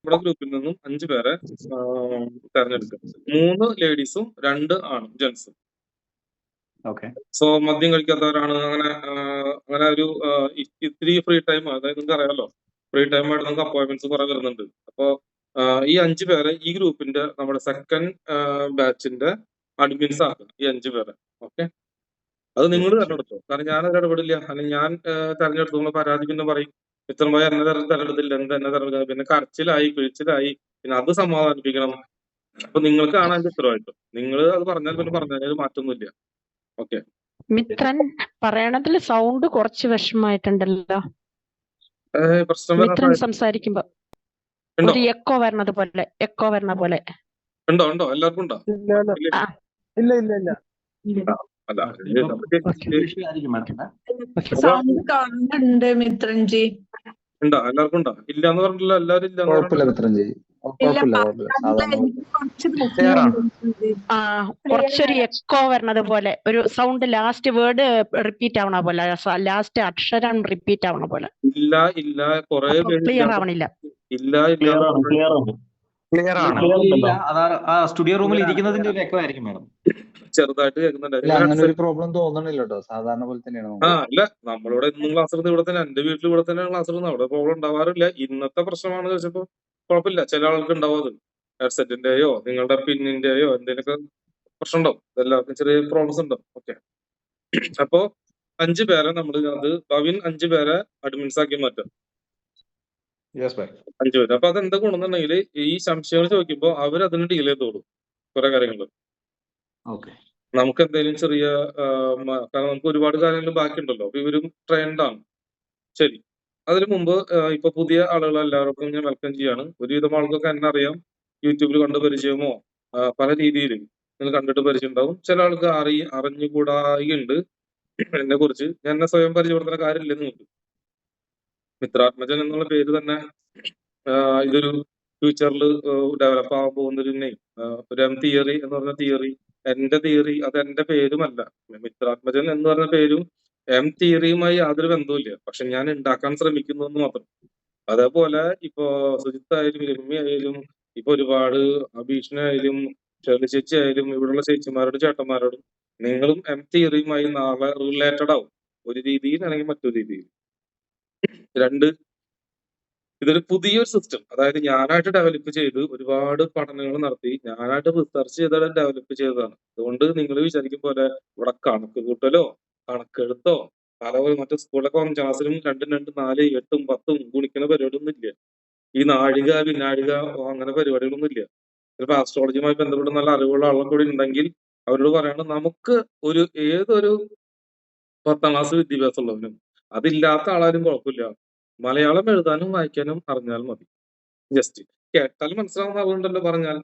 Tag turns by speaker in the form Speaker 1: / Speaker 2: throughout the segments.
Speaker 1: നമ്മുടെ ഗ്രൂപ്പിൽ നിന്നും 5 പേരെ തെരഞ്ഞെടുക്കുക. 3 ലേഡീസും 2 ആണും ജെൻസും. സോ മദ്യം കഴിക്കാത്തവരാണ്. അങ്ങനെ ഒരു ഇത്തിരി ഫ്രീ ടൈം, അതായത് നിങ്ങൾക്ക് അറിയാലോ, ഫ്രീ ടൈം ആയിട്ട് നമുക്ക് അപ്പോയിന്റ്മെന്റ്സ് കുറെ വരുന്നുണ്ട്. അപ്പോ ഈ 5 പേരെ ഈ ഗ്രൂപ്പിന്റെ നമ്മുടെ സെക്കൻഡ് ബാച്ചിന്റെ അഡ്മിൻസ് ആക്കുക, ഈ 5 പേരെ. ഓക്കെ, അത് നിങ്ങൾ തെരഞ്ഞെടുത്തോ. കാരണം ഞാനത് ഇടപെടില്ല. അല്ലെങ്കിൽ ഞാൻ തെരഞ്ഞെടുത്തു പരാതി പിന്നെ പറയും, ഇത്രയും പോയി എന്നെ തെരഞ്ഞെടുത്തില്ല, എന്നെ തെരഞ്ഞെടുക്കുക, പിന്നെ കരച്ചിലായി പിഴിച്ചിലായി, പിന്നെ അത് സമാധാനിപ്പിക്കണം. അപ്പൊ നിങ്ങൾക്കാണ് അതിന്റെ ഉത്തരവാദിത്വം. നിങ്ങൾ അത് പറഞ്ഞാൽ പിന്നെ പറഞ്ഞാൽ മാറ്റൊന്നുമില്ല. ഓക്കെ,
Speaker 2: മിത്രൻ പറയണതിൽ സൗണ്ട് കുറച്ച് വിഷമായിട്ടുണ്ടല്ലോ.
Speaker 1: പ്രശ്നം
Speaker 2: മിത്രൻ സംസാരിക്കുമ്പോ
Speaker 1: ഉണ്ടോ?
Speaker 2: ഒരു എക്കോ വരണ പോലെ
Speaker 1: ഉണ്ടോ? എല്ലാവർക്കും ഉണ്ടോ?
Speaker 3: ഇല്ല.
Speaker 1: അല്ല,
Speaker 3: സൗണ്ട് കാണുന്നുണ്ട് മിത്രൻജി.
Speaker 1: ഉണ്ടോ? എല്ലാവർക്കും ഉണ്ടോ? ഇല്ല എന്ന് പറഞ്ഞില്ല, എല്ലാവരും ഇല്ല.
Speaker 2: കുറച്ചൊരു എക്കോ വരണത് പോലെ, ഒരു സൗണ്ട് ലാസ്റ്റ് വേർഡ് റിപ്പീറ്റ് ആവണ പോലെ, ലാസ്റ്റ് അക്ഷരം റിപ്പീറ്റ് ആവണ പോലെ.
Speaker 1: ഇല്ല കുറെ
Speaker 2: ക്ലിയർ ആവണില്ല.
Speaker 4: ക്ലിയർ ആണ്. സ്റ്റുഡിയോ റൂമിൽ ഇരിക്കുന്നതിന്റെ ഒരു എക്കോ ആയിരിക്കും മാഡം.
Speaker 1: ചെറുതായിട്ട് കേൾക്കുന്നുണ്ട്.
Speaker 5: അങ്ങനെ ഒരു പ്രോബ്ലം തോന്നണില്ല കേട്ടോ, സാധാരണ പോലെ തന്നെയാണ്.
Speaker 1: ഇല്ല, നമ്മളിവിടെ എന്നും ക്ലാസ് എടുത്ത് ഇവിടെ തന്നെ, എന്റെ വീട്ടിൽ ഇവിടെ തന്നെയാണ് ക്ലാസ് എടുക്കുന്നത്. അവിടെ പ്രോബ്ലം ഉണ്ടാവാറില്ല. ഇന്നത്തെ പ്രശ്നമാണെന്ന് വെച്ചപ്പോ കുഴപ്പമില്ല. ചില ആൾക്ക് ഉണ്ടാവും അത്, ഹെഡ്സെറ്റിന്റെയോ നിങ്ങളുടെ പിന്നിന്റെയോ എന്തെങ്കിലുമൊക്കെ പ്രശ്നം ഉണ്ടാവും. എല്ലാവർക്കും ചെറിയ പ്രോബ്ലംസ് ഉണ്ടാവും. ഓക്കെ, അപ്പോ 5 പേരെ നമ്മൾ അത് ഭവിൻ 5 പേരെ അഡ്മിൻസ് ആക്കി മാറ്റാം. 5 പേര്. അപ്പൊ അതെന്താ ഗുണമെന്നുണ്ടെങ്കിൽ ഈ സംശയങ്ങൾ ചോദിക്കുമ്പോൾ അവരതിന് ഡീൽ ചെയ്തോളൂ കുറെ കാര്യങ്ങൾ. നമുക്ക് എന്തെങ്കിലും ചെറിയ കാരണം നമുക്ക് ഒരുപാട് കാര്യങ്ങൾ ബാക്കിയുണ്ടല്ലോ. അപ്പൊ ഇവരും ട്രെയിൻഡ് ആണ്. ശരി, അതിനു മുമ്പ് ഇപ്പൊ പുതിയ ആളുകൾ എല്ലാവർക്കും ഞാൻ വെൽക്കം ചെയ്യാണ്. ഒരുവിധം ആൾക്കൊക്കെ എന്നെ അറിയാം, യൂട്യൂബിൽ കണ്ട് പരിചയമോ പല രീതിയിൽ നിങ്ങൾ കണ്ടിട്ട് പരിചയം ഉണ്ടാവും. ചില ആൾക്ക് അറിഞ്ഞുകൂടായിണ്ട് എന്നെ കുറിച്ച്. ഞാൻ എന്നെ സ്വയം പരിചയപ്പെടുത്തുന്ന കാര്യമില്ല നിങ്ങൾക്ക്. മിത്രാത്മജൻ എന്നുള്ള പേര് തന്നെ ഇതൊരു ഫ്യൂച്ചറിൽ ഡെവലപ്പ് ആവാൻ പോകുന്ന ഒരു നെയിം. ഒരു തിയറി എന്ന് പറഞ്ഞ തിയറി, എന്റെ തിയറി, അത് എന്റെ പേരുമല്ല. മിത്രാത്മജൻ എന്ന് പറഞ്ഞ പേരും തിയറിയുമായി യാതൊരു ബന്ധവുമില്ല. പക്ഷെ ഞാൻ ഉണ്ടാക്കാൻ ശ്രമിക്കുന്നു എന്ന് മാത്രം. അതേപോലെ ഇപ്പോ സുജിത്തായാലും രമ്യ ആയാലും ഇപ്പൊ ഒരുപാട് ഭീഷണി ഷെർലി ചേച്ചി ആയാലും ഇവിടെയുള്ള ചേച്ചിമാരോടും ചേട്ടന്മാരോടും നിങ്ങളും തിയറിയുമായി നാളെ റിലേറ്റഡ് ആവും, ഒരു രീതിയിൽ അല്ലെങ്കിൽ മറ്റൊരു രീതിയിൽ. ഇതൊരു പുതിയൊരു സിസ്റ്റം, അതായത് ഞാനായിട്ട് ഡെവലപ്പ് ചെയ്ത് ഒരുപാട് പഠനങ്ങൾ നടത്തി ഞാനായിട്ട് റിസർച്ച് ചെയ്താണ് ഡെവലപ്പ് ചെയ്തതാണ്. അതുകൊണ്ട് നിങ്ങൾ വിചാരിക്കും പോലെ ഇവിടെ കണക്ക് കൂട്ടലോ കണക്കെഴുത്തോ പലപോലെ മറ്റു സ്കൂളിലൊക്കെ 5 ക്ലാസ്സിലും 2, 2, 4, 8, 10 ഗുണിക്കുന്ന പരിപാടിയൊന്നും ഇല്ല. ഈ നാഴിക വിനാഴിക അങ്ങനെ പരിപാടികളൊന്നും ഇല്ല. ചിലപ്പോൾ ആസ്ട്രോളജിയുമായി ബന്ധപ്പെട്ട് നല്ല അറിവുള്ള ആളുകൾ കൂടി ഉണ്ടെങ്കിൽ അവരോട് പറയാണ്, നമുക്ക് ഏതൊരു 10ാം ക്ലാസ് വിദ്യാഭ്യാസം ഉള്ളവനും അതില്ലാത്ത ആളാരും കുഴപ്പമില്ല, മലയാളം എഴുതാനും വായിക്കാനും അറിഞ്ഞാൽ മതി. ജസ്റ്റ് കേട്ടാൽ മനസ്സിലാവുന്ന ആളുണ്ടല്ലോ പറഞ്ഞാൽ.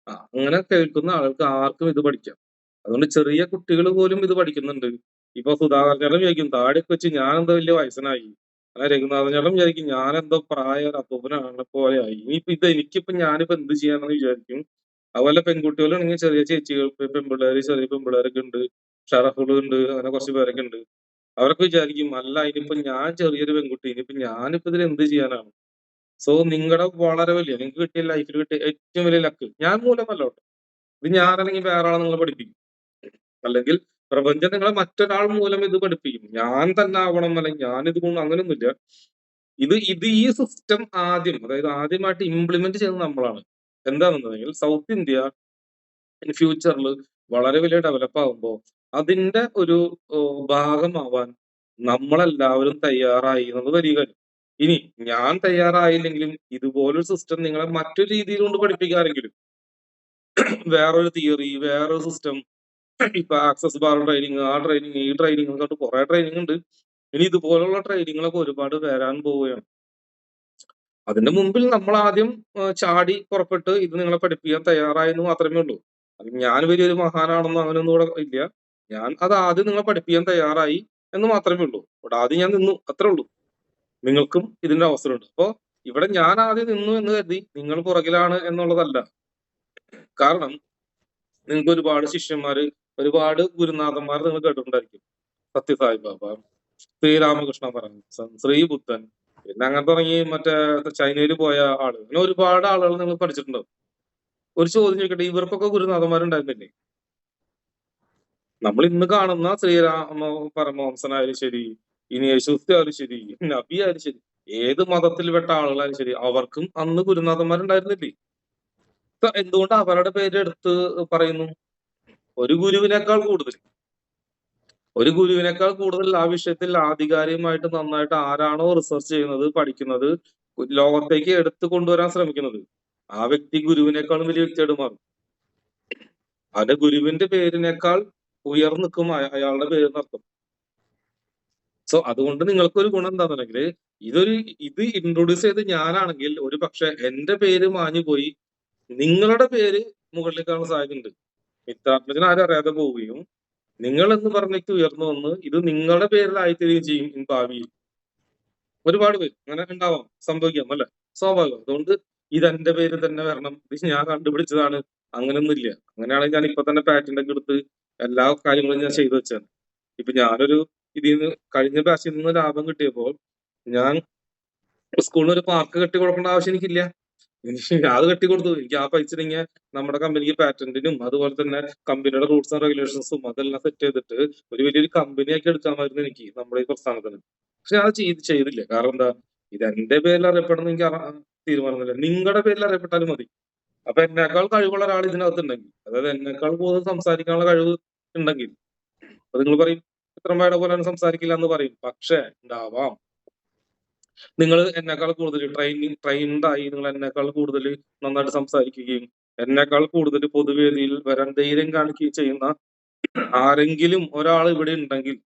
Speaker 1: അങ്ങനെ കേൾക്കുന്ന ആൾക്ക് ആർക്കും ഇത് പഠിക്കാം. അതുകൊണ്ട് ചെറിയ കുട്ടികൾ പോലും ഇത് പഠിക്കുന്നുണ്ട്. ഇപ്പൊ സുധാകരൻ ചേട്ടൻ വിചാരിക്കും താടിയൊക്കെ വെച്ച് ഞാനെന്തോ വലിയ വയസ്സനായി, അല്ല രഘുനാഥൻ ചേട്ടൻ വിചാരിക്കും ഞാനെന്തോ പ്രായ അപ്പൂപ്പനാണ് പോലെ ആയി. എനിക്കിപ്പോ ഞാനിപ്പോ എന്ത് ചെയ്യാനെന്ന് വിചാരിക്കും. അതുപോലെ പെൺകുട്ടികളാണെങ്കിൽ ചെറിയ ചേച്ചികൾ, ചെറിയ പെൺപിള്ളേരൊക്കെ ഉണ്ട്, ഷറഫുകളുണ്ട്, അങ്ങനെ കുറച്ച് പേരൊക്കെ ഉണ്ട്. അവരൊക്കെ വിചാരിക്കും അല്ല ഇനിയിപ്പോ ഞാൻ ചെറിയൊരു പെൺകുട്ടി, ഞാനിപ്പോ ഇതിൽ എന്ത് ചെയ്യാനാണ്. സോ നിങ്ങളുടെ വളരെ വലിയ, നിങ്ങൾക്ക് കിട്ടിയ ലൈഫിൽ കിട്ടിയ ഏറ്റവും വലിയ ലക്ക് ഞാൻ മൂലമല്ല കേട്ടോ. ഇത് ഞാനല്ലെങ്കിൽ വേറെ ആളെ നിങ്ങളെ പഠിപ്പിക്കും, അല്ലെങ്കിൽ പ്രപഞ്ചം നിങ്ങളെ മറ്റൊരാൾ മൂലം ഇത് പഠിപ്പിക്കും. ഞാൻ തന്നെ ആവണം അല്ലെങ്കിൽ ഞാനിത് കൊണ്ട് അങ്ങനെയൊന്നുമില്ല. ഈ സിസ്റ്റം ആദ്യമായിട്ട് ഇംപ്ലിമെന്റ് ചെയ്യുന്നത് നമ്മളാണ്. എന്താണെന്നുണ്ടെങ്കിൽ സൗത്ത് ഇന്ത്യ ഇൻ ഫ്യൂച്ചറിൽ വളരെ വലിയ ഡെവലപ്പ് ആകുമ്പോൾ അതിന്റെ ഒരു ഭാഗമാവാൻ നമ്മളെല്ലാവരും തയ്യാറായി എന്നത് വലിയ കാര്യം. ഇനി ഞാൻ തയ്യാറായില്ലെങ്കിലും ഇതുപോലൊരു സിസ്റ്റം നിങ്ങളെ മറ്റൊരു രീതിയിൽ കൊണ്ട് പഠിപ്പിക്കാറെങ്കിലും വേറൊരു തിയറി, വേറൊരു സിസ്റ്റം, ഇപ്പൊ ആക്സസ് ബാർ ട്രെയിനിങ്, ആ ട്രെയിനിങ്, ഈ ട്രെയിനിങ് എന്നിട്ട് കുറെ ട്രെയിനിങ് ഉണ്ട്. ഇനി ഇതുപോലുള്ള ട്രെയിനിങ്ങളൊക്കെ ഒരുപാട് വരാൻ പോവുകയാണ്. അതിന്റെ മുമ്പിൽ നമ്മൾ ആദ്യം ചാടി പുറപ്പെട്ട് ഇത് നിങ്ങളെ പഠിപ്പിക്കാൻ തയ്യാറായെന്ന് മാത്രമേ ഉള്ളൂ. അത് ഞാൻ വലിയൊരു മഹാനാണെന്നോ അങ്ങനെയൊന്നും ഇവിടെ ഇല്ല. ഞാൻ അത് ആദ്യം നിങ്ങളെ പഠിപ്പിക്കാൻ തയ്യാറായി എന്ന് മാത്രമേ ഉള്ളൂ. ഇവിടെ ആദ്യം ഞാൻ നിന്നു, അത്രേ ഉള്ളൂ. നിങ്ങൾക്കും ഇതിന്റെ അവസരമുണ്ട്. അപ്പോ ഇവിടെ ഞാൻ ആദ്യം നിന്നു എന്ന് കരുതി നിങ്ങൾ പുറകിലാണ് എന്നുള്ളതല്ല. കാരണം നിങ്ങൾക്ക് ഒരുപാട് ശിഷ്യന്മാര്, ഒരുപാട് ഗുരുനാഥന്മാർ നിങ്ങൾ കേട്ടിട്ടുണ്ടായിരിക്കും. സത്യസായി ബാബ, ശ്രീരാമകൃഷ്ണ പരമഹംസൻ, ശ്രീബുദ്ധൻ, പിന്നെ അങ്ങനെ തുടങ്ങി മറ്റേ ചൈനയിൽ പോയ ആള്, അങ്ങനെ ഒരുപാട് ആളുകൾ നിങ്ങൾ പഠിച്ചിട്ടുണ്ടാവും. ഒരു ചോദ്യം ചോദിക്കട്ടെ, ഇവർക്കൊക്കെ ഗുരുനാഥന്മാരുണ്ടായിരുന്നില്ലേ? നമ്മൾ ഇന്ന് കാണുന്ന ശ്രീരാമ പരമഹംസനായാലും ശരി, ഇനി യേശുക്രിസ്തു ആയാലും ശരി, നബി ആയാലും ശരി, ഏത് മതത്തിൽപ്പെട്ട ആളുകളായാലും ശരി, അവർക്കും അന്ന് ഗുരുനാഥന്മാരുണ്ടായിരുന്നില്ലേ? എന്തുകൊണ്ട് അവരുടെ പേര് എടുത്ത് പറയുന്നു? ഒരു ഗുരുവിനേക്കാൾ കൂടുതൽ ആ വിഷയത്തിൽ ആധികാരികമായിട്ട് നന്നായിട്ട് ആരാണോ റിസർച്ച് ചെയ്യുന്നത്, പഠിക്കുന്നത്, ലോകത്തേക്ക് എടുത്തു കൊണ്ടുവരാൻ ശ്രമിക്കുന്നത്, ആ വ്യക്തി ഗുരുവിനേക്കാളും വലിയ വ്യക്തിയായിട്ട് മാറും. അവന്റെ ഗുരുവിന്റെ പേരിനേക്കാൾ ഉയർന്നു നിൽക്കും അയാളുടെ പേരിനർത്ഥം. സോ അതുകൊണ്ട് നിങ്ങൾക്കൊരു ഗുണം എന്താണെന്നുണ്ടെങ്കിൽ, ഇത് ഇൻട്രൊഡ്യൂസ് ചെയ്ത് ഞാനാണെങ്കിൽ ഒരു പക്ഷെ എന്റെ പേര് മാഞ്ഞു പോയി നിങ്ങളുടെ പേര് മുകളിലേക്കാണ് സാധ്യതയുണ്ട്. മിത്രാത്മജൻ ആരും അറിയാതെ പോവുകയും നിങ്ങൾ എന്ന് പറഞ്ഞിട്ട് ഉയർന്നു വന്ന് ഇത് നിങ്ങളുടെ പേരിലായിത്തീരുകയും ചെയ്യും ഭാവിയിൽ. ഒരുപാട് പേര് അങ്ങനെ ഉണ്ടാവാം, സംഭവിക്കാം, അല്ലെ? സ്വാഭാവികം. അതുകൊണ്ട് ഇതെന്റെ പേര് തന്നെ വരണം, ഇത് ഞാൻ കണ്ടുപിടിച്ചതാണ്, അങ്ങനെയൊന്നുമില്ല. അങ്ങനെയാണെങ്കിൽ ഞാൻ ഇപ്പൊ തന്നെ പാറ്റന്റ് ഒക്കെ എടുത്ത് എല്ലാ കാര്യങ്ങളും ഞാൻ ചെയ്തു വെച്ചാണ്. ഇപ്പൊ ഞാനൊരു ഇതിന്ന് കഴിഞ്ഞ ബാച്ചിൽ നിന്ന് ലാഭം കിട്ടിയപ്പോൾ ഞാൻ സ്കൂളിൽ ഒരു പാർക്ക് കെട്ടി കൊടുക്കേണ്ട ആവശ്യം എനിക്കില്ല. അത് കെട്ടിക്കൊടുത്തു. എനിക്ക് ആ പൈസ ഇങ്ങനെ നമ്മുടെ കമ്പനിക്ക് പാറ്റന്റിനും അതുപോലെ തന്നെ കമ്പനിയുടെ റൂൾസ് ആൻഡ് റെഗുലേഷൻസും അതെല്ലാം സെറ്റ് ചെയ്തിട്ട് ഒരു വലിയൊരു കമ്പനിയാക്കി എടുക്കാമായിരുന്നു എനിക്ക് നമ്മുടെ ഈ പ്രസ്ഥാനത്തിന്. പക്ഷെ അത് ചെയ്തില്ല. കാരണം എന്താ, ഇത് എന്റെ പേരിൽ അറിയപ്പെടുന്ന എനിക്ക് തീരുമാനമില്ല. നിങ്ങളുടെ പേരിൽ അറിയപ്പെട്ടാലും മതി. അപ്പൊ എന്നേക്കാൾ കഴിവുള്ള ഒരാൾ ഇതിനകത്ത് ഉണ്ടെങ്കിൽ, അതായത് എന്നേക്കാൾ കൂടുതൽ സംസാരിക്കാനുള്ള കഴിവ് ഉണ്ടെങ്കിൽ, അപ്പൊ നിങ്ങൾ പറയും ചിത്രമ്മയുടെ പോലെ സംസാരിക്കില്ല എന്ന് പറയും. പക്ഷെ ഉണ്ടാവാം. നിങ്ങൾ എന്നേക്കാൾ കൂടുതൽ ട്രെയിൻഡായി, നിങ്ങൾ എന്നേക്കാൾ കൂടുതൽ നന്നായിട്ട് സംസാരിക്കുകയും എന്നേക്കാൾ കൂടുതൽ പൊതുവേദിയിൽ വരാൻ ധൈര്യം കാണിക്കുകയും ചെയ്യുന്ന ആരെങ്കിലും ഒരാൾ ഇവിടെ ഉണ്ടെങ്കിൽ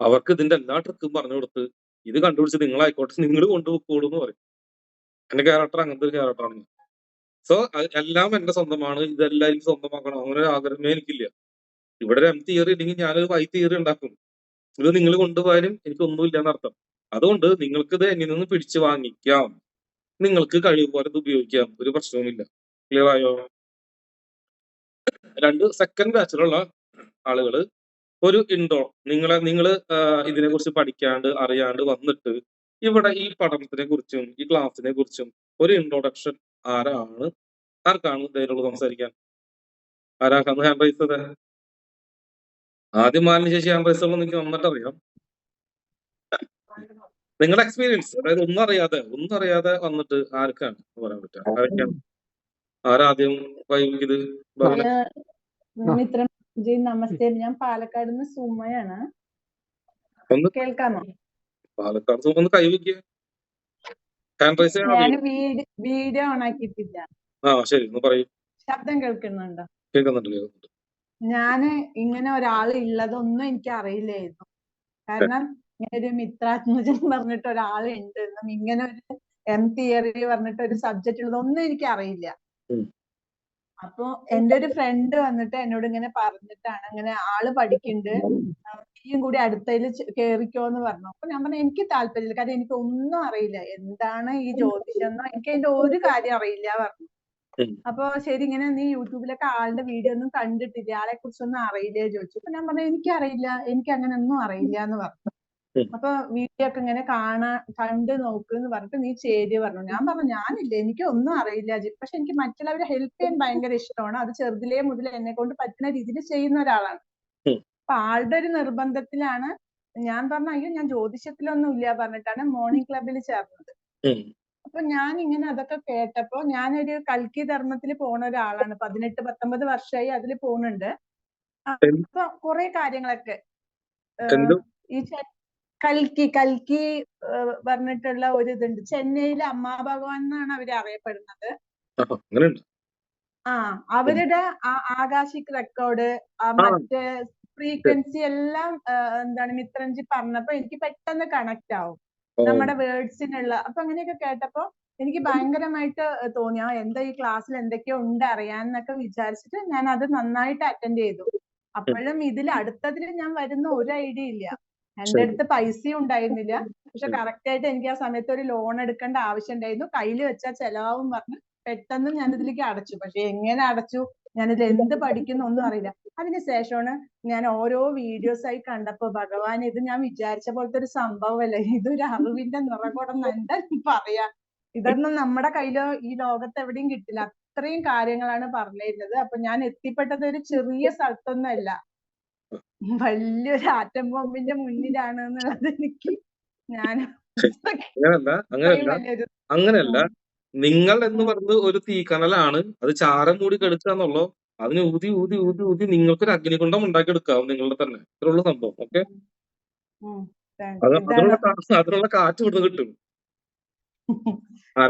Speaker 1: അവർക്ക് ഇതിന്റെ എല്ലാ ട്രിക്കും പറഞ്ഞു കൊടുത്ത് ഇത് കണ്ടുപിടിച്ച് നിങ്ങളായിക്കോട്ടെ, നിങ്ങൾ കൊണ്ടുപോയിക്കോളൂ എന്ന് പറയും. എന്റെ ക്യാരക്ടർ അങ്ങനത്തെ ഒരു ക്യാരക്ടറാണ്. സോ എല്ലാം എന്റെ സ്വന്തമാണ്, ഇതെല്ലാം എനിക്ക് സ്വന്തമാക്കണം, അങ്ങനെ ഒരു ആഗ്രഹമേ എനിക്കില്ല. ഇവിടെ ഒരു എം തിയറി ഇല്ലെങ്കിൽ ഞാനൊരു വൈ തിയറി ഉണ്ടാക്കും. ഇത് നിങ്ങൾ കൊണ്ടുപോയാലും എനിക്കൊന്നുമില്ല എന്നർത്ഥം. അതുകൊണ്ട് നിങ്ങൾക്ക് ഇത് എന്നിൽ നിന്ന് പിടിച്ചു വാങ്ങിക്കാം, നിങ്ങൾക്ക് കഴിവ് പോലെ ഇത് ഉപയോഗിക്കാം, ഒരു പ്രശ്നവുമില്ല. ക്ലിയർ ആയോ? രണ്ട് സെക്കൻഡ് ബാച്ചിലുള്ള ആളുകൾ ഒരു ഇൻട്രോ, നിങ്ങൾ ഇതിനെ കുറിച്ച് പഠിക്കാണ്ട് അറിയാണ്ട് വന്നിട്ട് ഇവിടെ ഈ പഠനത്തിനെ കുറിച്ചും ഈ ക്ലാസ്സിനെ കുറിച്ചും ഒരു ഇൻട്രോഡക്ഷൻ ആർക്കാണ് ധൈര്യമുള്ളത് സംസാരിക്കാൻ? ആരാക്കാന്ന് ഹാൻഡ് റൈസ് ചെയ്തേ? ആദ്യം മാലിന് ശേഷി ഹാൻഡ് റൈസ് എനിക്ക് നന്നായിട്ട് അറിയാം. നിങ്ങളുടെ എക്സ്പീരിയൻസ്, അതായത് ഒന്നും അറിയാതെ വന്നിട്ട് ആർക്കാണ് പറയാൻ പറ്റുക? ആരൊക്കെയാണ്? ആരാദ്യം ഇത്
Speaker 3: മിത്രൻജി നമസ്തേ, ഞാൻ പാലക്കാട് നിന്ന് സുമയാണ്.
Speaker 1: ഒന്ന്
Speaker 3: കേൾക്കാമോ?
Speaker 1: പാലക്കാട് ഒന്ന് കൈവയ്ക്കുക. ഹാൻഡ് റൈസ്
Speaker 3: ഞാൻ വീഡിയോ ഓൺ ആക്കിയിട്ടില്ല.
Speaker 1: ശരി, ഒന്ന് പറയൂ.
Speaker 3: ശബ്ദം കേൾക്കുന്നുണ്ടോ?
Speaker 1: കേൾക്കുന്നുണ്ട്.
Speaker 3: ഞാന് ഇങ്ങനെ ഒരാൾ ഉള്ളതൊന്നും എനിക്ക് അറിയില്ലായിരുന്നു. കാരണം ഇങ്ങനെ ഒരു മിത്രാത്മജൻ പറഞ്ഞിട്ട് ഒരാളുണ്ട്, ഇങ്ങനെ ഒരു എം തിയറി പറഞ്ഞിട്ട് ഒരു സബ്ജക്റ്റ് ഉള്ളതൊന്നും എനിക്ക് അറിയില്ല. അപ്പൊ എന്റെ ഒരു ഫ്രണ്ട് വന്നിട്ട് എന്നോട് ഇങ്ങനെ പറഞ്ഞിട്ടാണ്, അങ്ങനെ ആള് പഠിക്കുന്നുണ്ട്, നീയും കൂടി അടുത്തതിൽ കേറിക്കോന്ന് പറഞ്ഞു. അപ്പൊ ഞാൻ പറഞ്ഞു എനിക്ക് താല്പര്യമില്ല, കാരണം എനിക്ക് ഒന്നും അറിയില്ല, എന്താണ് ഈ ജ്യോതിഷം എന്നോ എനിക്ക് അതിന്റെ ഒരു കാര്യം അറിയില്ല പറഞ്ഞു. അപ്പൊ ശരി, ഇങ്ങനെ നീ യൂട്യൂബിലൊക്കെ ആളുടെ വീഡിയോ ഒന്നും കണ്ടിട്ടില്ല, ആളെ കുറിച്ചൊന്നും അറിയില്ലേ ചോദിച്ചു. അപ്പൊ ഞാൻ പറഞ്ഞു എനിക്കറിയില്ല, എനിക്ക് അങ്ങനെ ഒന്നും അറിയില്ല എന്ന് പറഞ്ഞു. അപ്പൊ വീഡിയോ ഒക്കെ ഇങ്ങനെ കണ്ട് നോക്ക് എന്ന് പറഞ്ഞിട്ട് നീ ചേരി പറഞ്ഞു. ഞാൻ പറഞ്ഞു ഞാനില്ല, എനിക്ക് ഒന്നും അറിയില്ല, പക്ഷെ എനിക്ക് മറ്റുള്ളവരെ ഹെൽപ്പ് ചെയ്യാൻ ഭയങ്കര ഇഷ്ടമാണ്, അത് ചെറുതിലേ മുതൽ എന്നെ കൊണ്ട് പറ്റുന്ന രീതിയിൽ ചെയ്യുന്ന ഒരാളാണ്. അപ്പൊ ആളുടെ ഒരു നിർബന്ധത്തിലാണ് ഞാൻ പറഞ്ഞു അയ്യോ ഞാൻ ജ്യോതിഷത്തിലൊന്നും ഇല്ല പറഞ്ഞിട്ടാണ് മോർണിംഗ് ക്ലബിൽ ചേർന്നത്. അപ്പൊ ഞാൻ ഇങ്ങനെ അതൊക്കെ കേട്ടപ്പോ, ഞാനൊരു കൽക്കി ധർമ്മത്തിൽ പോണ ഒരാളാണ്, 18-19 വർഷമായി അതിൽ പോകുന്നുണ്ട്. അപ്പൊ കുറെ കാര്യങ്ങളൊക്കെ ഈ കൽക്കി പറഞ്ഞിട്ടുള്ള ഒരു ഇതുണ്ട്, ചെന്നൈയിലെ അമ്മാ ഭഗവാൻ എന്നാണ് അവര് അറിയപ്പെടുന്നത്. അവരുടെ ആകാശിക് റെക്കോർഡ്, മറ്റേ ഫ്രീക്വൻസി എല്ലാം എന്താണ് മിത്രൻജി പറഞ്ഞപ്പോ എനിക്ക് പെട്ടെന്ന് കണക്ട് ആവും നമ്മുടെ വേർഡ്സിനുള്ള. അപ്പൊ അങ്ങനെയൊക്കെ കേട്ടപ്പോ എനിക്ക് ഭയങ്കരമായിട്ട് തോന്നി, എന്താ ഈ ക്ലാസ്സിൽ എന്തൊക്കെയോ ഉണ്ട് അറിയാന്നൊക്കെ വിചാരിച്ചിട്ട് ഞാൻ അത് നന്നായിട്ട് അറ്റൻഡ് ചെയ്തു. അപ്പോഴും ഇതിൽ അടുത്തതിൽ ഞാൻ വരുന്ന ഒരു ഐഡിയ ഇല്ല, എന്റെ അടുത്ത് പൈസയും ഉണ്ടായിരുന്നില്ല. പക്ഷെ കറക്റ്റ് ആയിട്ട് എനിക്ക് ആ സമയത്ത് ഒരു ലോൺ എടുക്കേണ്ട ആവശ്യം ഉണ്ടായിരുന്നു, കയ്യിൽ വെച്ചാൽ ചെലവാകും പറഞ്ഞ് പെട്ടെന്ന് ഞാൻ ഇതിലേക്ക് അടച്ചു. പക്ഷെ എങ്ങനെ അടച്ചു, ഞാനിത് എന്ത് പഠിക്കുന്നു ഒന്നും അറിയില്ല. അതിനുശേഷമാണ് ഞാൻ ഓരോ വീഡിയോസ് ആയി കണ്ടപ്പോ ഭഗവാൻ ഇത് ഞാൻ വിചാരിച്ച പോലത്തെ ഒരു സംഭവമല്ല, ഇതൊരു അറിവിന്റെ നിറകുടം എന്താ പറയാ. ഇതൊന്നും നമ്മുടെ കയ്യിലോ ഈ ലോകത്ത് എവിടെയും കിട്ടില്ല. അത്രയും കാര്യങ്ങളാണ് പറഞ്ഞിരുന്നത്. അപ്പൊ ഞാൻ എത്തിപ്പെട്ടത് ഒരു ചെറിയ സ്ഥലത്തൊന്നുമല്ല, വലിയൊരു ആറ്റം ബോംബിന്റെ മുന്നിലാണ് എന്നുള്ളത് എനിക്ക് ഞാൻ
Speaker 1: അങ്ങനെയല്ല. നിങ്ങൾ എന്ന് പറഞ്ഞത് ഒരു തീക്കനലാണ്, അത് ചാരം മൂടി കെടുക്കുക എന്നുള്ളൂ. അതിന് ഊതി ഊതി ഊതി ഊതി നിങ്ങൾക്കൊരു അഗ്നികുണ്ഡം ഉണ്ടാക്കിയെടുക്കാം നിങ്ങളുടെ തന്നെ. ഇത്രയുള്ള സംഭവം. ഓക്കെ, അതിനുള്ള കാറ്റ് ഇവിടുന്ന് കിട്ടും.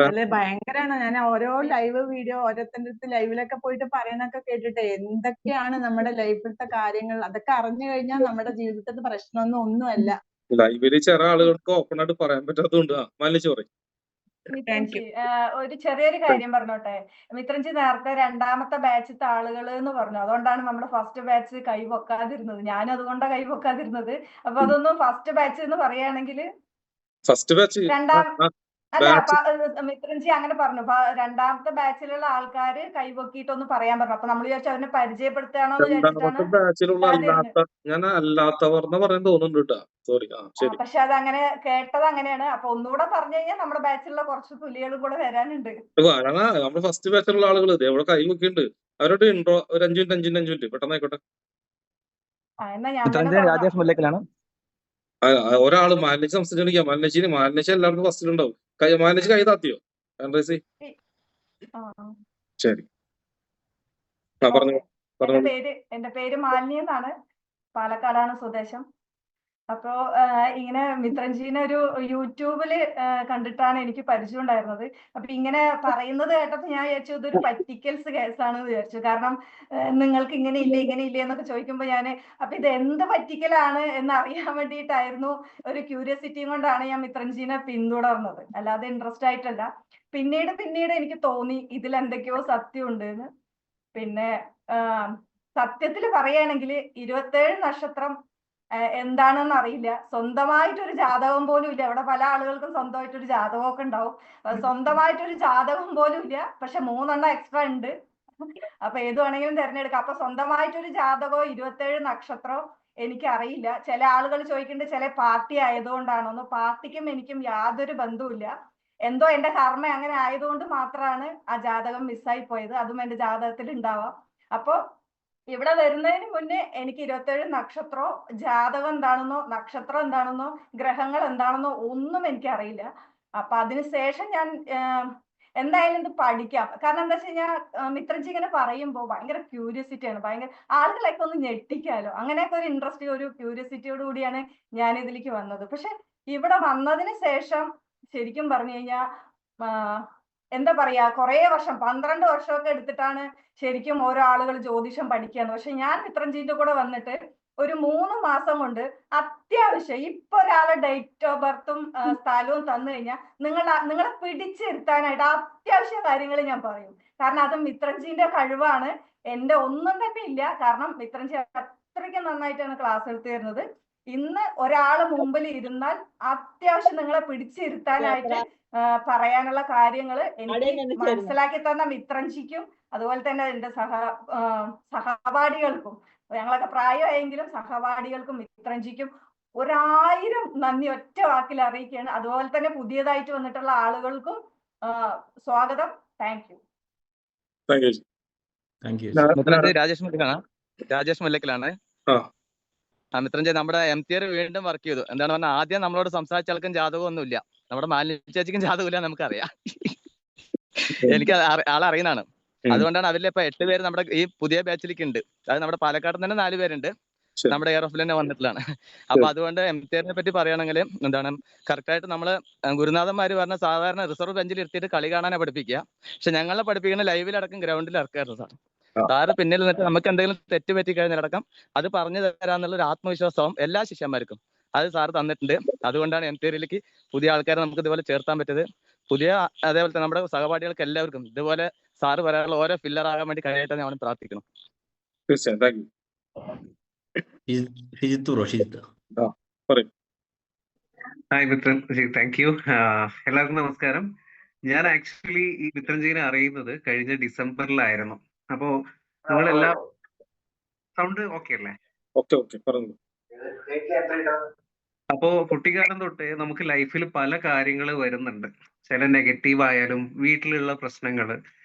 Speaker 3: അല്ലെ ഭയങ്കരാണ്. ഞാൻ ഓരോ ലൈവ് വീഡിയോ ഓരോരുത്തരുടെ ലൈവിലൊക്കെ പോയിട്ട് പറയണൊക്കെ കേട്ടിട്ട് എന്തൊക്കെയാണ് നമ്മുടെ ലൈഫിലത്തെ കാര്യങ്ങൾ, അതൊക്കെ അറിഞ്ഞു കഴിഞ്ഞാൽ നമ്മുടെ ജീവിതത്തിൽ പ്രശ്നമൊന്നുമല്ല.
Speaker 1: ലൈവില് ചില ആളുകൾക്ക് ഓപ്പൺ ആയിട്ട് പറയാൻ പറ്റാത്തതുകൊണ്ട് മാലിന്യ പറയും.
Speaker 6: ഒരു ചെറിയൊരു കാര്യം പറഞ്ഞോട്ടെ. മിത്രൻജി നേരത്തെ രണ്ടാമത്തെ ബാച്ചിത്തെ ആളുകൾ എന്ന് പറഞ്ഞു, അതുകൊണ്ടാണ് നമ്മുടെ ഫസ്റ്റ് ബാച്ച് കൈവെക്കാതിരുന്നത്. ഞാനും അതുകൊണ്ടാണ് കൈവെക്കാതിരുന്നത്. അപ്പൊ അതൊന്നും ഫസ്റ്റ് ബാച്ച് എന്ന് പറയുകയാണെങ്കിൽ
Speaker 1: ഫസ്റ്റ് ബാച്ച്
Speaker 6: അല്ല, മിത്രൻജി അങ്ങനെ പറഞ്ഞു. രണ്ടാമത്തെ ബാച്ചിലുള്ള ആൾക്കാര് കൈവക്കിയിട്ടൊന്ന് പറയാൻ പറഞ്ഞു. അപ്പൊ നമ്മൾ വിചാരിച്ചു അവനെ പരിചയപ്പെടുത്താണോ എന്ന്
Speaker 1: രണ്ടാമത്തെ ബാച്ചിലുള്ള ഞാൻ അല്ലാത്തവർ പറയാൻ തോന്നുന്നുണ്ട് കേട്ടോ. സോറി.
Speaker 6: പക്ഷെ അത് അങ്ങനെ കേട്ടത് അങ്ങനെയാണ്. അപ്പൊ ഒന്നുകൂടെ പറഞ്ഞു കഴിഞ്ഞാൽ നമ്മുടെ ബാച്ചിലുള്ള കുറച്ച് പുലികളും കൂടെ വരാനുണ്ട്.
Speaker 1: നമ്മുടെ ഫസ്റ്റ് ബാച്ചിലുള്ള ആളുകൾ ഇവിടെ കൈ വെക്കുന്നുണ്ട്. അവരോട് ഇൻട്രോ ഒരു 5 മിനിറ്റ് പെട്ടെന്ന് ആയിക്കോട്ടെ.
Speaker 6: എന്നാ ഞാൻ
Speaker 4: രാജേഷ് മുല്ലക്കലാണ്.
Speaker 1: ഒരാള് മാലിന്യ സംസാരിച്ചിരിക്കുക. മാലിന്യ എല്ലാവർക്കും ഫസ്റ്റിലുണ്ടാവും. മാലിന്യ കൈ താത്തിയോ? ശരി,
Speaker 6: എന്റെ പേര് മാലിനി എന്നാണ്. പാലക്കാടാണ് സ്വദേശം. അപ്പോ ഇങ്ങനെ മിത്രൻജീനെ ഒരു യൂട്യൂബില് കണ്ടിട്ടാണ് എനിക്ക് പരിചയം ഉണ്ടായിരുന്നത്. അപ്പൊ ഇങ്ങനെ പറയുന്നത് കേട്ടപ്പോ ഞാൻ വിചാരിച്ചു ഇതൊരു പറ്റിക്കൽസ് കേസാണെന്ന് വിചാരിച്ചു. കാരണം നിങ്ങൾക്ക് ഇങ്ങനെ ഇല്ല എന്നൊക്കെ ചോദിക്കുമ്പോ ഞാന് അപ്പൊ ഇത് എന്ത് പറ്റിക്കലാണ് എന്ന് അറിയാൻ വേണ്ടിയിട്ടായിരുന്നു, ഒരു ക്യൂരിയോസിറ്റിയും കൊണ്ടാണ് ഞാൻ മിത്രൻജീനെ പിന്തുടർന്നത്, അല്ലാതെ ഇൻട്രസ്റ്റ് ആയിട്ടല്ല. പിന്നീട് എനിക്ക് തോന്നി ഇതിൽ എന്തൊക്കെയോ സത്യം ഉണ്ട് എന്ന്. പിന്നെ സത്യത്തിൽ പറയുകയാണെങ്കിൽ 27 നക്ഷത്രം എന്താണെന്ന് അറിയില്ല. സ്വന്തമായിട്ടൊരു ജാതകം പോലും ഇല്ല. ഇവിടെ പല ആളുകൾക്കും സ്വന്തമായിട്ടൊരു ജാതകമൊക്കെ ഉണ്ടാവും. സ്വന്തമായിട്ടൊരു ജാതകം പോലും ഇല്ല. പക്ഷെ 3 എക്സ്ട്രാ ഉണ്ട്. അപ്പൊ ഏത് വേണമെങ്കിലും തിരഞ്ഞെടുക്കാം. അപ്പൊ സ്വന്തമായിട്ടൊരു ജാതകമോ 27 നക്ഷത്രമോ എനിക്ക് അറിയില്ല. ചില ആളുകൾ ചോദിക്കുന്നുണ്ട് ചില പാർട്ടി ആയതുകൊണ്ടാണോന്ന്. പാർട്ടിക്കും എനിക്കും യാതൊരു ബന്ധവുമില്ല. എന്തോ എന്റെ കർമ്മ അങ്ങനെ ആയതുകൊണ്ട് മാത്രമാണ് ആ ജാതകം മിസ്സായി പോയത്. അതും എന്റെ ജാതകത്തിൽ ഉണ്ടാവാം. അപ്പൊ ഇവിടെ വരുന്നതിന് മുന്നേ എനിക്ക് 27 നക്ഷത്രമോ ജാതകം എന്താണെന്നോ നക്ഷത്രം എന്താണെന്നോ ഗ്രഹങ്ങൾ എന്താണെന്നോ ഒന്നും എനിക്കറിയില്ല. അപ്പൊ അതിനുശേഷം ഞാൻ എന്തായാലും ഇത് പഠിക്കാം. കാരണം എന്താ വെച്ച് കഴിഞ്ഞാൽ മിത്രൻജി ഇങ്ങനെ പറയുമ്പോൾ ഭയങ്കര ക്യൂരിയോസിറ്റിയാണ്. ഭയങ്കര ആളുകളൊക്കെ ഒന്ന് ഞെട്ടിക്കാലോ, അങ്ങനെയൊക്കെ ഒരു ഇൻട്രസ്റ്റ്, ഒരു ക്യൂരിയോസിറ്റിയോട് കൂടിയാണ് ഞാൻ ഇതിലേക്ക് വന്നത്. പക്ഷെ ഇവിടെ വന്നതിന് ശേഷം ശരിക്കും പറഞ്ഞു കഴിഞ്ഞാൽ എന്താ പറയാ, കുറെ വർഷം 12 വർഷമൊക്കെ എടുത്തിട്ടാണ് ശരിക്കും ഓരോ ആളുകൾ ജ്യോതിഷം പഠിക്കാന്ന്. പക്ഷെ ഞാൻ മിത്രൻജീന്റെ കൂടെ വന്നിട്ട് ഒരു 3 മാസം കൊണ്ട് അത്യാവശ്യം ഇപ്പൊ ഒരാളെ ഡേറ്റ് ഓഫ് ബർത്തും സ്ഥലവും തന്നു കഴിഞ്ഞാൽ നിങ്ങളെ പിടിച്ചിരുത്താനായിട്ട് അത്യാവശ്യ കാര്യങ്ങൾ ഞാൻ പറയും. കാരണം അത് മിത്രൻജീന്റെ കഴിവാണ്, എന്റെ ഒന്നും തന്നെ ഇല്ല. കാരണം മിത്രൻജി അത്രയ്ക്ക് നന്നായിട്ടാണ് ക്ലാസ് എടുത്തു തരുന്നത്. ഇന്ന് ഒരാള് മുമ്പിൽ ഇരുന്നാൽ അത്യാവശ്യം നിങ്ങളെ പിടിച്ചിരുത്താനായിട്ട് പറയാനുള്ള കാര്യങ്ങൾ എനിക്ക് മനസ്സിലാക്കി തന്ന മിത്രൻജിക്കും അതുപോലെ തന്നെ എന്റെ സഹപാഠികൾക്കും, ഞങ്ങളൊക്കെ പ്രായമായെങ്കിലും സഹപാഠികൾക്കും മിത്രൻജിക്കും 1000 നന്ദി ഒറ്റ വാക്കിൽ അറിയിക്കുകയാണ്. അതുപോലെ തന്നെ പുതിയതായിട്ട് വന്നിട്ടുള്ള ആളുകൾക്കും സ്വാഗതം. Thank you.
Speaker 7: രാജേഷ് മുല്ലക്കലാണ്. മിത്രൻജി നമ്മുടെ MTR വീണ്ടും വർക്ക് ചെയ്തു. എന്താണ് പറഞ്ഞാൽ ആദ്യം നമ്മളോട് സംസാരിച്ച ആൾക്കും ജാതകം ഒന്നുമില്ല, നമ്മുടെ മാലിന്യ ചേച്ചിക്കും ജാതകമില്ല, നമുക്കറിയാം. എനിക്ക് ആളറിയുന്നതാണ്. അതുകൊണ്ടാണ് അവരിൽ ഇപ്പൊ 8 പേര് നമ്മുടെ ഈ പുതിയ ബാച്ചിലേക്ക് ഉണ്ട്. അതായത് നമ്മുടെ പാലക്കാട് തന്നെ 4 പേരുണ്ട്, നമ്മുടെ എയർ ഓഫിൽ തന്നെ വന്നിട്ടുള്ളതാണ്. അപ്പൊ അതുകൊണ്ട് MTRനെ പറ്റി പറയുകയാണെങ്കിൽ എന്താണ് കറക്റ്റ് ആയിട്ട് നമ്മള് ഗുരുനാഥന്മാര് പറഞ്ഞ സാധാരണ റിസർവ് ബെഞ്ചിൽ ഇരുത്തിയിട്ട് കളി കാണാനാണ് പഠിപ്പിക്കുക. പക്ഷെ ഞങ്ങളെ പഠിപ്പിക്കുന്ന ലൈവിലടക്കം ഗ്രൗണ്ടിൽ ഇറക്കാറുണ്ട് സാർ. സാറ് പിന്നിൽ നിന്നിട്ട് നമുക്ക് എന്തെങ്കിലും തെറ്റ് പറ്റി കഴിഞ്ഞാലടക്കം അത് പറഞ്ഞു തരാന്നുള്ള ഒരു ആത്മവിശ്വാസവും എല്ലാ ശിഷ്യന്മാർക്കും അത് സാറ് തന്നിട്ടുണ്ട്. അതുകൊണ്ടാണ് MTRയിലേക്ക് പുതിയ ആൾക്കാരെ നമുക്ക് ഇതുപോലെ ചേർത്താൻ പറ്റിയത്. അതേപോലെ തന്നെ നമ്മുടെ സഹപാഠികൾക്ക് എല്ലാവർക്കും ഇതുപോലെ സാറ് പറയാനുള്ള ഓരോ ഫില്ലർ ആകാൻ വേണ്ടി കഴിയട്ടെ ഞാൻ പ്രാർത്ഥിക്കണം.
Speaker 8: Hi Mitranji, thank you. എല്ലാവർക്കും നമസ്കാരം. ഞാൻ ആക്ച്വലി ഈ മിത്രൻജീനെ അറിയുന്നത് കഴിഞ്ഞ ഡിസംബറിലായിരുന്നു. അപ്പോ നിങ്ങളെല്ലാം സൗണ്ട് ഓക്കെ അല്ലേ?
Speaker 1: ഓക്കെ പറഞ്ഞു.
Speaker 8: അപ്പോ കുട്ടിക്കാലം തൊട്ടേ നമുക്ക് ലൈഫിൽ പല കാര്യങ്ങൾ വരുന്നുണ്ട്. ചില നെഗറ്റീവ് ആയാലും വീട്ടിലുള്ള പ്രശ്നങ്ങള്.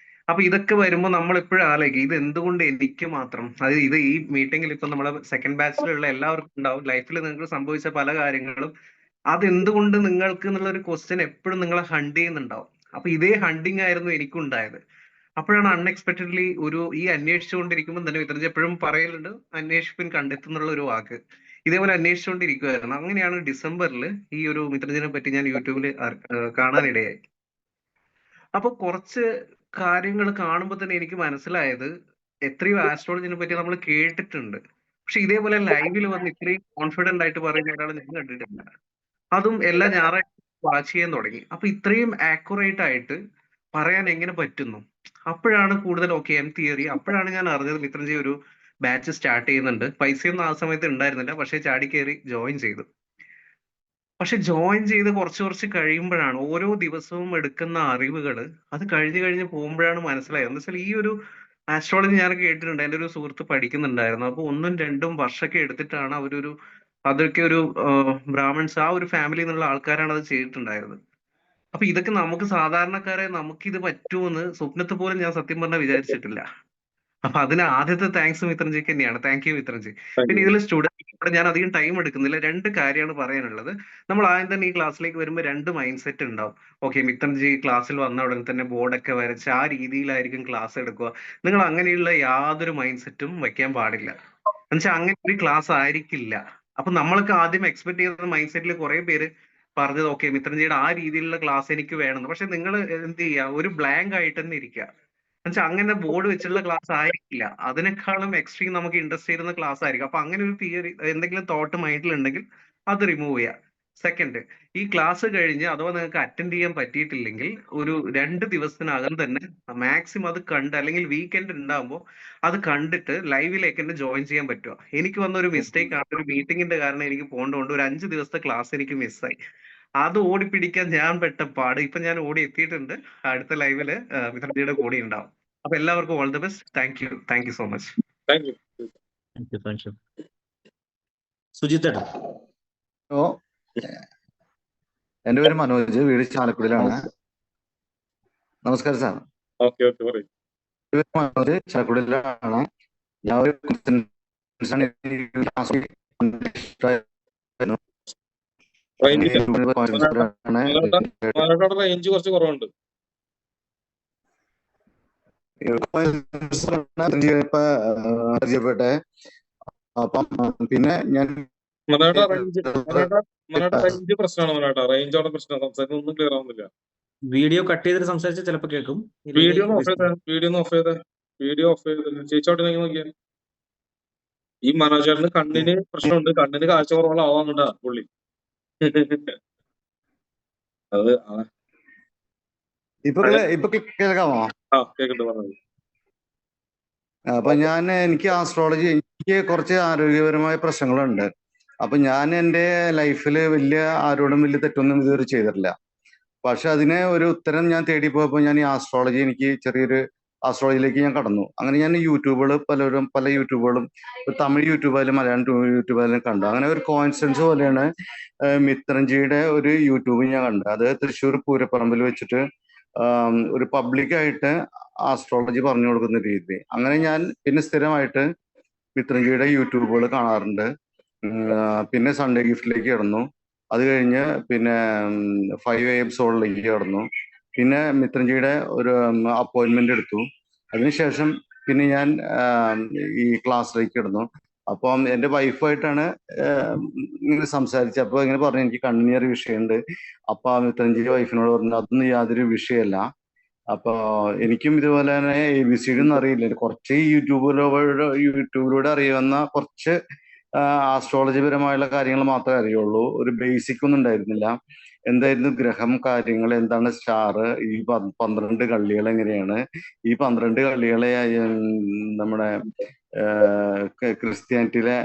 Speaker 8: അപ്പൊ ഇതൊക്കെ വരുമ്പോൾ നമ്മൾ എപ്പോഴും ആലോചിക്കും ഇത് എന്തുകൊണ്ട് എനിക്ക് മാത്രം. അത് ഇത് ഈ മീറ്റിംഗിൽ ഇപ്പൊ നമ്മളെ സെക്കൻഡ് ബാച്ചിലുള്ള എല്ലാവർക്കും ഉണ്ടാവും. ലൈഫിൽ നിങ്ങൾക്ക് സംഭവിച്ച പല കാര്യങ്ങളും അതെന്തുകൊണ്ട് നിങ്ങൾക്ക് എന്നുള്ള ഒരു ക്വസ്റ്റ്യൻ എപ്പോഴും നിങ്ങളെ ഹണ്ട് ചെയ്യുന്നുണ്ടാവും. അപ്പൊ ഇതേ ഹണ്ടിങ് ആയിരുന്നു എനിക്കും ഉണ്ടായത്. അപ്പോഴാണ് അൺഎക്സ്പെക്ടഡ്ലി ഈ അന്വേഷിച്ചുകൊണ്ടിരിക്കുമ്പോൾ തന്നെ മിത്രജി എപ്പോഴും പറയലുണ്ട് അന്വേഷിപ്പിൻ കണ്ടെത്തുന്നുള്ള ഒരു വാക്ക്. ഇതേപോലെ അന്വേഷിച്ചുകൊണ്ടിരിക്കുകയായിരുന്നു. അങ്ങനെയാണ് ഡിസംബറിൽ ഈ ഒരു മിത്രജിനെ പറ്റി ഞാൻ യൂട്യൂബിൽ കാണാനിടയായി. അപ്പൊ കുറച്ച് കാര്യങ്ങൾ കാണുമ്പോൾ തന്നെ എനിക്ക് മനസ്സിലായത് എത്രയോ ആസ്ട്രോളജിനെ പറ്റി നമ്മൾ കേട്ടിട്ടുണ്ട്, പക്ഷെ ഇതേപോലെ ലൈവിൽ വന്ന് ഇത്രയും കോൺഫിഡന്റ് ആയിട്ട് പറയുന്ന ഒരാൾ ഞാൻ കണ്ടിട്ടില്ല. അതും എല്ലാ ഞായറാഴ്ച വാച്ച് ചെയ്യാൻ തുടങ്ങി. അപ്പൊ ഇത്രയും ആക്യുറേറ്റ് ആയിട്ട് പറയാൻ എങ്ങനെ പറ്റുന്നു? അപ്പോഴാണ് കൂടുതൽ തിയറി. അപ്പോഴാണ് ഞാൻ അറിഞ്ഞത് മിത്രജി ഒരു ബാച്ച് സ്റ്റാർട്ട് ചെയ്യുന്നുണ്ട്. പൈസയൊന്നും ആ സമയത്ത് ഉണ്ടായിരുന്നില്ല, പക്ഷെ ചാടി കയറി ജോയിൻ ചെയ്തു. പക്ഷെ ജോയിൻ ചെയ്ത് കുറച്ച് കഴിയുമ്പോഴാണ് ഓരോ ദിവസവും എടുക്കുന്ന അറിവുകൾ അത് കഴിഞ്ഞ് പോകുമ്പോഴാണ് മനസ്സിലായത്. എന്താ വെച്ചാൽ ഈ ഒരു ആസ്ട്രോളജി ഞാൻ കേട്ടിട്ടുണ്ട്, എൻ്റെ ഒരു സുഹൃത്ത് പഠിക്കുന്നുണ്ടായിരുന്നു. അപ്പൊ 1ഉം 2ഉം വർഷമൊക്കെ എടുത്തിട്ടാണ് അതൊക്കെ ഒരു ബ്രാഹ്മൺസ് ആ ഒരു ഫാമിലി എന്നുള്ള ആൾക്കാരാണ് അത് ചെയ്തിട്ടുണ്ടായിരുന്നത്. അപ്പൊ ഇതൊക്കെ നമുക്ക് സാധാരണക്കാരെ നമുക്കിത് പറ്റുമെന്ന് സ്വപ്നത്തെ പോലും ഞാൻ സത്യം പറഞ്ഞാൽ വിചാരിച്ചിട്ടില്ല. അപ്പൊ അതിന് ആദ്യത്തെ താങ്ക്സ് മിത്രൻജിക്ക് തന്നെയാണ്. Thank you Mitranji. പിന്നെ ഇതിൽ സ്റ്റുഡൻറ് ഞാൻ അധികം ടൈം എടുക്കുന്നില്ല, 2 കാര്യമാണ് പറയാനുള്ളത്. നമ്മൾ ആദ്യം തന്നെ ഈ ക്ലാസ്സിലേക്ക് വരുമ്പോൾ 2 മൈൻഡ് സെറ്റ് ഉണ്ടാവും. ഓക്കെ, മിത്രൻജി ക്ലാസ്സിൽ വന്ന ഉടനെ തന്നെ ബോർഡൊക്കെ വരച്ച് ആ രീതിയിലായിരിക്കും ക്ലാസ് എടുക്കുക. നിങ്ങൾ അങ്ങനെയുള്ള യാതൊരു മൈൻഡ് സെറ്റും വെക്കാൻ പാടില്ല. എന്നുവെച്ചാൽ അങ്ങനെ ഒരു ക്ലാസ് ആയിരിക്കില്ല. അപ്പൊ നമ്മളൊക്കെ ആദ്യം എക്സ്പെക്ട് ചെയ്യുന്ന മൈൻഡ് സെറ്റിൽ കുറെ പേര് പറഞ്ഞത് ഓക്കെ മിത്രൻജിയുടെ ആ രീതിയിലുള്ള ക്ലാസ് എനിക്ക് വേണമെന്ന്. പക്ഷെ നിങ്ങൾ എന്ത് ചെയ്യുക, ഒരു ബ്ലാങ്ക് ആയിട്ട് തന്നെ ഇരിക്കുക. എന്നുവെച്ചാൽ അങ്ങനെ ബോർഡ് വെച്ചുള്ള ക്ലാസ് ആയിരിക്കില്ല, അതിനേക്കാളും എക്സ്ട്രീം നമുക്ക് ഇൻട്രസ്റ്റ് ചെയ്യുന്ന ക്ലാസ് ആയിരിക്കും. അപ്പൊ അങ്ങനെ ഒരു തിയറി എന്തെങ്കിലും തോട്ട് മൈൻഡിൽ ഉണ്ടെങ്കിൽ അത് റിമൂവ് ചെയ്യുക. സെക്കൻഡ്, ഈ ക്ലാസ് കഴിഞ്ഞ് അഥവാ നിങ്ങൾക്ക് അറ്റൻഡ് ചെയ്യാൻ പറ്റിയിട്ടില്ലെങ്കിൽ ഒരു 2 ദിവസത്തിനകം തന്നെ മാക്സിമം അത് കണ്ട്, അല്ലെങ്കിൽ വീക്കെൻഡ് ഉണ്ടാകുമ്പോൾ അത് കണ്ടിട്ട് ലൈവിലേക്ക് തന്നെ ജോയിൻ ചെയ്യാൻ പറ്റുക. എനിക്ക് വന്ന ഒരു മിസ്റ്റേക്ക് ആണ്, ഒരു മീറ്റിംഗിന്റെ കാരണം എനിക്ക് പോകേണ്ടതുകൊണ്ട് ഒരു 5 ദിവസത്തെ ക്ലാസ് എനിക്ക് മിസ്സായി. അത് ഓടിപ്പിടിക്കാൻ ഞാൻ പെട്ട പാട്. ഇപ്പൊ ഞാൻ ഓടി എത്തിയിട്ടുണ്ട്. അടുത്ത ലൈവില് മിത്രജിയുടെ കൂടെ ഉണ്ടാവും. അപ്പൊ എല്ലാവർക്കും all the best. Thank you so much.
Speaker 1: Thank you.
Speaker 9: Sujith ഏട്ടാ.
Speaker 5: ഓ, എന്റെ പേര് മനോജ്, വീട് ചാലക്കുടിയിലാണ്. നമസ്കാരം സാർ.
Speaker 1: ഓക്കെ പറയൂ.
Speaker 5: മനോജ്, ചാലക്കുടിയിലാണ്. ഞാൻ ഒരു
Speaker 1: റേഞ്ച് കുറച്ച് കുറവുണ്ട്.
Speaker 5: പരിചയപ്പെട്ടെ. അപ്പം പിന്നെ ഞാൻ
Speaker 1: റേഞ്ച് പ്രശ്നമാണ്. റേഞ്ചോടെ പ്രശ്നം, സംസാരിക്കുന്ന ഒന്നും ക്ലിയർ ആവുന്നില്ല.
Speaker 9: വീഡിയോ കട്ട് ചെയ്തിട്ട് സംസാരിച്ചാൽ ചിലപ്പോൾ കേൾക്കും.
Speaker 1: വീഡിയോ ഓഫ് ചെയ്ത് ചേച്ചോട്ടെ നോക്കിയാ. ഈ മനോജേട്ടന് കണ്ണിന് പ്രശ്നമുണ്ട്, കണ്ണിന് കാഴ്ച കുറവുള്ളാവാന്നുണ്ടാ പുള്ളി. അത്
Speaker 5: ഇപ്പൊ കേൾക്കാമോ?
Speaker 1: കേൾക്കട്ടെ പറഞ്ഞത്.
Speaker 5: അപ്പൊ എനിക്ക് ആസ്ട്രോളജി, എനിക്ക് കുറച്ച് ആരോഗ്യപരമായ പ്രശ്നങ്ങളുണ്ട്. അപ്പൊ ഞാൻ എൻ്റെ ലൈഫിൽ ആരോടും വലിയ തെറ്റൊന്നും ഇതുവരെ ചെയ്തിട്ടില്ല. പക്ഷെ അതിന് ഒരു ഉത്തരം ഞാൻ തേടി പോയപ്പോൾ ഞാൻ ഈ ആസ്ട്രോളജി, എനിക്ക് ചെറിയൊരു ആസ്ട്രോളജിയിലേക്ക് ഞാൻ കടന്നു. അങ്ങനെ ഞാൻ പല യൂട്യൂബുകളും തമിഴ് യൂട്യൂബായാലും മലയാളം യൂട്യൂബായാലും കണ്ടു. അങ്ങനെ ഒരു കോയിൻസിഡൻസ് പോലെയാണ് മിത്രൻജിയുടെ ഒരു യൂട്യൂബ് ഞാൻ കണ്ടത്. അത് തൃശ്ശൂർ പൂരപ്പറമ്പിൽ വെച്ചിട്ട് ഒരു പബ്ലിക്കായിട്ട് ആസ്ട്രോളജി പറഞ്ഞു കൊടുക്കുന്ന രീതി. അങ്ങനെ ഞാൻ പിന്നെ സ്ഥിരമായിട്ട് മിത്രൻജിയുടെ യൂട്യൂബുകൾ കാണാറുണ്ട്. പിന്നെ സൺഡേ ഗിഫ്റ്റിലേക്ക് കിടന്നു. അത് കഴിഞ്ഞ് പിന്നെ 5 AM സോളിലേക്ക് കിടന്നു. പിന്നെ മിത്രൻജിയുടെ ഒരു അപ്പോയിന്റ്മെന്റ് എടുത്തു. അതിനുശേഷം പിന്നെ ഞാൻ ഈ ക്ലാസ്സിലേക്ക് കിടന്നു. അപ്പം എൻ്റെ വൈഫായിട്ടാണ് ഇങ്ങനെ സംസാരിച്ചത്. അപ്പോൾ ഇങ്ങനെ പറഞ്ഞു എനിക്ക് കണ്ണിനൊരു വിഷയമുണ്ട്. അപ്പൊ മിത്രൻജിയുടെ വൈഫിനോട് പറഞ്ഞു അതൊന്നും യാതൊരു വിഷയമല്ല. അപ്പൊ എനിക്കും ഇതുപോലെ തന്നെ ABCD ഒന്നും അറിയില്ല. കുറച്ച് യൂട്യൂബിലൂടെ അറിയാവുന്ന കുറച്ച് ആസ്ട്രോളജി പരമായുള്ള കാര്യങ്ങൾ മാത്രമേ അറിയുള്ളൂ. ഒരു ബേസിക് ഒന്നും ഉണ്ടായിരുന്നില്ല. എന്തായിരുന്നു ഗ്രഹം കാര്യങ്ങൾ, എന്താണ് സ്റ്റാർ, ഈ 12 കള്ളികൾ എങ്ങനെയാണ്, ഈ 12 കള്ളികളെ നമ്മുടെ ക്രിസ്ത്യാനിറ്റിയിലെ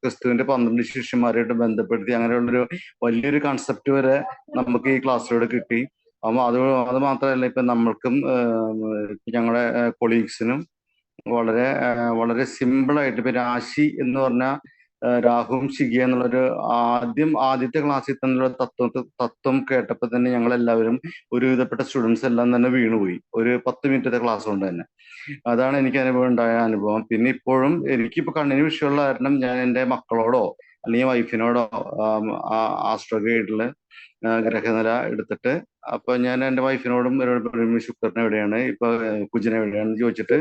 Speaker 5: ക്രിസ്തുവിന്റെ 12 ശിഷ്യന്മാരായിട്ട് ബന്ധപ്പെടുത്തി അങ്ങനെയുള്ളൊരു വലിയൊരു കൺസെപ്റ്റ് വരെ നമുക്ക് ഈ ക്ലാസ്സിലൂടെ കിട്ടി. അപ്പം അത് മാത്രമല്ല ഇപ്പം നമ്മൾക്കും ഞങ്ങളുടെ കൊളീഗ്സിനും വളരെ സിമ്പിളായിട്ട് ഇപ്പൊ രാശി എന്ന് പറഞ്ഞാൽ രാഹുവും ശിഖ എന്നുള്ളൊരു ആദ്യത്തെ ക്ലാസ്സിൽ തന്നെയുള്ള തത്വം കേട്ടപ്പോൾ തന്നെ ഞങ്ങൾ എല്ലാവരും ഒരുവിധപ്പെട്ട സ്റ്റുഡൻസ് എല്ലാം തന്നെ വീണുപോയി ഒരു 10 മിനിറ്റത്തെ ക്ലാസ് കൊണ്ട് തന്നെ. അതാണ് എനിക്ക് ഉണ്ടായ അനുഭവം. പിന്നെ ഇപ്പോഴും എനിക്കിപ്പോ കണ്ണിന് വിഷയമുള്ള കാരണം ഞാൻ എൻ്റെ മക്കളോടോ അല്ലെങ്കിൽ വൈഫിനോടോ ആസ്ട്രോ ഗൈഡില് ഗ്രഹനില എടുത്തിട്ട് അപ്പൊ ഞാൻ എൻ്റെ വൈഫിനോടും ശുക്രൻ എവിടെയാണ് ഇപ്പൊ കുജൻ എവിടെയാണെന്ന് ചോദിച്ചിട്ട്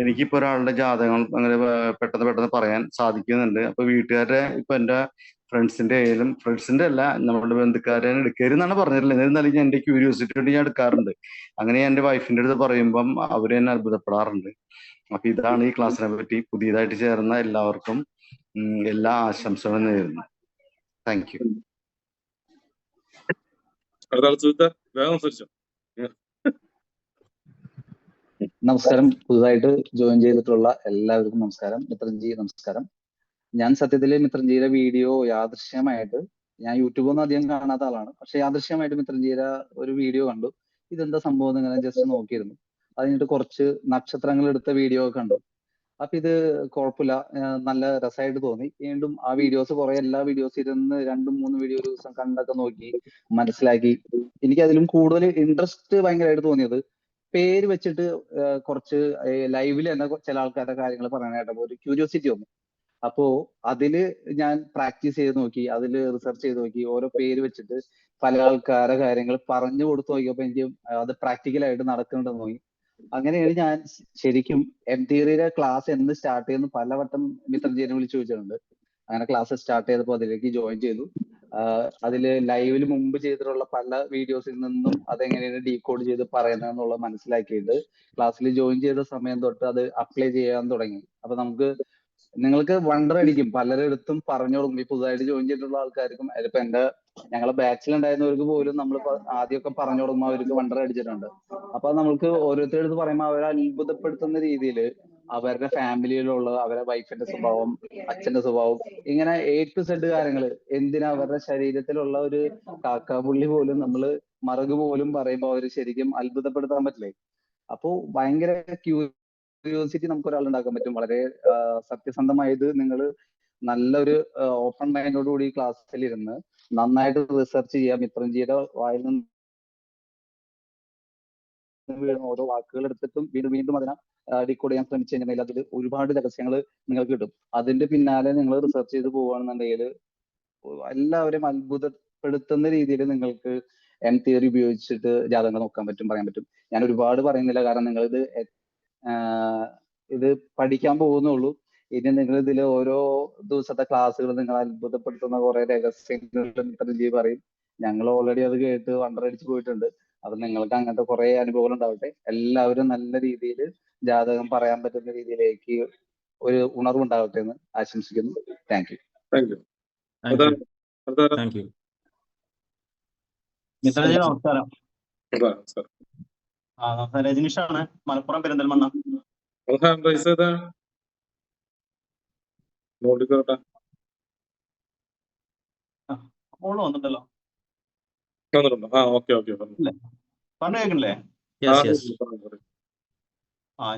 Speaker 5: എനിക്കിപ്പോ ഒരാളുടെ ജാതകങ്ങൾ അങ്ങനെ പെട്ടെന്ന് പറയാൻ സാധിക്കുന്നുണ്ട്. അപ്പൊ വീട്ടുകാരുടെ ഇപ്പൊ എൻ്റെ ഫ്രണ്ട്സിന്റെ അല്ല നമ്മുടെ ബന്ധുക്കാരെ എടുക്കരുതെന്നാണ് പറഞ്ഞിട്ടില്ല. എന്നിരുന്നാലും ഞാൻ എൻ്റെ ക്യൂരിയോസിറ്റി കൊണ്ട് ഞാൻ എടുക്കാറുണ്ട്. അങ്ങനെ ഞാൻ എൻ്റെ വൈഫിന്റെ അടുത്ത് പറയുമ്പം അവര് എന്നെ അത്ഭുതപ്പെടാറുണ്ട്. അപ്പൊ ഇതാണ് ഈ ക്ലാസ്സിനെ പറ്റി. പുതിയതായിട്ട് ചേർന്ന എല്ലാവർക്കും എല്ലാ ആശംസകളും നേരുന്നു. Thank you.
Speaker 10: നമസ്കാരം. പുതുതായിട്ട് ജോയിൻ ചെയ്തിട്ടുള്ള എല്ലാവർക്കും നമസ്കാരം. മിത്രൻജി നമസ്കാരം. ഞാൻ സത്യത്തില് മിത്രൻജിയുടെ വീഡിയോ യാദൃശ്യമായിട്ട്, ഞാൻ യൂട്യൂബൊന്നും അധികം കാണാത്ത ആളാണ്, പക്ഷെ യാദൃശ്യമായിട്ട് മിത്രൻജിയുടെ ഒരു വീഡിയോ കണ്ടു. ഇതെന്താ സംഭവം ഇങ്ങനെ ജസ്റ്റ് നോക്കിയിരുന്നു. അത് കഴിഞ്ഞിട്ട് കുറച്ച് നക്ഷത്രങ്ങൾ എടുത്ത വീഡിയോ ഒക്കെ കണ്ടു. അപ്പൊ ഇത് കുഴപ്പമില്ല, നല്ല രസമായിട്ട് തോന്നി. വീണ്ടും ആ വീഡിയോസ് എല്ലാ വീഡിയോസ് ഇരുന്ന് 2-3 വീഡിയോ ഒരു ദിവസം കണ്ടൊക്കെ നോക്കി മനസ്സിലാക്കി. എനിക്ക് അതിലും കൂടുതൽ ഇൻട്രസ്റ്റ് ഭയങ്കരമായിട്ട് തോന്നിയത് പേര് വെച്ചിട്ട് കുറച്ച് ലൈവിൽ തന്നെ ചില ആൾക്കാരുടെ കാര്യങ്ങൾ പറയാനായിട്ടപ്പോൾ ഒരു ക്യൂരിയോസിറ്റി വന്നു. അപ്പോ അതില് ഞാൻ പ്രാക്ടീസ് ചെയ്ത് നോക്കി, അതില് റിസർച്ച് ചെയ്ത് നോക്കി, ഓരോ പേര് വെച്ചിട്ട് പല ആൾക്കാരുടെ കാര്യങ്ങൾ പറഞ്ഞു കൊടുത്തു നോക്കിയപ്പോ എനിക്ക് അത് പ്രാക്ടിക്കലായിട്ട് നടക്കുന്നുണ്ടെന്ന് തോന്നി. അങ്ങനെയാണ് ഞാൻ ശരിക്കും എം തിയറിയുടെ ക്ലാസ് എന്ന് സ്റ്റാർട്ട് ചെയ്യുന്ന പലവട്ടം മിത്രൻജിയെ വിളിച്ചു ചോദിച്ചിട്ടുണ്ട്. അങ്ങനെ ക്ലാസ് സ്റ്റാർട്ട് ചെയ്തപ്പോൾ അതിലേക്ക് ജോയിൻ ചെയ്തു. അതില് ലൈവില് മുമ്പ് ചെയ്തിട്ടുള്ള പല വീഡിയോസിൽ നിന്നും അതെങ്ങനെയാണ് ഡീകോഡ് ചെയ്ത് പറയുന്നതെന്നുള്ളത് മനസ്സിലാക്കിയിട്ട് ക്ലാസ്സിൽ ജോയിൻ ചെയ്ത സമയം തൊട്ട് അത് അപ്ലൈ ചെയ്യാൻ തുടങ്ങി. അപ്പൊ നിങ്ങൾക്ക് വണ്ടർ അടിക്കും, പലരിടത്തും പറഞ്ഞു കൊടുക്കും. ഈ പുതുതായിട്ട് ജോയിൻ ചെയ്തിട്ടുള്ള ആൾക്കാർക്കും അതിപ്പോ ഞങ്ങളെ ബാച്ചിൽ ഉണ്ടായിരുന്നവർക്ക് പോലും നമ്മൾ ആദ്യമൊക്കെ പറഞ്ഞു കൊടുക്കുമ്പോൾ അവർക്ക് വണ്ടർ അടിച്ചിട്ടുണ്ട്. അപ്പൊ നമ്മൾക്ക് ഓരോരുത്തരടുത്ത് പറയുമ്പോൾ അവരെ അത്ഭുതപ്പെടുത്തുന്ന രീതിയിൽ അവരുടെ ഫാമിലിയിലുള്ള അവരുടെ വൈഫിന്റെ സ്വഭാവം, അച്ഛന്റെ സ്വഭാവം, ഇങ്ങനെ A to Z കാര്യങ്ങൾ, എന്തിനാ അവരുടെ ശരീരത്തിലുള്ള ഒരു കാക്കാപുള്ളി പോലും നമ്മള് മറുക് പോലും പറയുമ്പോൾ അവര് ശരിക്കും അത്ഭുതപ്പെടുത്താൻ പറ്റില്ലേ. അപ്പോ ഭയങ്കര ക്യൂരിയോസിറ്റി നമുക്ക് ഒരാൾ ഉണ്ടാക്കാൻ പറ്റും. വളരെ സത്യസന്ധമായത് നിങ്ങൾ നല്ലൊരു ഓപ്പൺ മൈൻഡോട് കൂടി ക്ലാസ്സിൽ ഇരുന്ന് നന്നായിട്ട് റിസർച്ച് ചെയ്യുക. മിത്രൻജിയുടെ വായിൽ നിന്ന് വീഴുന്ന ഓരോ വാക്കുകൾ എടുത്തിട്ടും വീണ്ടും അതിനെ ഡീകോഡ് ചെയ്യാൻ ശ്രമിച്ചു കഴിഞ്ഞാൽ അതിൽ ഒരുപാട് രഹസ്യങ്ങൾ നിങ്ങൾക്ക് കിട്ടും. അതിന്റെ പിന്നാലെ നിങ്ങൾ റിസർച്ച് ചെയ്ത് പോവുകയാണെന്നുണ്ടെങ്കിൽ എല്ലാവരെയും അത്ഭുതപ്പെടുത്തുന്ന രീതിയിൽ നിങ്ങൾക്ക് എം തിയറി ഉപയോഗിച്ചിട്ട് ജാതകങ്ങൾ നോക്കാൻ പറ്റും, പറയാൻ പറ്റും. ഞാൻ ഒരുപാട് പറയുന്നില്ല, കാരണം നിങ്ങൾ ഇത് പഠിക്കാൻ പോകുന്നുള്ളൂ. ഇനി നിങ്ങൾ ഇതിൽ ഓരോ ദിവസത്തെ ക്ലാസ്സുകൾ നിങ്ങൾ അത്ഭുതപ്പെടുത്തുന്ന കുറെ രഹസ്യങ്ങൾ മിത്രൻജി പറയും. ഞങ്ങൾ ഓൾറെഡി അത് കേട്ട് വണ്ടറടിച്ച് പോയിട്ടുണ്ട്. അപ്പൊ നിങ്ങൾക്ക് അങ്ങനത്തെ കുറെ അനുഭവങ്ങൾ ഉണ്ടാവട്ടെ. എല്ലാവരും നല്ല രീതിയിൽ ജാതകം പറയാൻ പറ്റുന്ന രീതിയിലേക്ക് ഒരു ഉണർവുണ്ടാവട്ടെ എന്ന് ആശംസിക്കുന്നു. Thank you.
Speaker 9: മിത്രൻജി നമസ്കാരം.
Speaker 1: നമസ്കാരം.
Speaker 9: രജനീഷാണ്, മലപ്പുറം പെരിന്തൽമണ്ണ. ഫോൺ വന്നിട്ടല്ലോ, പറഞ്ഞു കേൾക്കണില്ലേ?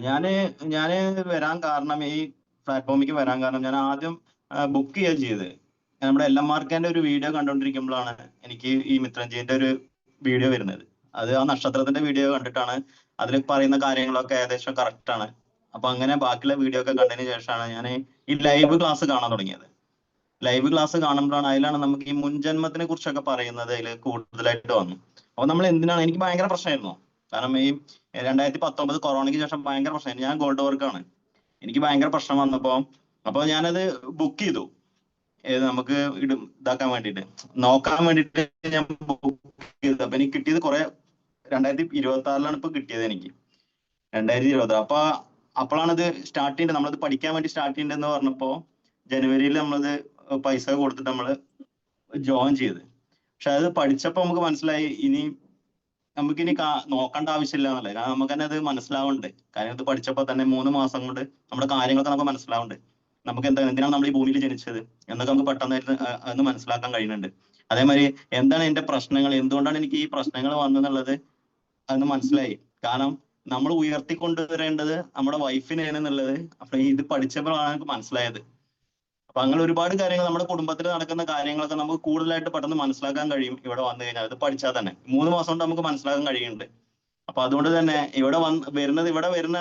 Speaker 9: ഞാന് വരാൻ കാരണം, ഈ പ്ലാറ്റ്ഫോമിലേക്ക് വരാൻ കാരണം, ഞാൻ ആദ്യം ബുക്ക് ചെയ്യുക ചെയ്ത് നമ്മുടെ LMRKന്റെ ഒരു വീഡിയോ കണ്ടുകൊണ്ടിരിക്കുമ്പോഴാണ് എനിക്ക് ഈ മിത്രൻജിന്റെ ഒരു വീഡിയോ വരുന്നത്. അത് ആ നക്ഷത്രത്തിന്റെ വീഡിയോ കണ്ടിട്ടാണ്. അതിൽ പറയുന്ന കാര്യങ്ങളൊക്കെ ഏകദേശം കറക്റ്റ് ആണ്. അപ്പൊ അങ്ങനെ ബാക്കിയുള്ള വീഡിയോ ഒക്കെ കണ്ടതിന് ശേഷമാണ് ഞാൻ ഈ ലൈവ് ക്ലാസ് കാണാൻ തുടങ്ങിയത്. ലൈവ് ക്ലാസ് കാണുമ്പോഴാണ് അതിലാണ് നമുക്ക് ഈ മുൻജന്മത്തിനെ കുറിച്ചൊക്കെ പറയുന്നത് അതിൽ കൂടുതലായിട്ട് വന്നു. അപ്പൊ നമ്മൾ എന്തിനാണ്, എനിക്ക് ഭയങ്കര പ്രശ്നമായിരുന്നു. കാരണം ഈ 2019 കൊറോണയ്ക്ക് ശേഷം ഭയങ്കര പ്രശ്നമായിരുന്നു. ഞാൻ ഗോൾഡ് വർക്കാണ്, എനിക്ക് ഭയങ്കര പ്രശ്നം വന്നപ്പോ ഞാനത് ബുക്ക് ചെയ്തു. നമുക്ക് ഇതാക്കാൻ വേണ്ടിയിട്ട്, നോക്കാൻ വേണ്ടിയിട്ട് ഞാൻ ബുക്ക് ചെയ്തു. അപ്പൊ എനിക്ക് കിട്ടിയത് കുറെ 2026 ഇപ്പൊ കിട്ടിയത് എനിക്ക്, 2026. അപ്പോഴാണത് സ്റ്റാർട്ട് ചെയ്യേണ്ടത്, നമ്മളത് പഠിക്കാൻ വേണ്ടി സ്റ്റാർട്ട് ചെയ്യേണ്ടതെന്ന് പറഞ്ഞപ്പോ ജനുവരിയിൽ നമ്മളത് പൈസ കൊടുത്തിട്ട് നമ്മൾ ജോയിൻ ചെയ്ത്. പക്ഷെ അത് പഠിച്ചപ്പോ നമുക്ക് മനസ്സിലായി നമുക്കിനി നോക്കേണ്ട ആവശ്യമില്ല എന്നുള്ളത്. കാരണം നമുക്ക് തന്നെ അത് മനസ്സിലാവുന്നുണ്ട്. കാര്യം ഇത് പഠിച്ചപ്പോ തന്നെ 3 മാസം കൊണ്ട് നമ്മുടെ കാര്യങ്ങളൊക്കെ നമുക്ക് മനസ്സിലാവുന്നുണ്ട്. നമുക്ക് എന്തിനാണ് നമ്മൾ ഈ ഭൂമിയിൽ ജനിച്ചത് എന്നൊക്കെ നമുക്ക് പെട്ടെന്ന് മനസ്സിലാക്കാൻ കഴിയുന്നുണ്ട്. അതേമാതിരി എന്താണ് എന്റെ പ്രശ്നങ്ങൾ, എന്തുകൊണ്ടാണ് എനിക്ക് ഈ പ്രശ്നങ്ങൾ വന്നെന്നുള്ളത് അന്ന് മനസ്സിലായി. കാരണം നമ്മൾ ഉയർത്തിക്കൊണ്ടുവരേണ്ടത് നമ്മുടെ വൈഫിനെയാണ് എന്നുള്ളത് അപ്പൊ ഇത് പഠിച്ചപ്പോഴാണ് എനിക്ക് മനസ്സിലായത്. അപ്പൊ അങ്ങനെ ഒരുപാട് കാര്യങ്ങൾ നമ്മുടെ കുടുംബത്തിൽ നടക്കുന്ന കാര്യങ്ങളൊക്കെ നമുക്ക് കൂടുതലായിട്ട് പെട്ടെന്ന് മനസ്സിലാക്കാൻ കഴിയും ഇവിടെ വന്നു കഴിഞ്ഞാൽ. ഇത് പഠിച്ചാൽ തന്നെ 3 മാസം കൊണ്ട് നമുക്ക് മനസ്സിലാക്കാൻ കഴിയുന്നുണ്ട്. അപ്പൊ അതുകൊണ്ട് തന്നെ ഇവിടെ വരുന്ന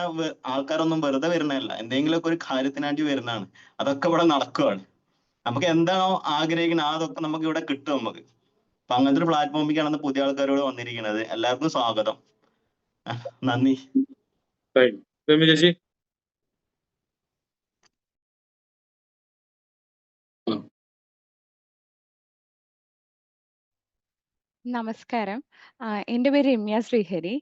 Speaker 9: ആൾക്കാരൊന്നും വെറുതെ വരുന്നതല്ല, എന്തെങ്കിലുമൊക്കെ ഒരു കാര്യത്തിനായിട്ട് വരുന്നതാണ്. അതൊക്കെ ഇവിടെ നടക്കുകയാണ്. നമുക്ക് എന്താണോ ആഗ്രഹിക്കുന്നത് അതൊക്കെ നമുക്ക് ഇവിടെ കിട്ടും നമുക്ക്. അപ്പൊ അങ്ങനത്തെ ഒരു പ്ലാറ്റ്ഫോമിലേക്കാണ് പുതിയ ആൾക്കാരോട് വന്നിരിക്കുന്നത്. എല്ലാവർക്കും സ്വാഗതം. നന്ദി.
Speaker 1: രമ്യ ചേച്ചി.
Speaker 11: നമസ്കാരം. എൻ്റെ പേര് രമ്യ ശ്രീഹരി.